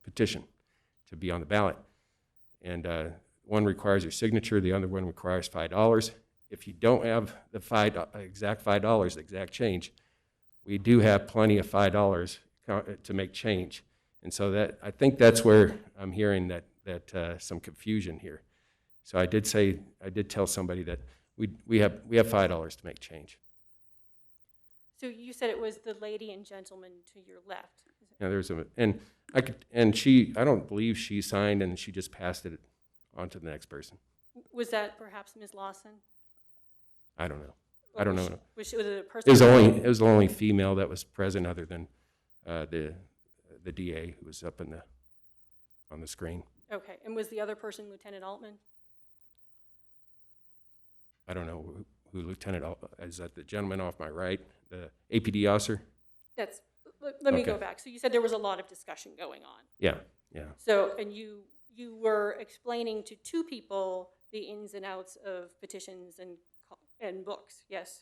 petition to be on the ballot. And one requires your signature, the other one requires $5. If you don't have the exact $5, the exact change, we do have plenty of $5 to make change. And so I think that's where I'm hearing that some confusion here. So I did tell somebody that we have $5 to make change. So you said it was the lady and gentleman to your left. Yeah, there's I don't believe she signed, and she just passed it on to the next person. Was that perhaps Ms. Lawson? I don't know. I don't know. Was it a person? It was the only female that was present, other than the DA who was up on the screen. Okay, and was the other person Lieutenant Altman? I don't know who Lieutenant Altman is. That the gentleman off my right, the APD officer? Let me go back. So you said there was a lot of discussion going on. Yeah. So, and you were explaining to two people the ins and outs of petitions and books, yes,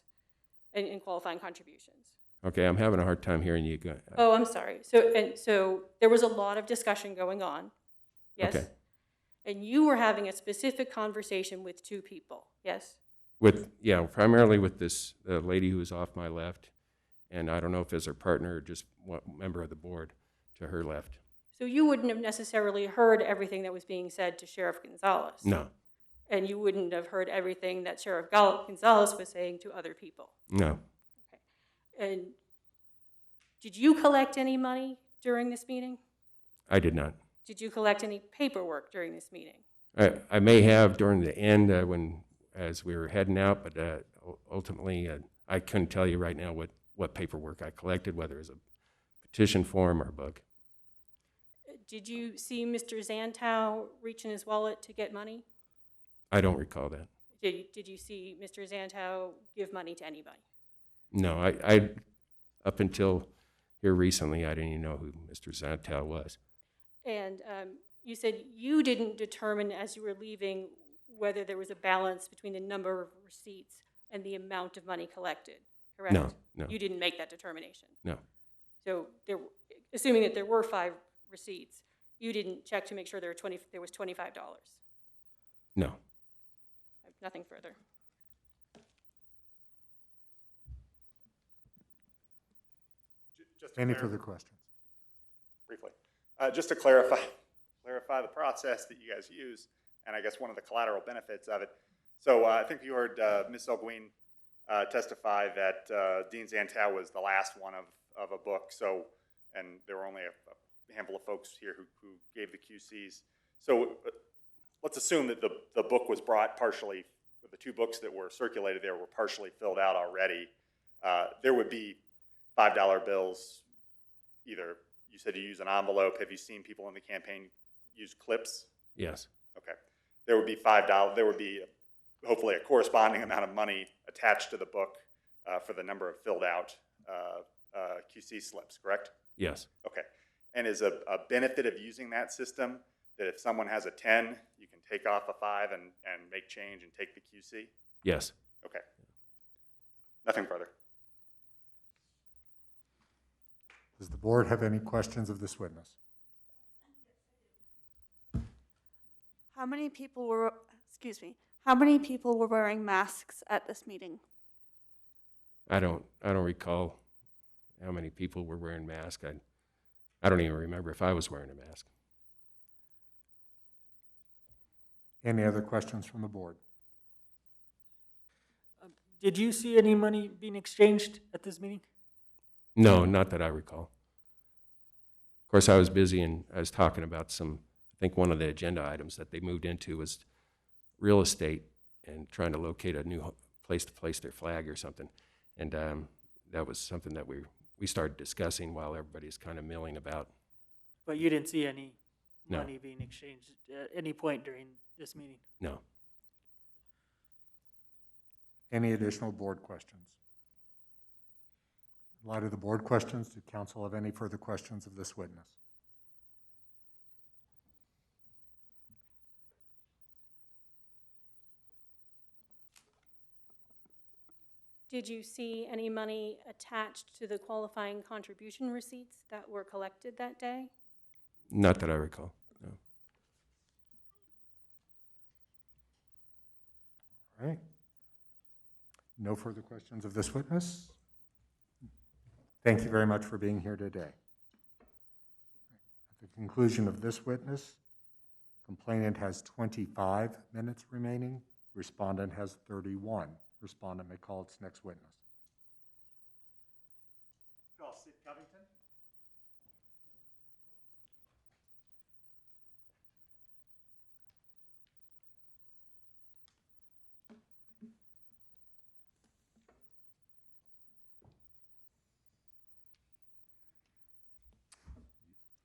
and qualifying contributions. Okay, I'm having a hard time hearing you. Oh, I'm sorry. So there was a lot of discussion going on, yes? Okay. And you were having a specific conversation with two people, yes? Primarily with this lady who was off my left, and I don't know if it's her partner or just one member of the board to her left. So you wouldn't have necessarily heard everything that was being said to Sheriff Gonzalez? No. And you wouldn't have heard everything that Sheriff Gonzalez was saying to other people? No. Okay. And did you collect any money during this meeting? I did not. Did you collect any paperwork during this meeting? I may have during the end as we were heading out, but ultimately I couldn't tell you right now what paperwork I collected, whether it was a petition form or a book. Did you see Mr. Zanto reach in his wallet to get money? I don't recall that. Did you see Mr. Zanto give money to anybody? No, I up until here recently, I didn't even know who Mr. Zantel was. And you said you didn't determine as you were leaving whether there was a balance between the number of receipts and the amount of money collected, correct? No. You didn't make that determination? No. So assuming that there were 5 receipts, you didn't check to make sure there was $25? No. I have nothing further. Any further questions? Briefly. Just to clarify the process that you guys use, and I guess one of the collateral benefits of it. So I think you heard Ms. Elguin testify that Dean Zantel was the last one of a book. So, and there were only a handful of folks here who gave the QCs. So let's assume that the book was brought partially, the 2 books that were circulated there were partially filled out already. There would be $5 bills, either, you said you use an envelope. Have you seen people in the campaign use clips? Yes. Okay. There would be $5, there would be hopefully a corresponding amount of money attached to the book for the number of filled out QC slips, correct? Yes. Okay. And is a benefit of using that system that if someone has a 10, you can take off a 5 and make change and take the QC? Yes. Okay. Nothing further. Does the board have any questions of this witness? How many people were, excuse me, how many people were wearing masks at this meeting? I don't recall how many people were wearing masks. I don't even remember if I was wearing a mask. Any other questions from the board? Did you see any money being exchanged at this meeting? No, not that I recall. Of course, I was busy and I was talking about I think one of the agenda items that they moved into was real estate and trying to locate a new place to place their flag or something. And that was something that we started discussing while everybody's kind of milling about. But you didn't see any No. money being exchanged at any point during this meeting? No. Any additional board questions? In light of the board questions, do council have any further questions of this witness? Did you see any money attached to the qualifying contribution receipts that were collected that day? Not that I recall. No. All right. No further questions of this witness? Thank you very much for being here today. At the conclusion of this witness, complainant has 25 minutes remaining. Respondent has 31. Respondent may call its next witness. Call Sid Covington.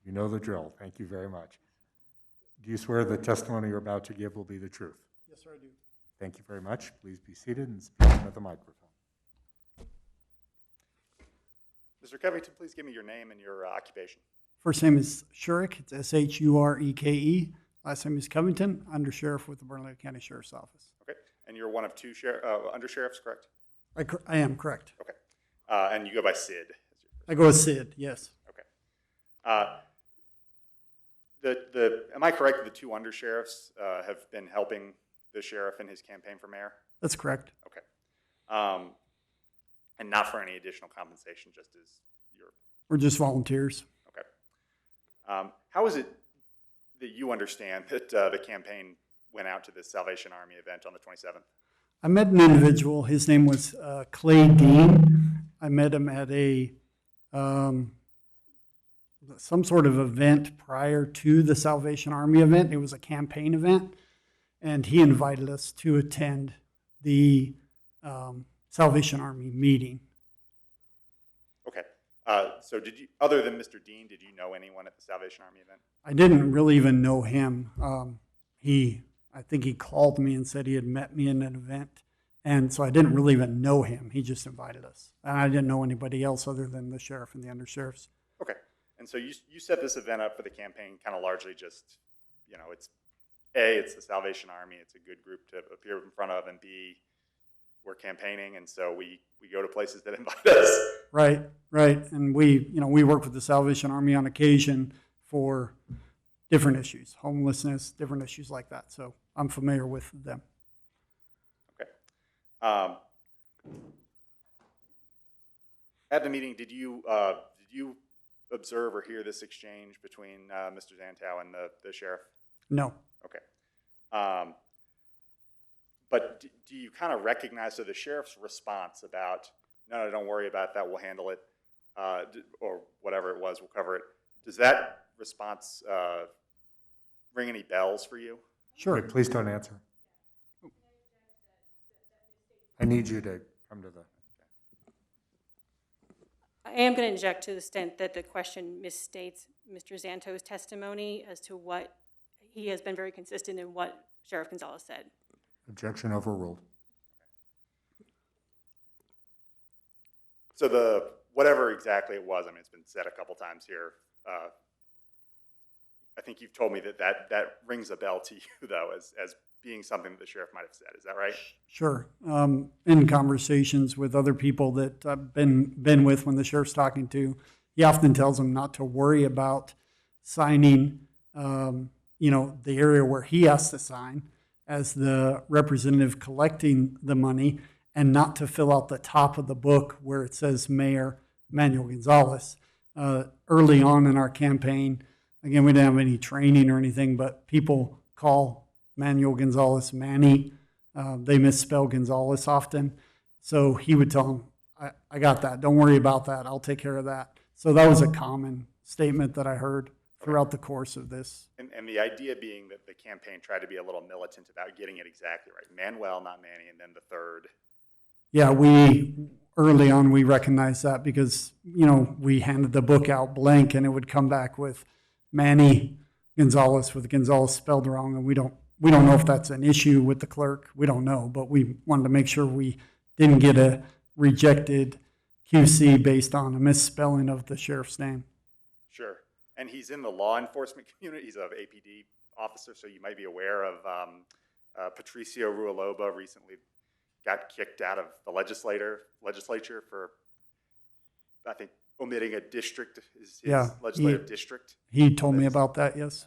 You know the drill. Thank you very much. Do you swear the testimony you're about to give will be the truth? Yes, sir, I do. Thank you very much. Please be seated and speak into the microphone. Mr. Covington, please give me your name and your occupation. First name is Shurek. It's Shureke. Last name is Covington, Undersheriff with the Bernalillo County Sheriff's Office. Okay. And you're one of 2 undersheriffs, correct? I am correct. Okay. And you go by Sid. I go with Sid, yes. Okay. Am I correct that the 2 undersheriffs have been helping the sheriff in his campaign for mayor? That's correct. Okay. And not for any additional compensation, just as your... We're just volunteers. Okay. How is it that you understand that the campaign went out to this Salvation Army event on the 27th? I met an individual. His name was Clay Dean. I met him at some sort of event prior to the Salvation Army event. It was a campaign event, and he invited us to attend the Salvation Army meeting. Okay. So did you, other than Mr. Dean, did you know anyone at the Salvation Army event? I didn't really even know him. I think he called me and said he had met me in an event, and so I didn't really even know him. He just invited us. And I didn't know anybody else other than the sheriff and the undersheriffs. Okay. And so you set this event up for the campaign kind of largely just, it's the Salvation Army. It's a good group to appear in front of, and B, we're campaigning, and so we go to places that invite us. Right. And we work with the Salvation Army on occasion for different issues, homelessness, different issues like that. So I'm familiar with them. Okay. At the meeting, did you observe or hear this exchange between Mr. Zantel and the sheriff? No. Okay. But do you kind of recognize, so the sheriff's response about, no, don't worry about that, we'll handle it, or whatever it was, we'll cover it. Does that response ring any bells for you? Sure. Wait, please don't answer. I need you to come to the. I am going to inject to the extent that the question misstates Mr. Zanto's testimony as to what, he has been very consistent in what Sheriff Gonzalez said. Objection overruled. So whatever exactly it was, I mean, it's been said a couple times here. I think you've told me that rings a bell to you, though, as being something that the sheriff might have said. Is that right? Sure. In conversations with other people that I've been with when the sheriff's talking to, he often tells them not to worry about signing, the area where he has to sign as the representative collecting the money, and not to fill out the top of the book where it says Mayor Manuel Gonzalez. Early on in our campaign, again, we didn't have any training or anything, but people call Manuel Gonzalez Manny. They misspell Gonzalez often. So he would tell them, I got that. Don't worry about that. I'll take care of that. So that was a common statement that I heard throughout the course of this. And the idea being that the campaign tried to be a little militant about getting it exactly right. Manuel, not Manny, and then the third. Yeah, early on, we recognized that because, we handed the book out blank and it would come back with Manny Gonzalez with Gonzalez spelled wrong. And we don't know if that's an issue with the clerk. We don't know, but we wanted to make sure we didn't get a rejected QC based on a misspelling of the sheriff's name. Sure. And he's in the law enforcement community. He's an APD officer, so you might be aware of Patricio Rualoba recently got kicked out of the legislature for, I think, omitting a district, his legislative district. He told me about that, yes.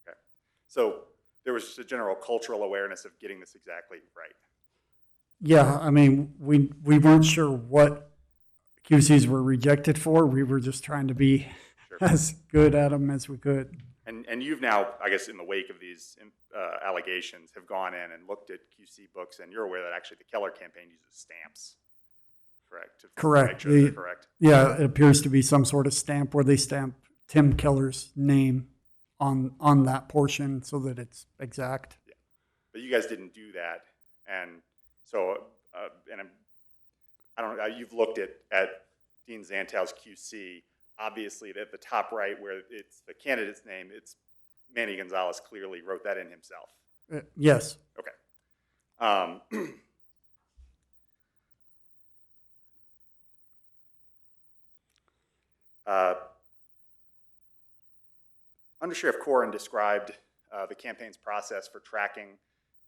Okay. So there was just a general cultural awareness of getting this exactly right. Yeah, I mean, we weren't sure what QCs were rejected for. We were just trying to be as good at them as we could. And you've now, I guess, in the wake of these allegations, have gone in and looked at QC books, and you're aware that actually the Keller campaign uses stamps, correct? Correct. To make sure they're correct. Yeah, it appears to be some sort of stamp where they stamp Tim Keller's name on that portion so that it's exact. Yeah. But you guys didn't do that, and so I don't know. You've looked at Dean Zantel's QC. Obviously, at the top right, where it's the candidate's name, it's Manny Gonzalez clearly wrote that in himself. Yes. Okay. Under Sheriff Corrin described the campaign's process for tracking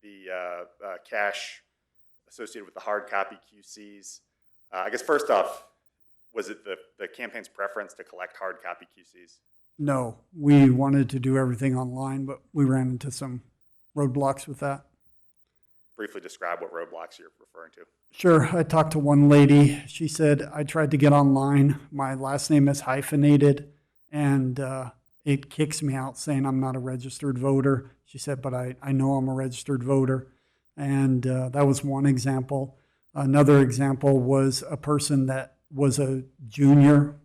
the cash associated with the hard copy QCs. I guess first off, was it the campaign's preference to collect hard copy QCs? No, we wanted to do everything online, but we ran into some roadblocks with that. Briefly describe what roadblocks you're referring to. Sure. I talked to one lady. She said, I tried to get online. My last name is hyphenated, and it kicks me out saying I'm not a registered voter. She said, but I know I'm a registered voter. And that was one example. Another example was a person that was a junior.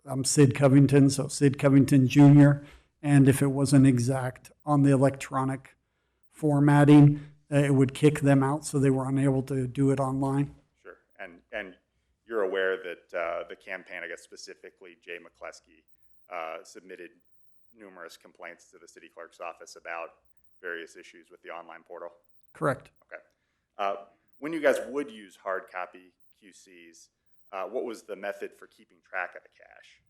I'm Sid Covington, so Sid Covington Jr. And if it wasn't exact on the electronic formatting, it would kick them out, so they were unable to do it online. Sure. And you're aware that the campaign, I guess specifically Jay McCleskey, submitted numerous complaints to the city clerk's office about various issues with the online portal? Correct. Okay. When you guys would use hard copy QCs, what was the method for keeping track of the cash?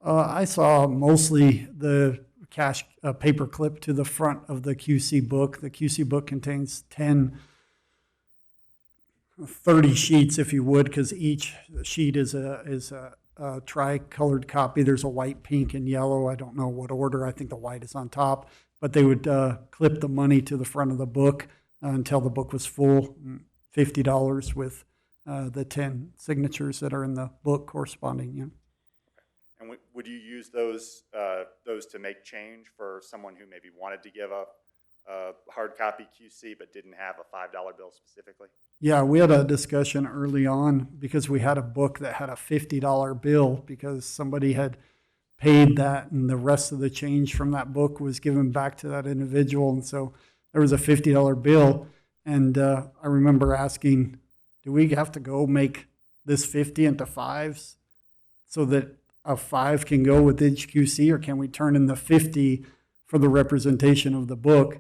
I saw mostly the cash paper clip to the front of the QC book. The QC book contains 30 sheets, if you would, because each sheet is a tri-colored copy. There's a white, pink, and yellow. I don't know what order. I think the white is on top. But they would clip the money to the front of the book until the book was full, $50 with the 10 signatures that are in the book corresponding. Yeah. And would you use those to make change for someone who maybe wanted to give a hard copy QC but didn't have a $5 bill specifically? Yeah, we had a discussion early on because we had a book that had a $50 bill because somebody had paid that, and the rest of the change from that book was given back to that individual. And so there was a $50 bill. And I remember asking, do we have to go make this 50 into fives so that a 5 can go with HQC, or can we turn in the 50 for the representation of the book?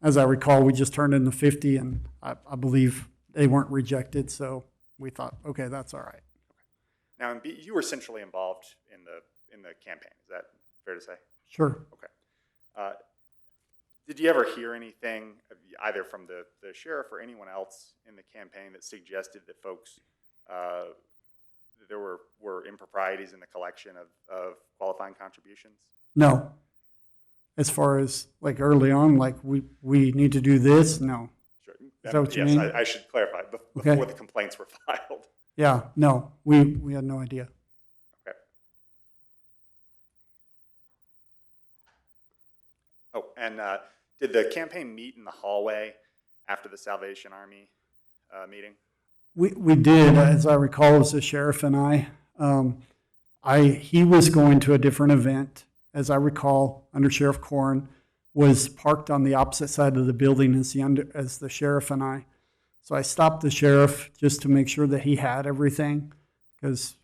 As I recall, we just turned in the 50, and I believe they weren't rejected, so we thought, okay, that's all right. Now, you were centrally involved in the campaign. Is that fair to say? Sure. Okay. Did you ever hear anything, either from the sheriff or anyone else in the campaign, that suggested that folks, there were improprieties in the collection of qualifying contributions? No. As far as like early on, like we need to do this, no. Sure. Is that what you yes, mean? I should clarify, before Okay. the complaints were filed. Yeah, no, we had no idea. Okay. Oh, and did the campaign meet in the hallway after the Salvation Army meeting? We did, as I recall, it was the sheriff and I. He was going to a different event. As I recall, Under Sheriff Corn was parked on the opposite side of the building as the sheriff and I. So I stopped the sheriff just to make sure that he had everything, because,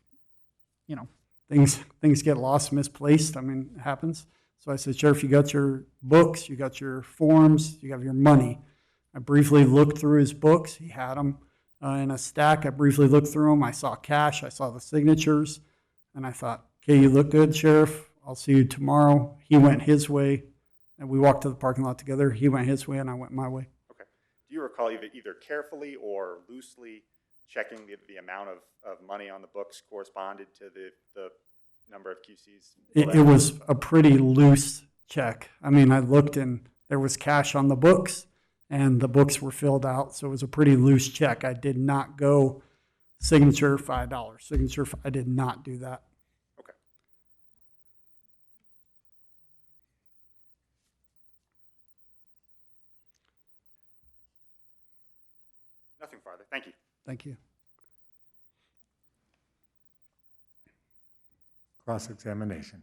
you know, things get lost, misplaced. I mean, it happens. So I said, Sheriff, you got your books, you got your forms, you have your money. I briefly looked through his books. He had them in a stack. I briefly looked through them. I saw cash. I saw the signatures. And I thought, okay, you look good, Sheriff. I'll see you tomorrow. He went his way, and we walked to the parking lot together. He went his way, and I went my way. Okay. Do you recall either carefully or loosely checking the amount of money on the books corresponded to the number of QCs? It was a pretty loose check. I mean, I looked, and there was cash on the books, and the books were filled out, so it was a pretty loose check. I did not go signature $5, signature. I did not do that. Okay. Nothing farther. Thank you. Thank you. Cross-examination.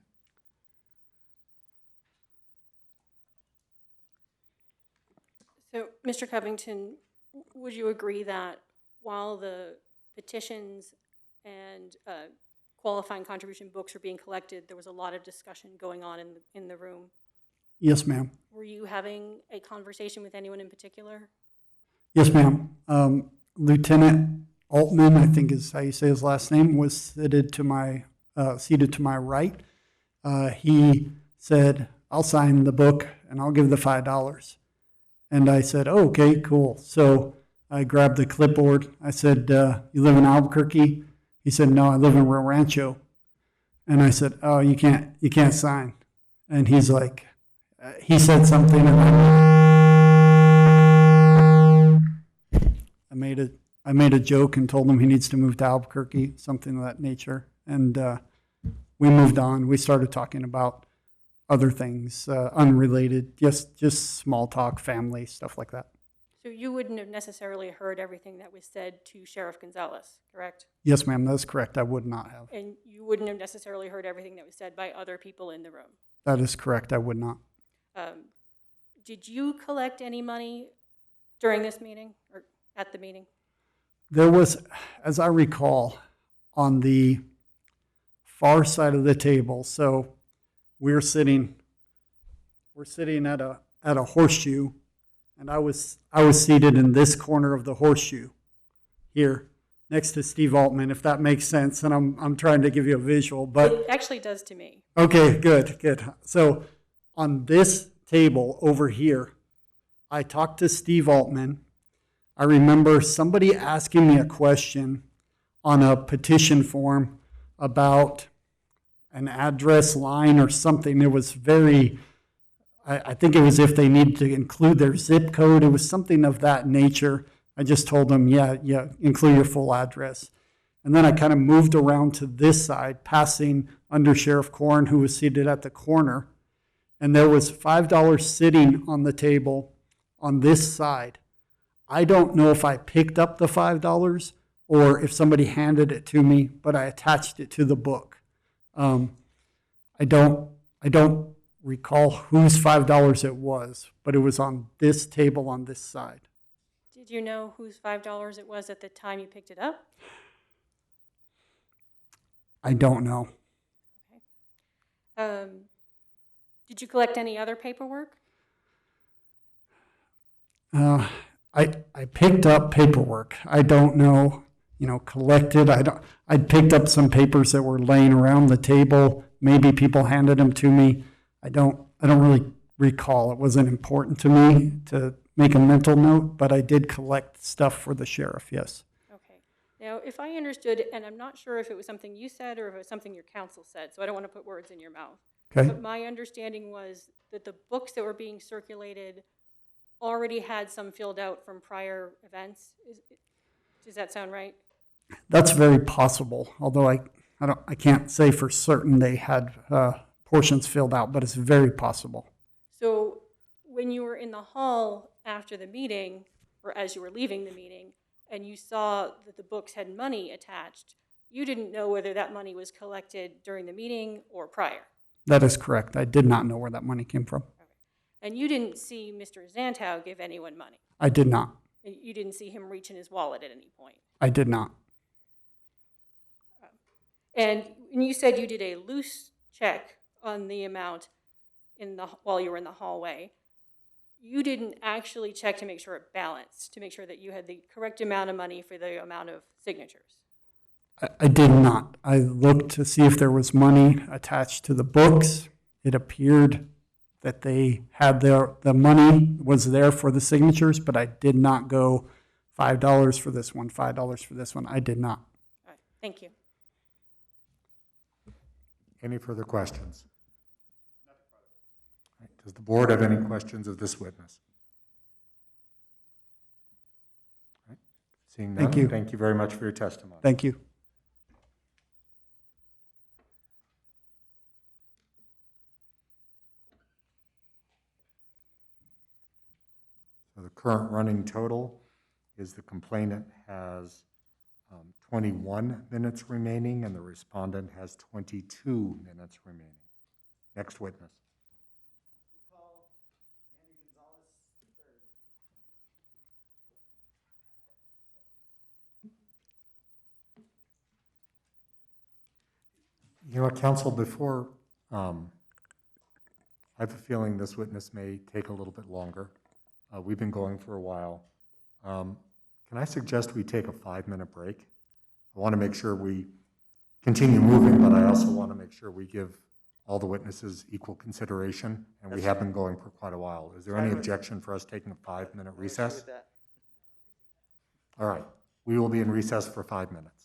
So, Mr. Covington, would you agree that while the petitions and qualifying contribution books were being collected, there was a lot of discussion going on in the room? Yes, ma'am. Were you having a conversation with anyone in particular? Yes, ma'am. Lieutenant Altman, I think is how you say his last name, was seated to my right. He said, I'll sign the book and I'll give the $5. And I said, oh, okay, cool. So I grabbed the clipboard. I said, you live in Albuquerque? He said, no, I live in Rio Rancho. And I said, oh, you can't sign. And he's like, he said something, and I made a joke and told him he needs to move to Albuquerque, something of that nature. And we moved on. We started talking about other things, unrelated, just small talk, family, stuff like that. So you wouldn't have necessarily heard everything that was said to Sheriff Gonzalez, correct? Yes, ma'am, that's correct. I would not have. And you wouldn't have necessarily heard everything that was said by other people in the room? That is correct. I would not. Did you collect any money during this meeting or at the meeting? There was, as I recall, on the far side of the table. So we're sitting at a horseshoe, and I was seated in this corner of the horseshoe here, next to Steve Altman, if that makes sense. And I'm trying to give you a visual, but it actually does to me. Okay, good. So on this table over here, I talked to Steve Altman. I remember somebody asking me a question on a petition form about an address line or something. It was very, I think it was if they needed to include their zip code. It was something of that nature. I just told them, yeah, include your full address. And then I kind of moved around to this side, passing Under Sheriff Corn, who was seated at the corner. And there was $5 sitting on the table on this side. I don't know if I picked up the $5 or if somebody handed it to me, but I attached it to the book. I don't recall whose $5 it was, but it was on this table on this side. Did you know whose $5 it was at the time you picked it up? I don't know. Did you collect any other paperwork? I picked up paperwork. I don't know, collected. I picked up some papers that were laying around the table. Maybe people handed them to me. I don't really recall. It wasn't important to me to make a mental note, but I did collect stuff for the sheriff, yes. Okay. Now, if I understood, and I'm not sure if it was something you said or if it was something your counsel said, so I don't want to put words in your mouth. Okay. But my understanding was that the books that were being circulated already had some filled out from prior events. Does that sound right? That's very possible, although I can't say for certain they had portions filled out, but it's very possible. So when you were in the hall after the meeting, or as you were leaving the meeting, and you saw that the books had money attached, you didn't know whether that money was collected during the meeting or prior. That is correct. I did not know where that money came from. Okay. And you didn't see Mr. Zanto give anyone money. I did not. You didn't see him reach in his wallet at any point. I did not. And you said you did a loose check on the amount while you were in the hallway. You didn't actually check to make sure it balanced, to make sure that you had the correct amount of money for the amount of signatures. I did not. I looked to see if there was money attached to the books. It appeared that they had the money was there for the signatures, but I did not go $5 for this one, $5 for this one. I did not. All right, thank you. Any further questions? Does the board have any questions of this witness? All right. Seeing none, Thank you. Thank you very much for your testimony. Thank you. So the current running total is the complainant has 21 minutes remaining and the respondent has 22 minutes remaining. Next witness. You know what, counsel, before, I have a feeling this witness may take a little bit longer. We've been going for a while. Can I suggest we take a 5-minute break? I want to make sure we continue moving, but I also want to make sure we give all the witnesses equal consideration, and we have been going for quite a while. Is there any objection for us taking a 5-minute recess? All right, we will be in recess for 5 minutes.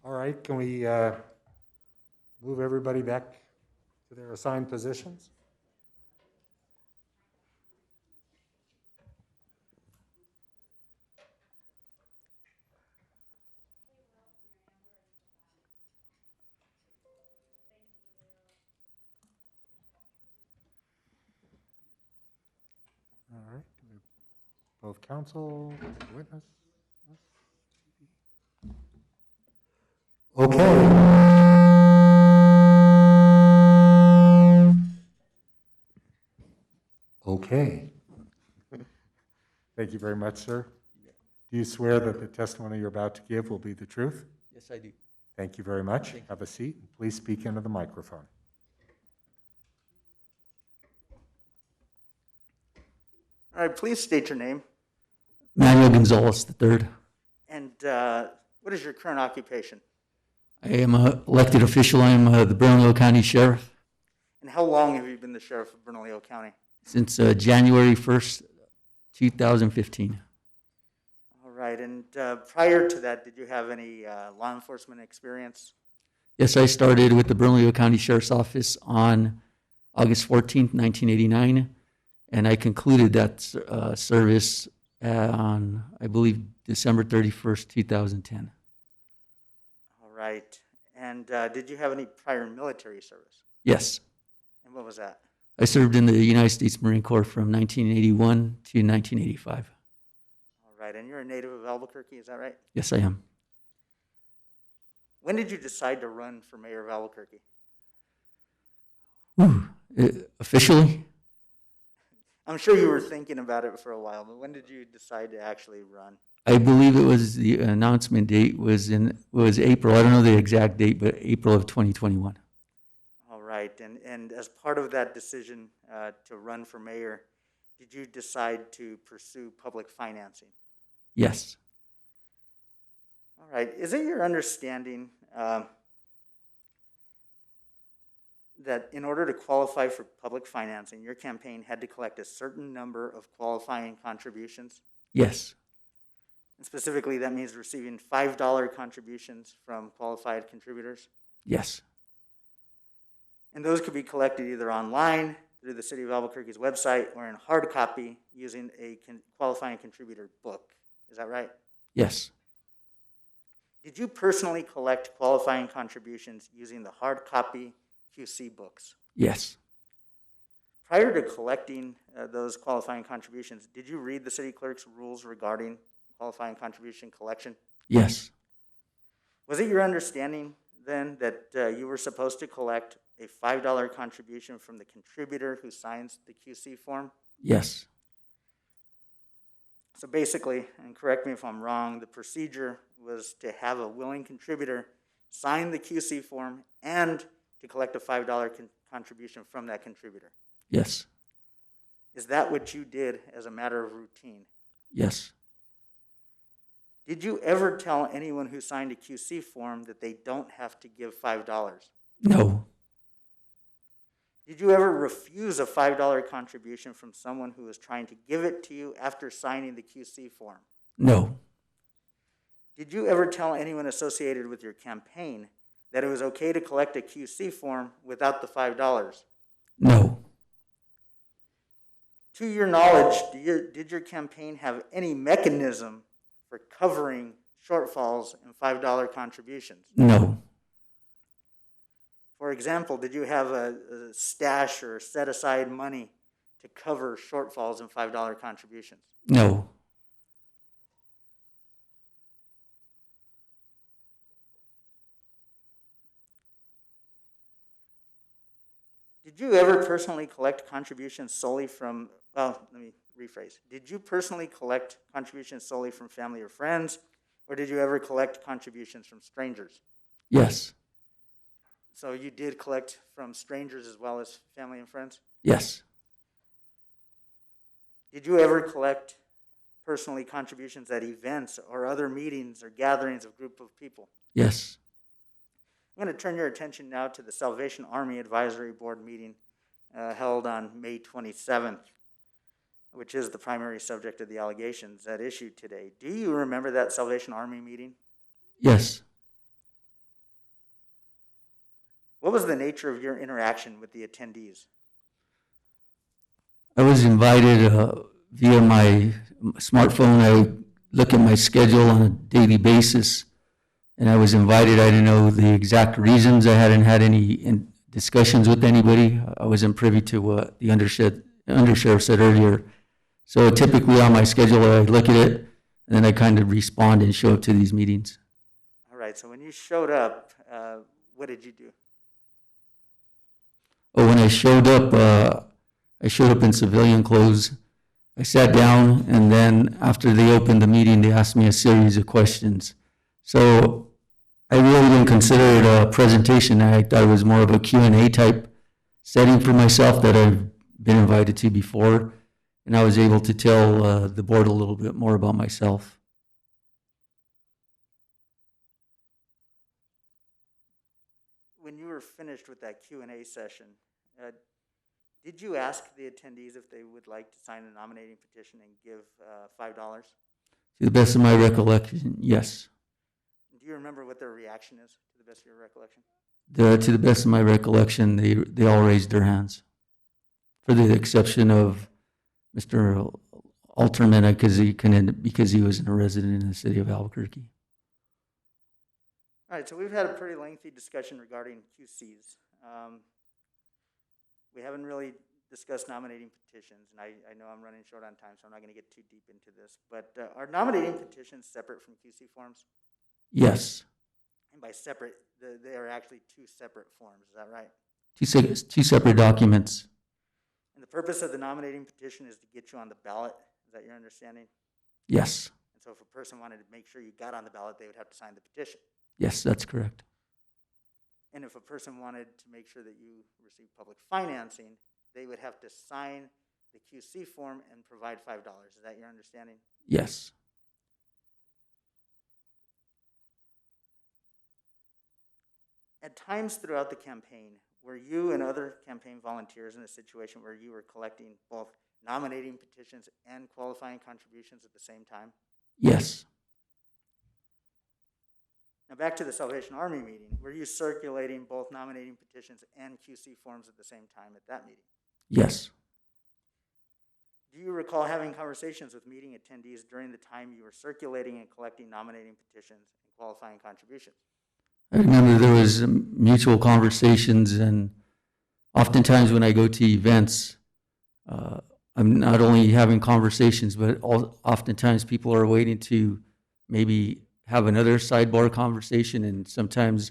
All right, can we move everybody back to their assigned positions? All right, both counsel, witness. Okay. Thank you very much, sir. Do you swear that the testimony you're about to give will be the truth? Yes, I do. Thank you very much. Have a seat. Please speak into the microphone. All right, please state your name. Manuel Gonzalez III. And what is your current occupation? I am an elected official. I am the Bernalillo County Sheriff And how long have you been the sheriff of Bernalillo County? since January 1st, 2015. All right, and prior to that, did you have any law enforcement experience? Yes, I started with the Bernalillo County Sheriff's Office on August 14th, 1989, and I concluded that service on, I believe, December 31st, 2010. All right, and did you have any prior military service? Yes, And what was that? I served in the United States Marine Corps from 1981 to 1985. All right, and you're a native of Albuquerque, is that right? Yes, I am. When did you decide to run for mayor of Albuquerque? Officially? I'm sure you were thinking about it for a while, but when did you decide to actually run? I believe it was the announcement date was April. I don't know the exact date, but April of 2021. All right, and as part of that decision to run for mayor, did you decide to pursue public financing? Yes. All right, is it your understanding that in order to qualify for public financing, your campaign had to collect a certain number of qualifying contributions? Yes. And specifically, that means receiving $5 contributions from qualified contributors? Yes. And those could be collected either online through the City of Albuquerque's website or in hard copy using a qualifying contributor book. Is that right? Yes. Did you personally collect qualifying contributions using the hard copy QC books? Yes. Prior to collecting those qualifying contributions, did you read the city clerk's rules regarding qualifying contribution collection? Yes. Was it your understanding then that you were supposed to collect a $5 contribution from the contributor who signs the QC form? Yes. So basically, and correct me if I'm wrong, the procedure was to have a willing contributor sign the QC form and to collect a $5 contribution from that contributor. Yes. Is that what you did as a matter of routine? Yes. Did you ever tell anyone who signed a QC form that they don't have to give $5? No. Did you ever refuse a $5 contribution from someone who was trying to give it to you after signing the QC form? No. Did you ever tell anyone associated with your campaign that it was okay to collect a QC form without the $5? No. To your knowledge, did your campaign have any mechanism for covering shortfalls in $5 contributions? No. For example, did you have a stash or set aside money to cover shortfalls in $5 contributions? No. Did you ever personally collect contributions solely from, well, let me rephrase. Did you personally collect contributions solely from family or friends, or did you ever collect contributions from strangers? Yes. So you did collect from strangers as well as family and friends? Yes. Did you ever collect personally contributions at events or other meetings or gatherings of group of people? Yes. I'm going to turn your attention now to the Salvation Army Advisory Board meeting held on May 27th, which is the primary subject of the allegations at issue today. Do you remember that Salvation Army meeting? Yes. What was the nature of your interaction with the attendees? I was invited via my smartphone. I look at my schedule on a daily basis, and I was invited. I didn't know the exact reasons. I hadn't had any discussions with anybody. I wasn't privy to what the undersheriff said earlier. So typically on my schedule, I look at it, and then I kind of respond and show up to these meetings. All right, so when you showed up, what did you do? Oh, when I showed up in civilian clothes. I sat down, and then after they opened the meeting, they asked me a series of questions. So I really didn't consider it a presentation. I thought it was more of a Q&A type setting for myself that I've been invited to before, and I was able to tell the board a little bit more about myself. When you were finished with that Q&A session, did you ask the attendees if they would like to sign a nominating petition and give $5? To the best of my recollection, yes. Do you remember what their reaction is, to the best of your recollection? To the best of my recollection, they all raised their hands, for the exception of Mr. Alterman, because he was a resident in the city of Albuquerque. All right, so we've had a pretty lengthy discussion regarding QCs. We haven't really discussed nominating petitions, and I know I'm running short on time, so I'm not going to get too deep into this. But are nominating petitions separate from QC forms? Yes. And by separate, they are actually two separate forms. Is that right? Two separate documents. And the purpose of the nominating petition is to get you on the ballot. Is that your understanding? Yes. And so if a person wanted to make sure you got on the ballot, they would have to sign the petition. Yes, that's correct. And if a person wanted to make sure that you receive public financing, they would have to sign the QC form and provide $5. Is that your understanding? Yes. At times throughout the campaign, were you and other campaign volunteers in a situation where you were collecting both nominating petitions and qualifying contributions at the same time? Yes. Now back to the Salvation Army meeting. Were you circulating both nominating petitions and QC forms at the same time at that meeting? Yes. Do you recall having conversations with meeting attendees during the time you were circulating and collecting nominating petitions and qualifying contributions? I remember there was mutual conversations, and oftentimes when I go to events, I'm not only having conversations, but oftentimes people are waiting to maybe have another sidebar conversation, and sometimes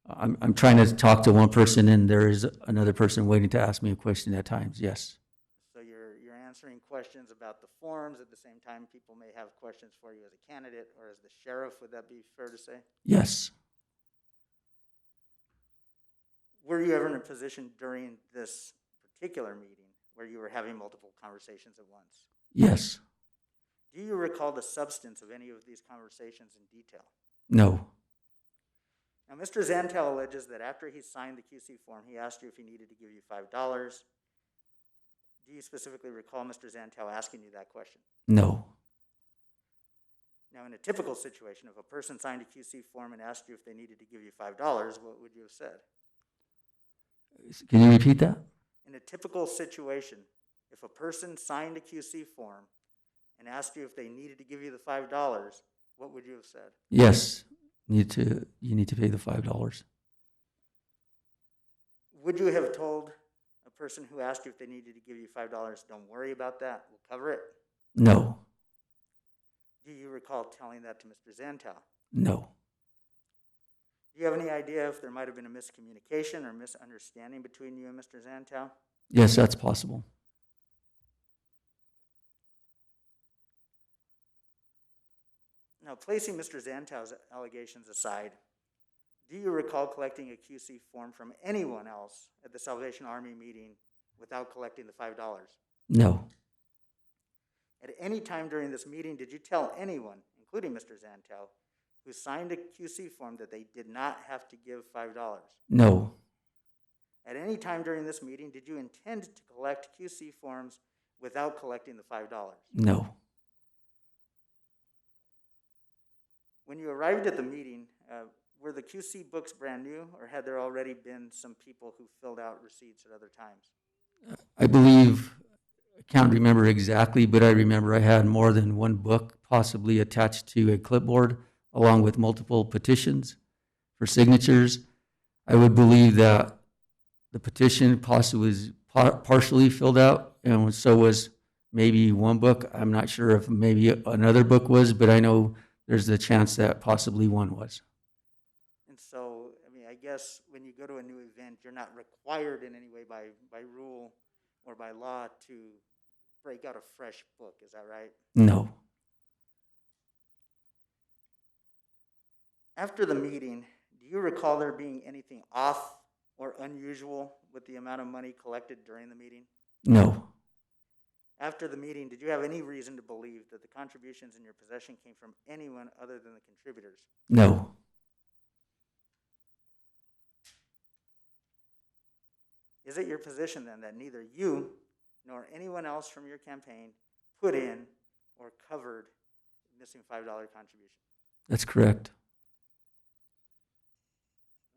I'm trying to talk to one person and there is another person waiting to ask me a question at times, yes. So you're answering questions about the forms. At the same time, people may have questions for you as a candidate or as the sheriff. Would that be fair to say? Yes. Were you ever in a position during this particular meeting where you were having multiple conversations at once? Yes. Do you recall the substance of any of these conversations in detail? No. Now, Mr. Zantel alleges that after he signed the QC form, he asked you if he needed to give you $5. Do you specifically recall Mr. Zantel asking you that question? No. Now, in a typical situation, if a person signed a QC form and asked you if they needed to give you $5, what would you have said? Can you repeat that? In a typical situation, if a person signed a QC form and asked you if they needed to give you the $5, what would you have said? Yes. You need to pay the $5. Would you have told a person who asked you if they needed to give you $5, don't worry about that, we'll cover it? No. Do you recall telling that to Mr. Zantel? No. Do you have any idea if there might have been a miscommunication or misunderstanding between you and Mr. Zantel? Yes, that's possible. Now, placing Mr. Zantel's allegations aside, do you recall collecting a QC form from anyone else at the Salvation Army meeting without collecting the $5? No. At any time during this meeting, did you tell anyone, including Mr. Zantel, who signed a QC form that they did not have to give $5? No. At any time during this meeting, did you intend to collect QC forms without collecting the $5? No. When you arrived at the meeting, were the QC books brand new, or had there already been some people who filled out receipts at other times? I believe, I can't remember exactly, but I remember I had more than one book possibly attached to a clipboard along with multiple petitions for signatures. I would believe that the petition possibly was partially filled out, and so was maybe one book. I'm not sure if maybe another book was, but I know there's a chance that possibly one was. And so, I mean, I guess when you go to a new event, you're not required in any way by rule or by law to break out a fresh book. Is that right? No. After the meeting, do you recall there being anything off or unusual with the amount of money collected during the meeting? No. After the meeting, did you have any reason to believe that the contributions in your possession came from anyone other than the contributors? No. Is it your position then that neither you nor anyone else from your campaign put in or covered the missing $5 contribution? That's correct.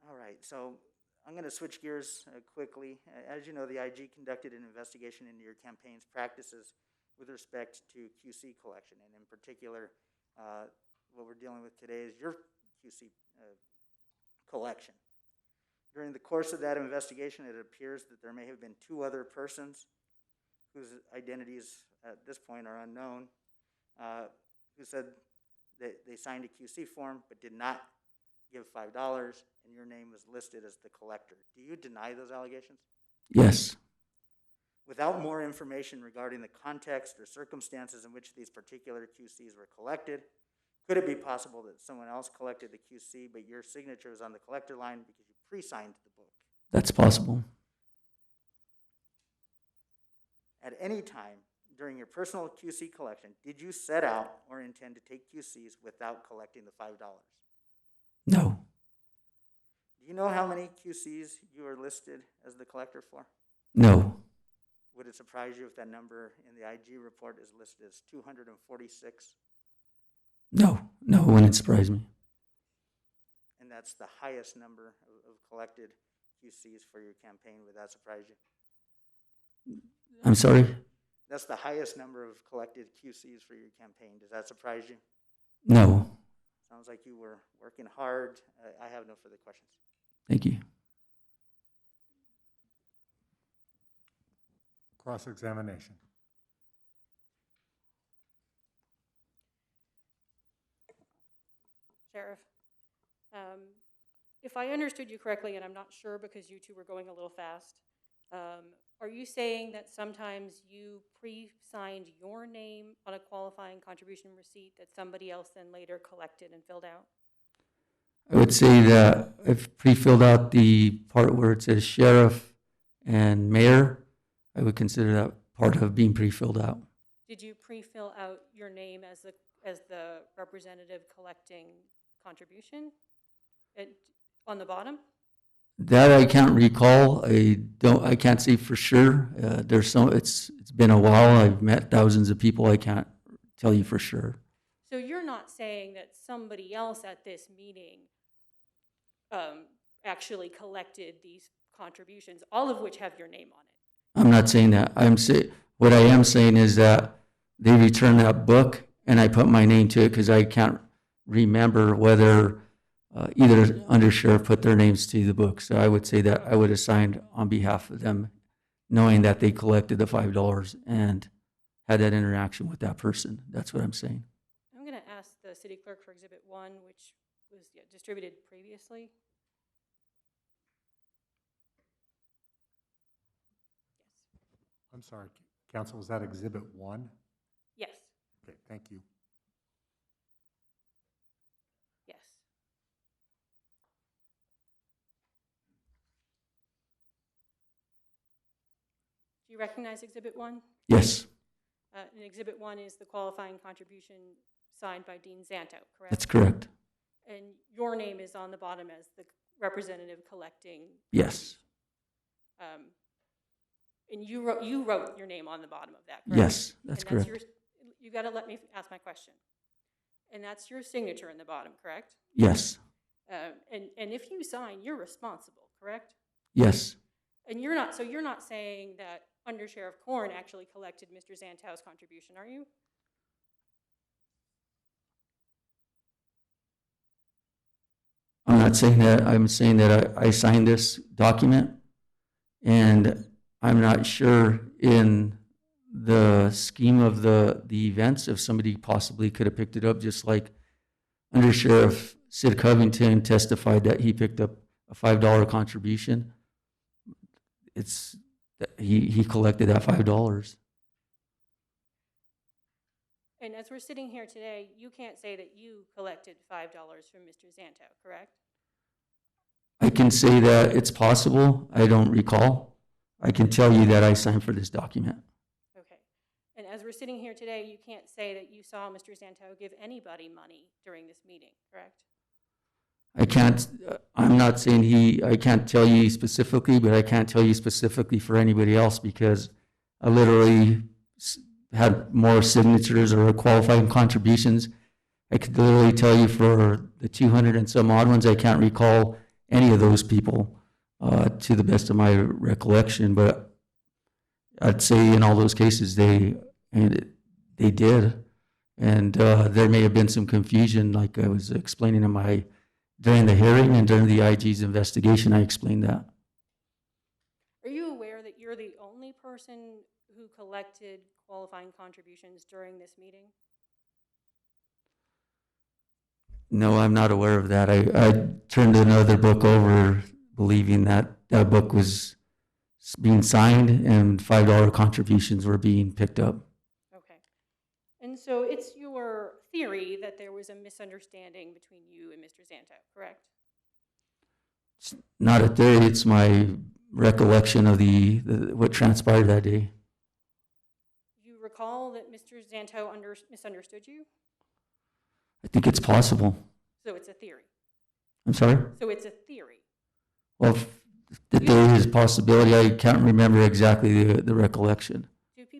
All right, so I'm going to switch gears quickly. As you know, the IG conducted an investigation into your campaign's practices with respect to QC collection, and in particular, what we're dealing with today is your QC collection. During the course of that investigation, it appears that there may have been two other persons whose identities at this point are unknown, who said that they signed a QC form but did not give $5, and your name was listed as the collector. Do you deny those allegations? Yes. Without more information regarding the context or circumstances in which these particular QCs were collected, could it be possible that someone else collected the QC, but your signature was on the collector line because you pre-signed the book? That's possible. At any time during your personal QC collection, did you set out or intend to take QCs without collecting the $5? No. Do you know how many QCs you are listed as the collector for? No. Would it surprise you if that number in the IG report is listed as 246? No. No, it wouldn't surprise me. And that's the highest number of collected QCs for your campaign. Would that surprise you? I'm sorry? That's the highest number of collected QCs for your campaign. Does that surprise you? No. Sounds like you were working hard. I have no further questions. Thank you. Cross-examination. Sheriff, if I understood you correctly, and I'm not sure because you two were going a little fast, are you saying that sometimes you pre-signed your name on a qualifying contribution receipt that somebody else then later collected and filled out? I would say that I've pre-filled out the part where it says sheriff and mayor. I would consider that part of being pre-filled out. Did you pre-fill out your name as the representative collecting contribution on the bottom? That I can't recall. I can't say for sure. It's been a while. I've met thousands of people. I can't tell you for sure. So you're not saying that somebody else at this meeting actually collected these contributions, all of which have your name on it? I'm not saying that. What I am saying is that they returned that book and I put my name to it because I can't remember whether either undersheriff put their names to the book. So I would say that I would have signed on behalf of them, knowing that they collected the $5 and had that interaction with that person. That's what I'm saying. I'm going to ask the city clerk for Exhibit 1, which was distributed previously. I'm sorry, Council, is that Exhibit 1? Yes. Okay, thank you. Yes. Do you recognize Exhibit 1? Yes. And Exhibit 1 is the qualifying contribution signed by Dean Zanto, correct? That's correct. And your name is on the bottom as the representative collecting. Yes. And you wrote your name on the bottom of that, correct? Yes, that's correct. You got to let me ask my question. And that's your signature in the bottom, correct? Yes. And if you sign, you're responsible, correct? Yes. And you're not saying that Under Sheriff Korn actually collected Mr. Zantel's contribution, are you? I'm not saying that. I'm saying that I signed this document, and I'm not sure in the scheme of the events if somebody possibly could have picked it up, just like Under Sheriff Sid Covington testified that he picked up a $5 contribution. He collected that $5. And as we're sitting here today, you can't say that you collected $5 from Mr. Zanto, correct? I can say that it's possible. I don't recall. I can tell you that I signed for this document. Okay. And as we're sitting here today, you can't say that you saw Mr. Zanto give anybody money during this meeting, correct? I'm not saying I can't tell you specifically, but I can't tell you specifically for anybody else because I literally had more signatures or qualifying contributions. I could literally tell you for the 200 and some odd ones, I can't recall any of those people to the best of my recollection, but I'd say in all those cases they did. And there may have been some confusion, like I was explaining during the hearing and during the IG's investigation, I explained that. Are you aware that you're the only person who collected qualifying contributions during this meeting? No, I'm not aware of that. I turned another book over believing that that book was being signed and $5 contributions were being picked up. Okay. And so it's your theory that there was a misunderstanding between you and Mr. Zanto, correct? It's not a theory, it's my recollection of what transpired that day. You recall that Mr. Zanto misunderstood you? I think it's possible. So it's a theory. I'm sorry? So it's a theory. Well, the there is a possibility. I can't remember exactly the recollection.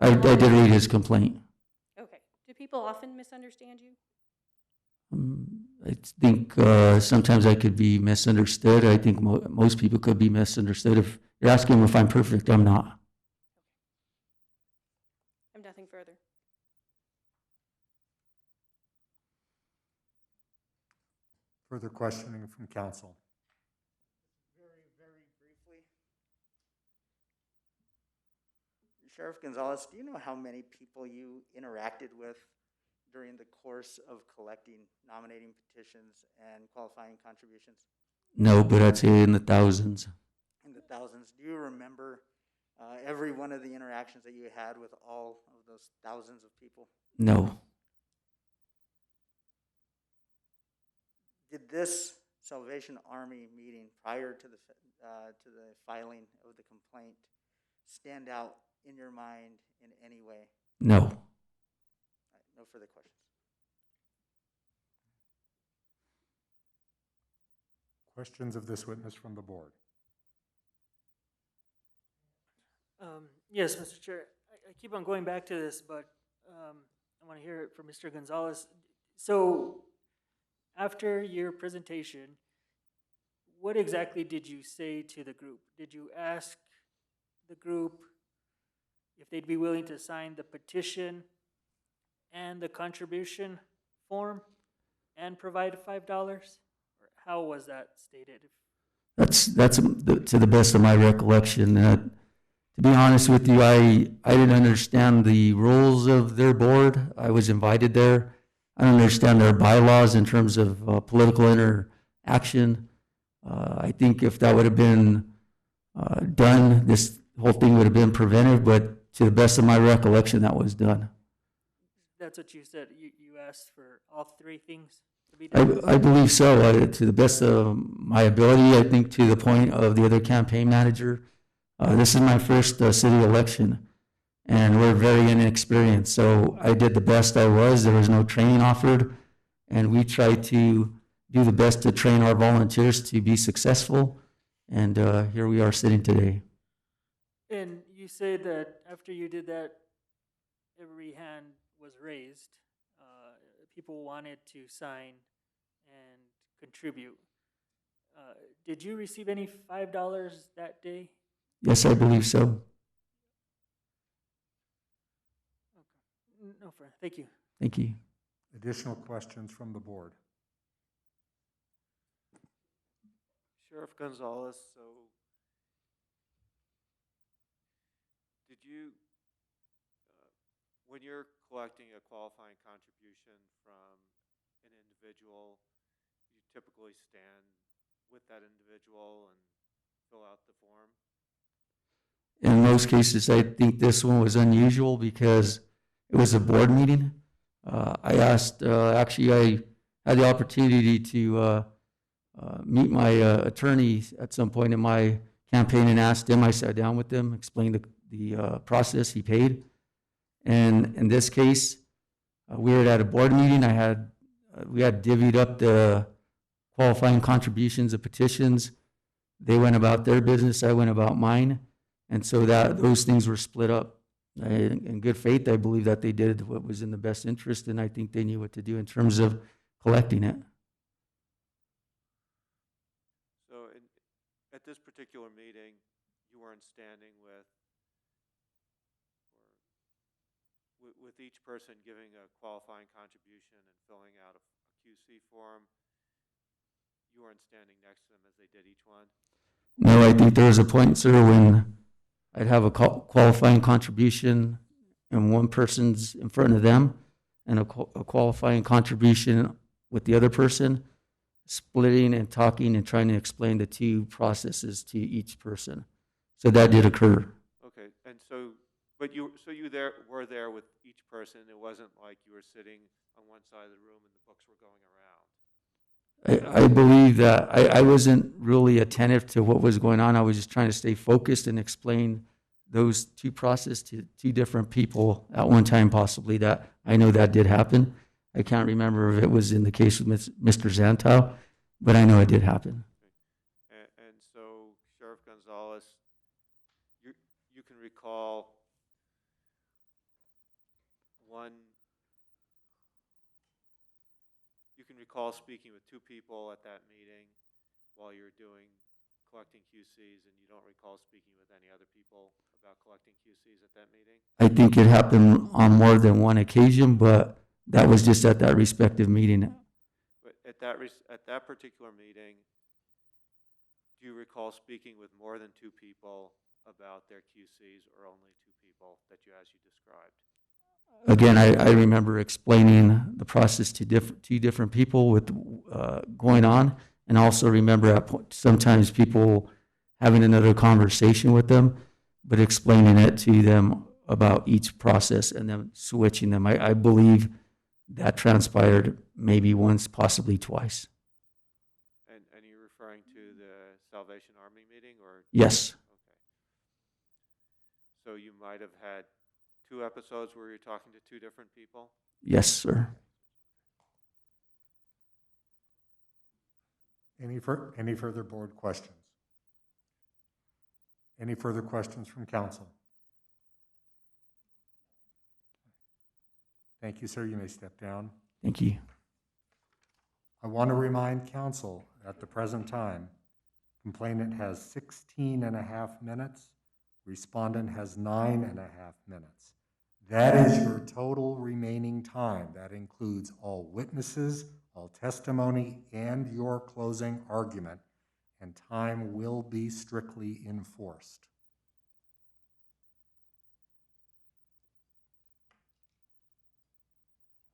I did read his complaint. Okay. Do people often misunderstand you? I think sometimes I could be misunderstood. I think most people could be misunderstood. If you're asking if I'm perfect, I'm not. I have nothing further. Further questioning from council. Very briefly. Sheriff Gonzalez, do you know how many people you interacted with during the course of collecting nominating petitions and qualifying contributions? No, but I'd say in the thousands. In the thousands. Do you remember every one of the interactions that you had with all of those thousands of people? No. Did this Salvation Army meeting prior to the filing of the complaint stand out in your mind in any way? No. Right, no further questions. Questions of this witness from the board? Yes, Mr. Chair. I keep on going back to this, but I want to hear it from Mr. Gonzalez. So, after your presentation, what exactly did you say to the group? Did you ask the group if they'd be willing to sign the petition and the contribution form and provide $5? Or how was that stated? That's to the best of my recollection. To be honest with you, I didn't understand the rules of their board. I was invited there. I don't understand their bylaws in terms of political interaction. I think if that would have been done, this whole thing would have been prevented, but to the best of my recollection, that was done. That's what you said. You asked for all three things to be done? I believe so. To the best of my ability, I think to the point of the other campaign manager. This is my first city election, and we're very inexperienced. So I did the best I was. There was no training offered, and we tried to do the best to train our volunteers to be successful. And here we are sitting today. And you said that after you did that, every hand was raised. People wanted to sign and contribute. Did you receive any $5 that day? Yes, I believe so. No, further. Thank you. Thank you. Additional questions from the board? Sheriff Gonzalez, so did you, when you're collecting a qualifying contribution from an individual, you typically stand with that individual and fill out the form? In most cases, I think this one was unusual because it was a board meeting. I asked, actually, I had the opportunity to meet my attorney at some point in my campaign and asked him. I sat down with him, explained the process. He paid. And in this case, we were at a board meeting. We had divvied up the qualifying contributions of petitions. They went about their business. I went about mine. And so those things were split up. In good faith, I believe that they did what was in the best interest, and I think they knew what to do in terms of collecting it. So at this particular meeting, you weren't standing with each person giving a qualifying contribution and filling out a QC form. You weren't standing next to them as they did each one? No, I think there was a point, sir, when I'd have a qualifying contribution and one person's in front of them and a qualifying contribution with the other person, splitting and talking and trying to explain the two processes to each person. So that did occur. Okay, and so, but you were there with each person. It wasn't like you were sitting on one side of the room and the books were going around. I believe that I wasn't really attentive to what was going on. I was just trying to stay focused and explain those two processes to two different people at one time, possibly. That I know that did happen. I can't remember if it was in the case with Mr. Zanto, but I know it did happen. And so, Sheriff Gonzalez, you can recall speaking with two people at that meeting while you're collecting QCs, and you don't recall speaking with any other people about collecting QCs at that meeting? I think it happened on more than one occasion, but that was just at that respective meeting. But at that particular meeting, do you recall speaking with more than two people about their QCs, or only two people as you described? Again, I remember explaining the process to two different people with going on, and also remember sometimes people having another conversation with them, but explaining it to them about each process and then switching them. I believe that transpired maybe once, possibly twice. And you're referring to the Salvation Army meeting, or? Yes. Okay. So you might have had two episodes where you're talking to two different people? Yes, sir. Any further board questions? Any further questions from council? Thank you, sir. You may step down. Thank you. I want to remind council at the present time, complainant has 16 and a half minutes. Respondent has 9 and a half minutes. That is your total remaining time. That includes all witnesses, all testimony, and your closing argument, and time will be strictly enforced.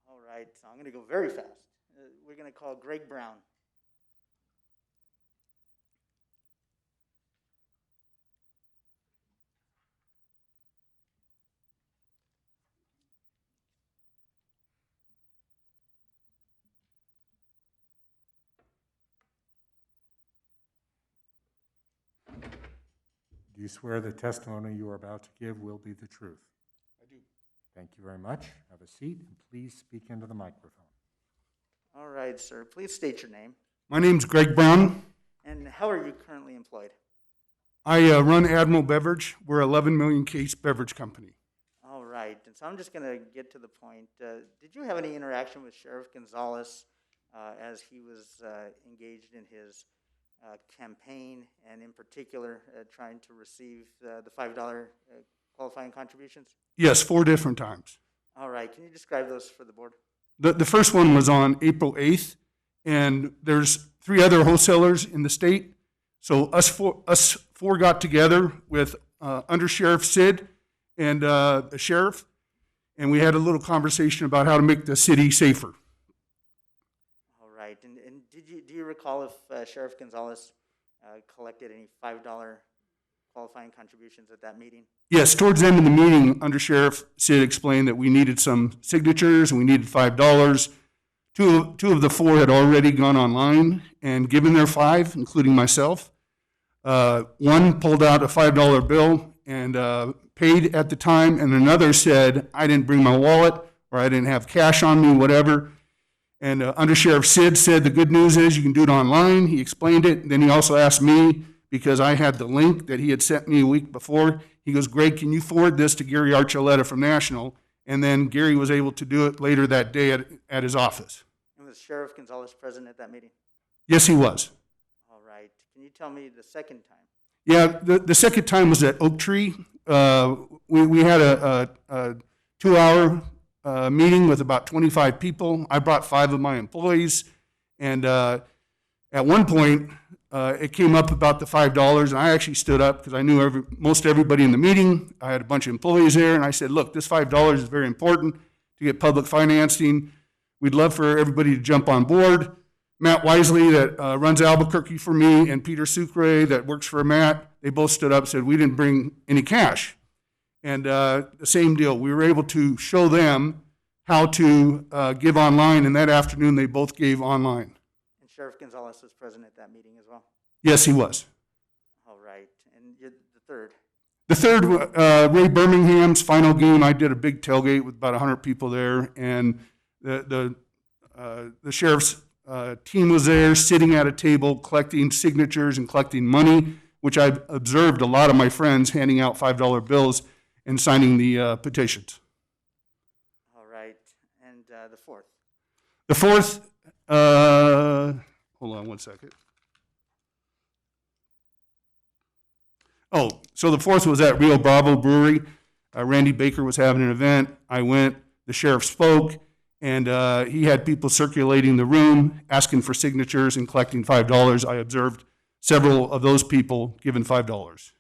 All right, so I'm going to go very fast. We're going to call Greg Brown. Do you swear the testimony you are about to give will be the truth? I do. Thank you very much. Have a seat, and please speak into the microphone. All right, sir. Please state your name. My name's Greg Brown. And how are you currently employed? I run Admiral Beverage. We're 11 million case beverage company. All right, and so I'm just going to get to the point. Did you have any interaction with Sheriff Gonzalez as he was engaged in his campaign, and in particular, trying to receive the $5 qualifying contributions? Yes, 4 different times. All right, can you describe those for the board? The first one was on April 8th, and there's 3 other wholesalers in the state. So us four got together with Under Sheriff Sid and the sheriff, and we had a little conversation about how to make the city safer. All right, and do you recall if Sheriff Gonzalez collected any $5 qualifying contributions at that meeting? Yes, towards the end of the meeting, Under Sheriff Sid explained that we needed some signatures and we needed $5. Two of the 4 had already gone online and given their 5, including myself. One pulled out a $5 bill and paid at the time, and another said, I didn't bring my wallet, or I didn't have cash on me, whatever. And Under Sheriff Sid said, the good news is you can do it online. He explained it. Then he also asked me, because I had the link that he had sent me a week before, he goes, Greg, can you forward this to Gary Archuleta from National? And then Gary was able to do it later that day at his office. And was Sheriff Gonzalez present at that meeting? Yes, he was. All right, can you tell me the second time? Yeah, the second time was at Oak Tree. We had a 2-hour meeting with about 25 people. I brought 5 of my employees, and at one point, it came up about the $5, and I actually stood up because I knew most everybody in the meeting. I had a bunch of employees there, and I said, look, this $5 is very important to get public financing. We'd love for everybody to jump on board. Matt Wisely, that runs Albuquerque for me, and Peter Sucre, that works for Matt, they both stood up and said, we didn't bring any cash. And the same deal. We were able to show them how to give online, and that afternoon they both gave online. And Sheriff Gonzalez was present at that meeting as well? Yes, he was. All right, and the third? The third, Ray Birmingham's final game, I did a big tailgate with about 100 people there, and the sheriff's team was there sitting at a table collecting signatures and collecting money, which I've observed a lot of my friends handing out $5 bills and signing the petitions. All right, and the fourth? The fourth, hold on one second. Oh, so the fourth was at Rio Bravo Brewery. Randy Baker was having an event. I went, the sheriff spoke, and he had people circulating the room, asking for signatures and collecting $5. I observed several of those people given $5.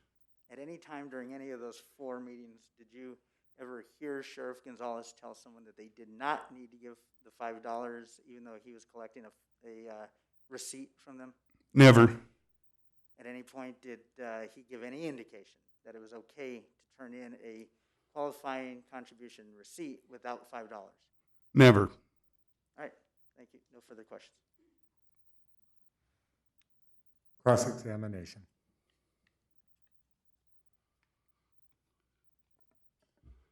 At any time during any of those 4 meetings, did you ever hear Sheriff Gonzalez tell someone that they did not need to give the $5, even though he was collecting a receipt from them? Never. At any point, did he give any indication that it was okay to turn in a qualifying contribution receipt without $5? Never. All right, thank you. No further questions. Cross-examination.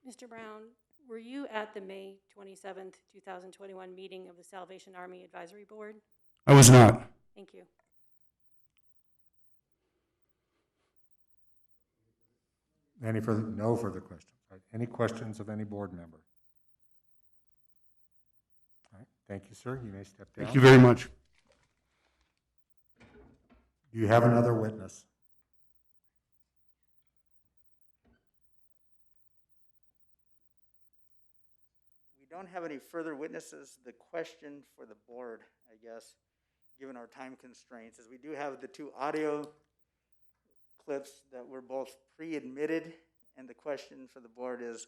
Mr. Brown, were you at the May 27th, 2021 meeting of the Salvation Army Advisory Board? I was not. Thank you. Any further? No further questions. All right. Any questions of any board member? All right. Thank you, sir. You may step down. Thank you very much. Do you have another witness? We don't have any further witnesses. The question for the board, I guess, given our time constraints, is we do have the 2 audio clips that were both pre-admitted, and the question for the board is,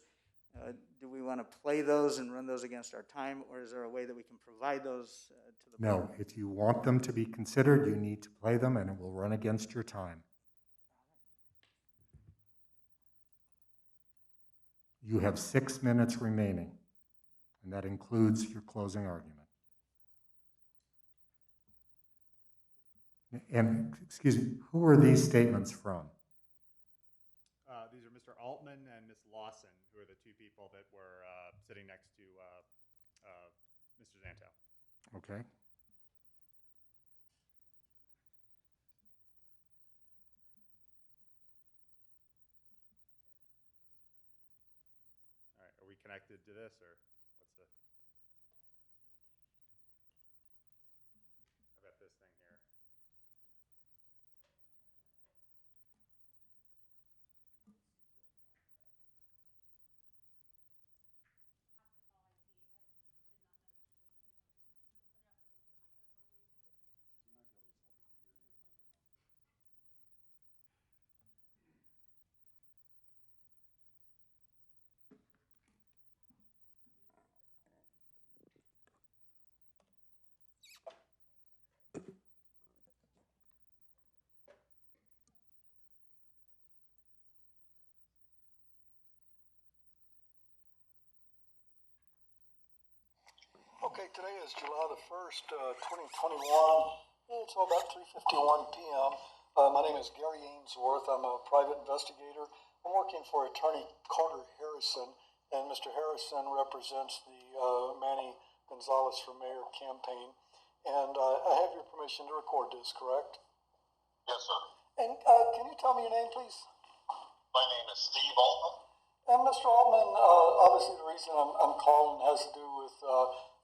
do we want to play those and run those against our time, or is there a way that we can provide those to the board? No. If you want them to be considered, you need to play them, and it will run against your time. You have 6 minutes remaining, and that includes your closing argument. And, excuse me, who are these statements from? These are Mr. Altman and Ms. Lawson, who are the 2 people that were sitting next to Mr. Zantel. Okay. All right, are we connected to this, or what's the? I've got this thing here. Okay, today is July the 1st, 2021. It's about 3:51 p.m. My name is Gary Ainsworth. I'm a private investigator. I'm working for attorney Carter Harrison, and Mr. Harrison represents the Manny Gonzalez for Mayor campaign. And I have your permission to record this, correct? Yes, sir. And can you tell me your name, please? My name is Steve Altman. And Mr. Altman, obviously the reason I'm calling has to do with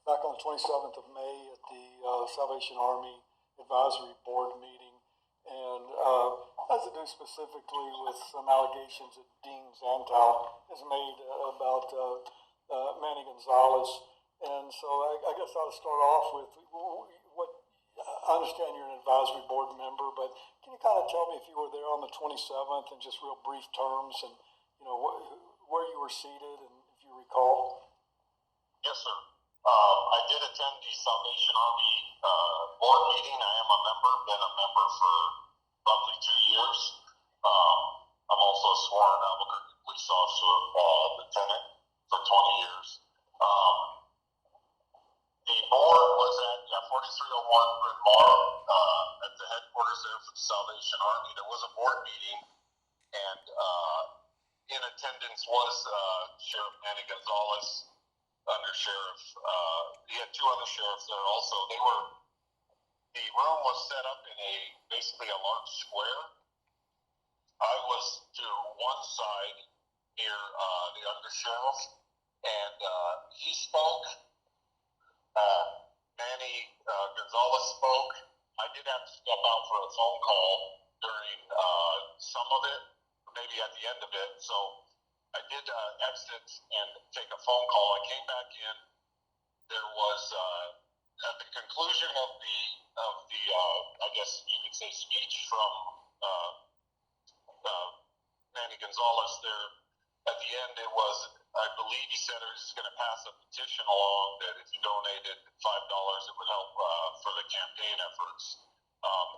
back on the 27th of May at the Salvation Army Advisory Board meeting, and has to do specifically with some allegations that Dean Zantel has made about Manny Gonzalez. And so I guess I'll start off with what I understand you're an advisory board member, but can you kind of tell me if you were there on the 27th in just real brief terms, and you know where you were seated, and if you recall? Yes, sir. I did attend the Salvation Army board meeting. I am a member, been a member for roughly 2 years. I'm also a sworn Albuquerque police officer, lieutenant for 20 years. The board was at 4301 Bryn Mawr at the headquarters there for the Salvation Army. There was a board meeting, and in attendance was Sheriff Manny Gonzalez, under sheriff. He had 2 other sheriffs there also. The room was set up in basically a large square. I was to one side near the undersheriff, and he spoke. Manny Gonzalez spoke. I did have to step out for a phone call during some of it, maybe at the end of it. So I did exit and take a phone call. I came back in. There was at the conclusion of the I guess you could say speech from Manny Gonzalez there. At the end, it was, I believe he said he was going to pass a petition along that if you donated $5, it would help for the campaign efforts.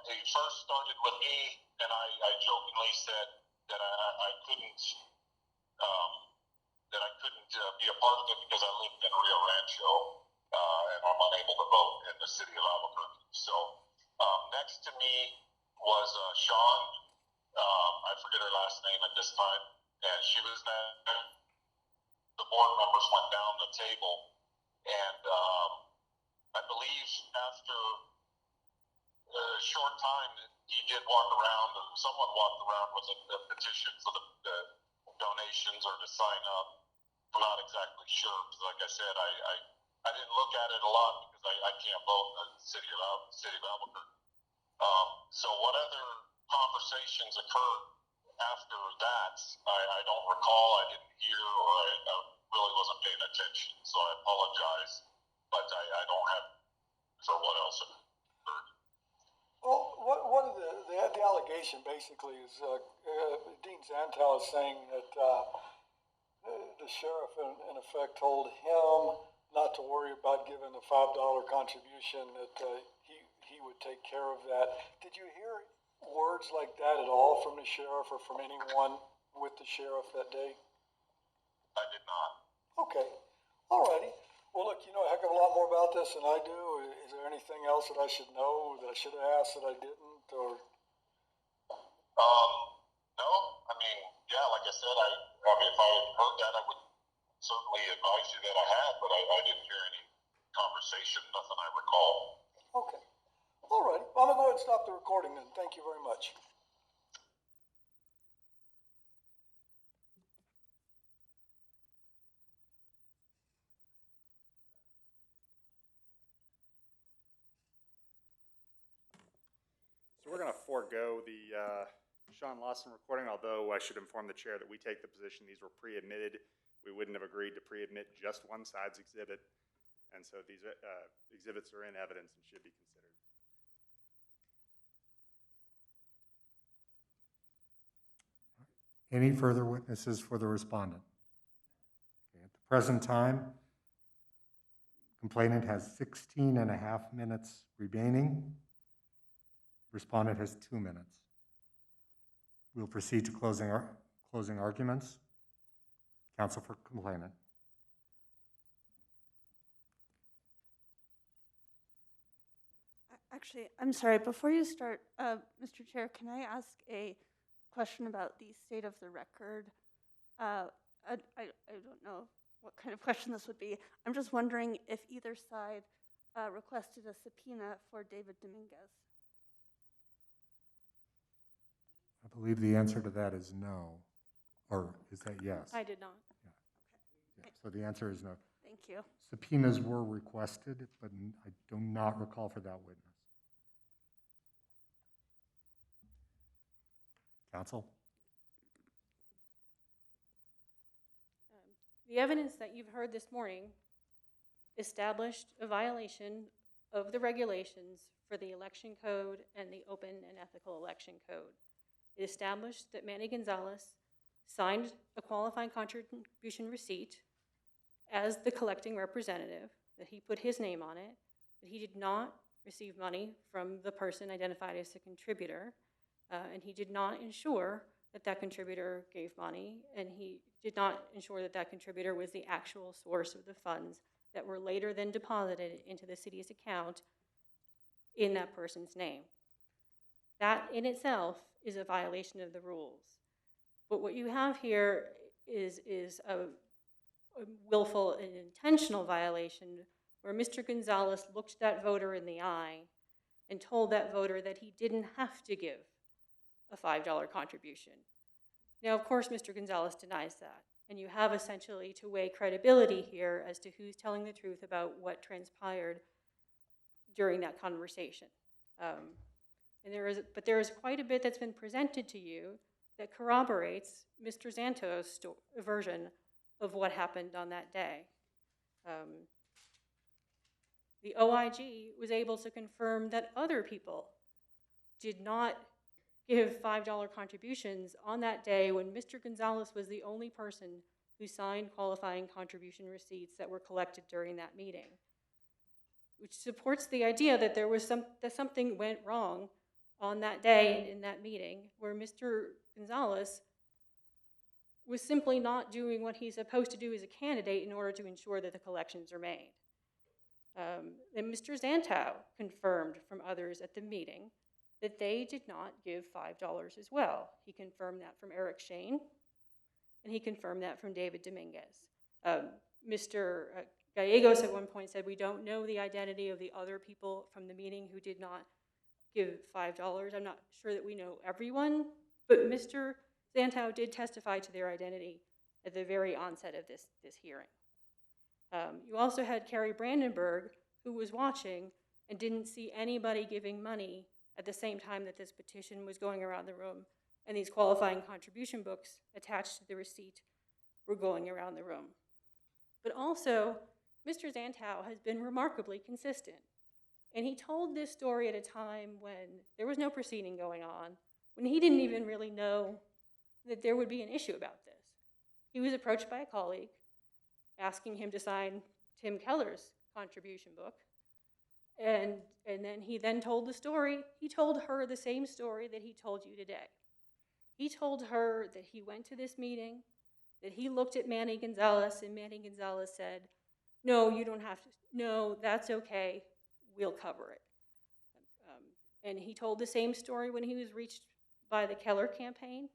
He first started with me, and I jokingly said that I couldn't be a part of it because I lived in Rio Rancho, and I'm unable to vote in the city of Albuquerque. So next to me was Sean. I forget her last name at this time, and she was there. The board members went down the table, and I believe after a short time, he did walk around, or someone walked around with a petition for the donations or to sign up. I'm not exactly sure, because like I said, I didn't look at it a lot because I can't vote in the city of Albuquerque. So what other conversations occurred after that, I don't recall. I didn't hear, or I really wasn't paying attention, so I apologize. But I don't have for what else occurred. Well, what are the allegation basically is Dean Zantel is saying that the sheriff in effect told him not to worry about giving the $5 contribution, that he would take care of that. Did you hear words like that at all from the sheriff or from anyone with the sheriff that day? I did not. Okay. All righty. Well, look, you know a heck of a lot more about this than I do. Is there anything else that I should know, that I should have asked that I didn't, or? No. I mean, yeah, like I said, I mean, if I had heard that, I would certainly advise you that I had, but I didn't hear any conversation, nothing I recall. Okay. All right. Well, I'm going to go ahead and stop the recording then. Thank you very much. So we're going to forego the Sean Lawson recording, although I should inform the chair that we take the position these were pre-admitted. We wouldn't have agreed to pre-admit just one side's exhibit, and so these exhibits are in evidence and should be considered. Any further witnesses for the respondent? Okay, at the present time, complainant has 16 and a half minutes remaining. Respondent has 2 minutes. We'll proceed to closing arguments. Counsel for complainant. Actually, I'm sorry, before you start, Mr. Chair, can I ask a question about the state of the record? I don't know what kind of question this would be. I'm just wondering if either side requested a subpoena for David Dominguez. I believe the answer to that is no. Or is that yes? I did not. Yeah, so the answer is no. Thank you. Subpoenas were requested, but I do not recall for that witness. Counsel? The evidence that you've heard this morning established a violation of the regulations for the election code and the open and ethical election code. It established that Manny Gonzalez signed a qualifying contribution receipt as the collecting representative, that he put his name on it, that he did not receive money from the person identified as a contributor, and he did not ensure that that contributor gave money, and he did not ensure that that contributor was the actual source of the funds that were later then deposited into the city's account in that person's name. That in itself is a violation of the rules. But what you have here is a willful and intentional violation where Mr. Gonzalez looked that voter in the eye and told that voter that he didn't have to give a $5 contribution. Now, of course, Mr. Gonzalez denies that, and you have essentially to weigh credibility here as to who's telling the truth about what transpired during that conversation. But there is quite a bit that's been presented to you that corroborates Mr. Zanto's version of what happened on that day. The OIG was able to confirm that other people did not give $5 contributions on that day when Mr. Gonzalez was the only person who signed qualifying contribution receipts that were collected during that meeting, which supports the idea that that something went wrong on that day in that meeting where Mr. Gonzalez was simply not doing what he's supposed to do as a candidate in order to ensure that the collections are made. And Mr. Zanto confirmed from others at the meeting that they did not give $5 as well. He confirmed that from Eric Shane, and he confirmed that from David Dominguez. Mr. Gallegos at one point said, we don't know the identity of the other people from the meeting who did not give $5. I'm not sure that we know everyone, but Mr. Zanto did testify to their identity at the very onset of this hearing. You also had Carrie Brandenburg, who was watching and didn't see anybody giving money at the same time that this petition was going around the room, and these qualifying contribution books attached to the receipt were going around the room. But also, Mr. Zanto has been remarkably consistent. And he told this story at a time when there was no proceeding going on, when he didn't even really know that there would be an issue about this. He was approached by a colleague asking him to sign Tim Keller's contribution book. And then he then told the story. He told her the same story that he told you today. He told her that he went to this meeting, that he looked at Manny Gonzalez, and Manny Gonzalez said, no, you don't have to. No, that's okay. We'll cover it. And he told the same story when he was reached by the Keller Campaign.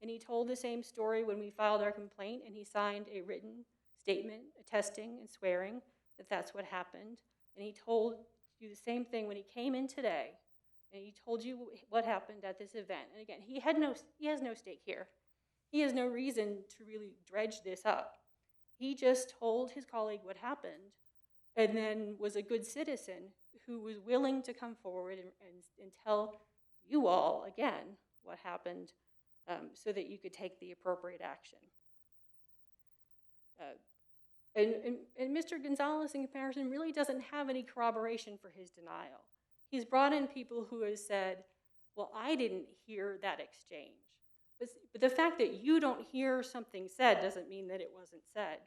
And he told the same story when we filed our complaint, and he signed a written statement attesting and swearing that that's what happened. And he told you the same thing when he came in today, and he told you what happened at this event. And again, he has no stake here. He has no reason to really dredge this up. He just told his colleague what happened, and then was a good citizen who was willing to come forward and tell you all again what happened so that you could take the appropriate action. And Mr. Gonzalez, in comparison, really doesn't have any corroboration for his denial. He's brought in people who have said, well, I didn't hear that exchange. But the fact that you don't hear something said doesn't mean that it wasn't said.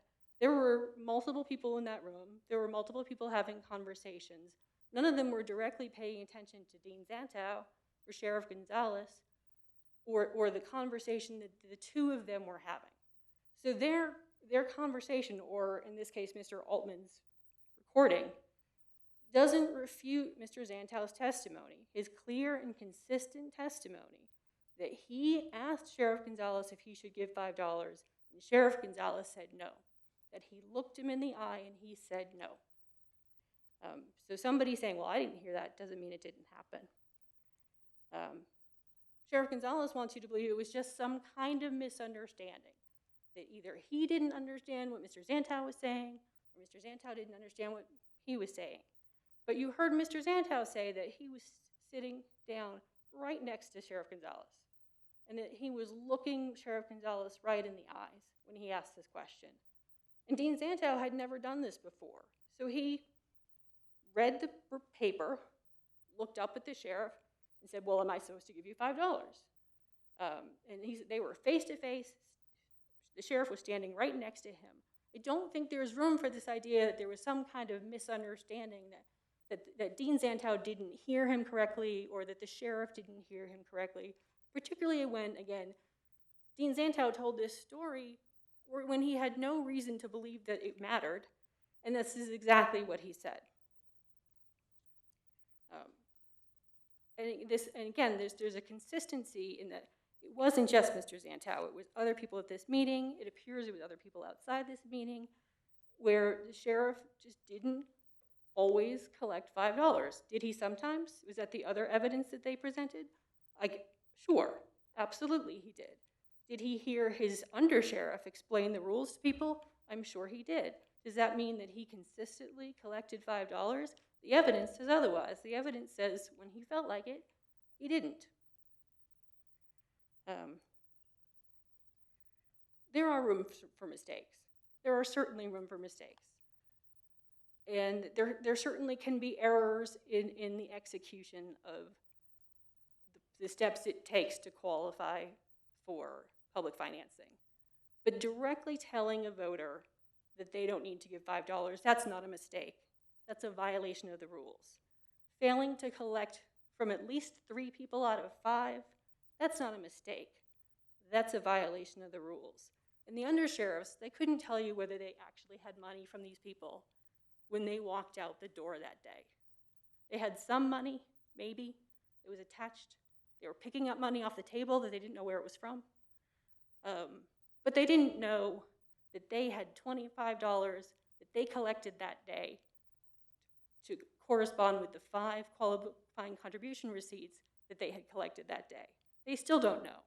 There were multiple people in that room. There were multiple people having conversations. None of them were directly paying attention to Dean Zanto or Sheriff Gonzalez or the conversation that the two of them were having. So their conversation, or in this case, Mr. Altman's recording, doesn't refute Mr. Zantel's testimony, his clear and consistent testimony that he asked Sheriff Gonzalez if he should give $5, and Sheriff Gonzalez said no, that he looked him in the eye and he said no. So somebody saying, well, I didn't hear that, doesn't mean it didn't happen. Sheriff Gonzalez wants you to believe it was just some kind of misunderstanding, that either he didn't understand what Mr. Zantel was saying, or Mr. Zantel didn't understand what he was saying. But you heard Mr. Zantel say that he was sitting down right next to Sheriff Gonzalez, and that he was looking Sheriff Gonzalez right in the eyes when he asked this question. And Dean Zantel had never done this before, so he read the paper, looked up at the sheriff, and said, well, am I supposed to give you $5? And they were face to face. The sheriff was standing right next to him. I don't think there's room for this idea that there was some kind of misunderstanding that Dean Zantel didn't hear him correctly, or that the sheriff didn't hear him correctly, particularly when, again, Dean Zantel told this story when he had no reason to believe that it mattered, and this is exactly what he said. And again, there's a consistency in that it wasn't just Mr. Zantel, it was other people at this meeting. It appears it was other people outside this meeting, where the sheriff just didn't always collect $5. Did he sometimes? Was that the other evidence that they presented? Sure, absolutely he did. Did he hear his undersheriff explain the rules to people? I'm sure he did. Does that mean that he consistently collected $5? The evidence says otherwise. The evidence says when he felt like it, he didn't. There are room for mistakes. There are certainly room for mistakes. And there certainly can be errors in the execution of the steps it takes to qualify for public financing. But directly telling a voter that they don't need to give $5, that's not a mistake. That's a violation of the rules. Failing to collect from at least 3 people out of 5, that's not a mistake. That's a violation of the rules. And the undersheriffs, they couldn't tell you whether they actually had money from these people when they walked out the door that day. They had some money, maybe, it was attached. They were picking up money off the table that they didn't know where it was from. But they didn't know that they had $25 that they collected that day to correspond with the 5 qualifying contribution receipts that they had collected that day. They still don't know.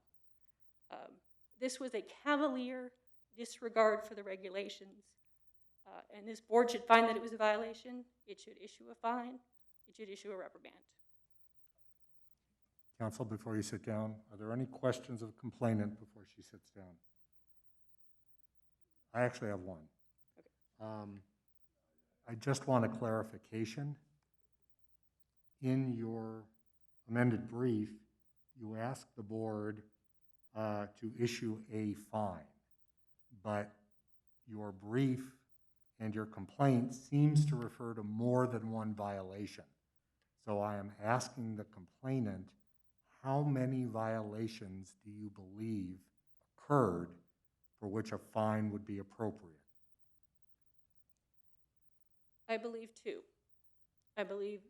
This was a cavalier disregard for the regulations, and this board should find that it was a violation. It should issue a fine. It should issue a reprimand. Counsel, before you sit down, are there any questions of the complainant before she sits down? I actually have one. Okay. I just want a clarification. In your amended brief, you asked the board to issue a fine, but your brief and your complaint seems to refer to more than one violation. So I am asking the complainant, how many violations do you believe occurred for which a fine would be appropriate? I believe 2. I believe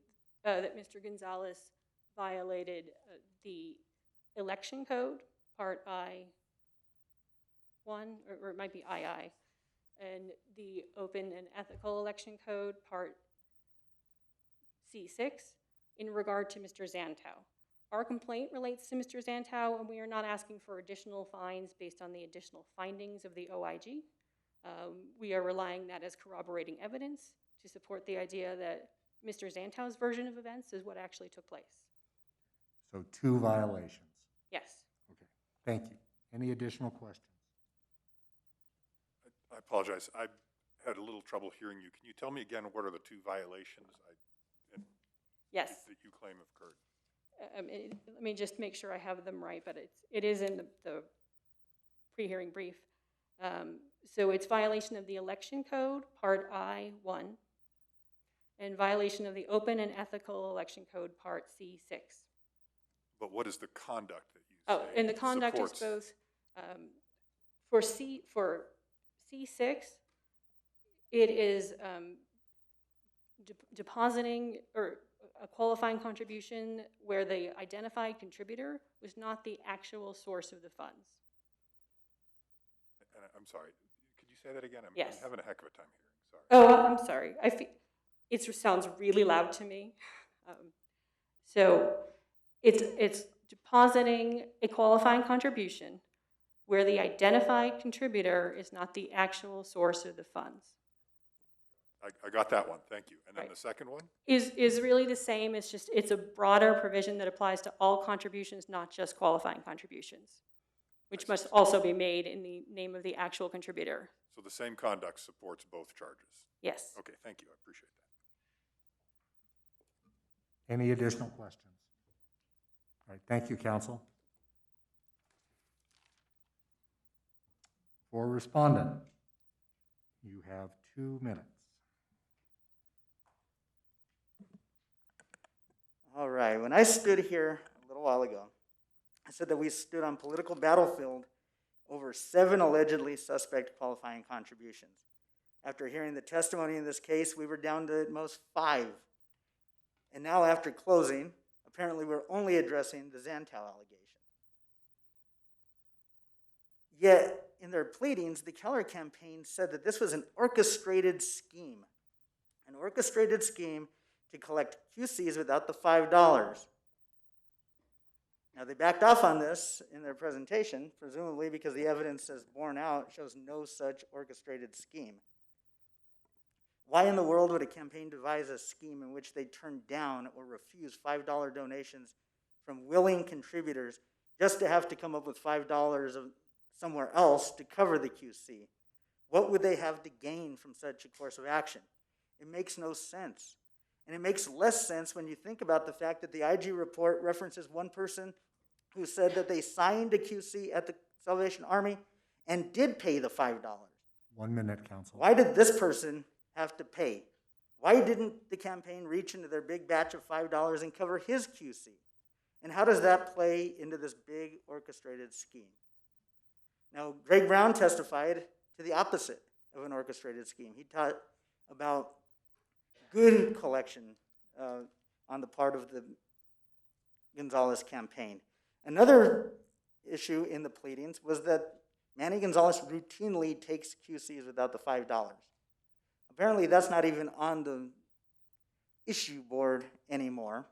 that Mr. Gonzalez violated the election code, Part I-1, or it might be II, and the open and ethical election code, Part C6, in regard to Mr. Zanto. Our complaint relates to Mr. Zanto, and we are not asking for additional fines based on the additional findings of the OIG. We are relying that as corroborating evidence to support the idea that Mr. Zanto's version of events is what actually took place. So 2 violations? Yes. Okay, thank you. Any additional questions? I apologize. I had a little trouble hearing you. Can you tell me again what are the 2 violations Yes. that you claim occurred? Let me just make sure I have them right, but it is in the pre-hearing brief. So it's violation of the election code, Part I-1, and violation of the open and ethical election code, Part C6. But what is the conduct that you say Oh, and the conduct supports? is both, for C6, it is depositing or a qualifying contribution where the identified contributor was not the actual source of the funds. And I'm sorry, could you say that again? I'm Yes. having a heck of a time hearing, sorry. Oh, I'm sorry. It sounds really loud to me. So it's depositing a qualifying contribution where the identified contributor is not the actual source of the funds. I got that one, thank you. And then the second one? Is really the same. It's a broader provision that applies to all contributions, not just qualifying contributions, which must also be made in the name of the actual contributor. So the same conduct supports both charges? Yes. Okay, thank you, I appreciate that. Any additional questions? All right, thank you, counsel. For respondent, you have 2 minutes. All right, when I stood here a little while ago, I said that we stood on political battlefield over 7 allegedly suspect qualifying contributions. After hearing the testimony in this case, we were down to at most 5. And now after closing, apparently we're only addressing the Zantel allegation. Yet, in their pleadings, the Keller Campaign said that this was an orchestrated scheme to collect QCs without the $5. Now, they backed off on this in their presentation, presumably because the evidence as borne out shows no such orchestrated scheme. Why in the world would a campaign devise a scheme in which they turn down or refuse $5 donations from willing contributors just to have to come up with $5 of somewhere else to cover the QC? What would they have to gain from such a course of action? It makes no sense. And it makes less sense when you think about the fact that the IG report references one person who said that they signed a QC at the Salvation Army and did pay the $5. 1 minute, counsel. Why did this person have to pay? Why didn't the campaign reach into their big batch of $5 and cover his QC? And how does that play into this big orchestrated scheme? Now, Greg Brown testified to the opposite of an orchestrated scheme. He taught about good collection on the part of the Gonzalez campaign. Another issue in the pleadings was that Manny Gonzalez routinely takes QCs without the $5. Apparently, that's not even on the issue board anymore.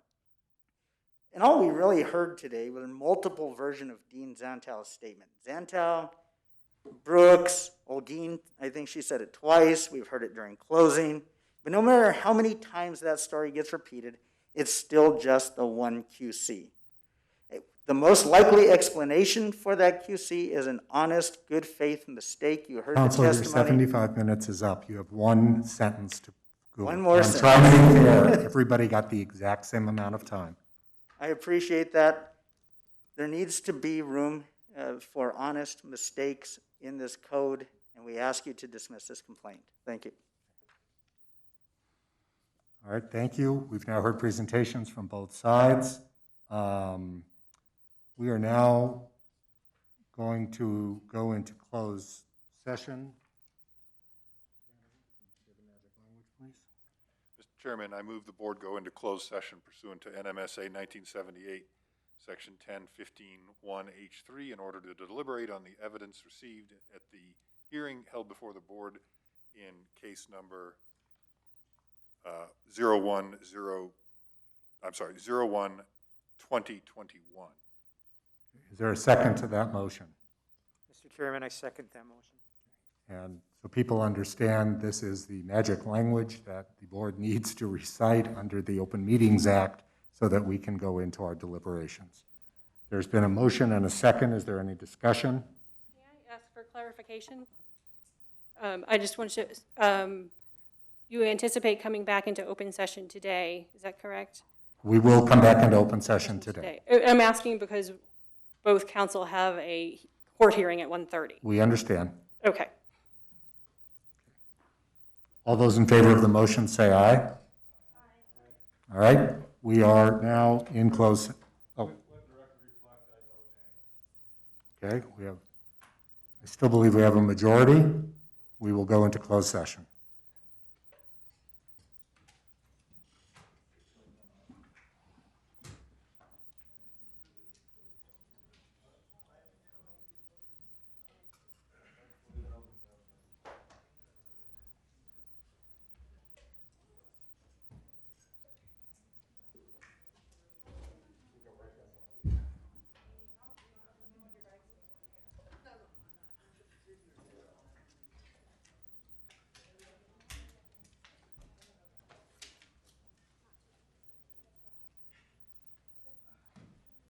And all we really heard today was a multiple version of Dean Zantel's statement. Zantel, Brooks, Dean, I think she said it twice. We've heard it during closing. But no matter how many times that story gets repeated, it's still just the one QC. The most likely explanation for that QC is an honest, good faith mistake. You heard Counsel, the your testimony. 75 minutes is up. You have 1 sentence to go. One more sentence. Try to be fair. Everybody got the exact same amount of time. I appreciate that. There needs to be room for honest mistakes in this code, and we ask you to dismiss this complaint. Thank you. All right, thank you. We've now heard presentations from both sides. We are now going to go into closed session. Mr. Chairman, I move the board go into closed session pursuant to NMSA 1978, Section 1015(1)H3, in order to deliberate on the evidence received at the hearing held before the board in case number 01-2021. Is there a second to that motion? Mr. Chairman, I second that motion. And so people understand this is the magic language that the board needs to recite under the Open Meetings Act so that we can go into our deliberations. There's been a motion and a second. Is there any discussion? May I ask for clarification? I just want to, you anticipate coming back into open session today, is that correct? We will come back into open session today. I'm asking because both council have a court hearing at 1:30. We understand. Okay. All those in favor of the motion say aye. Aye. All right, we are now in close. Oh. Okay, I still believe we have a majority. We will go into closed session.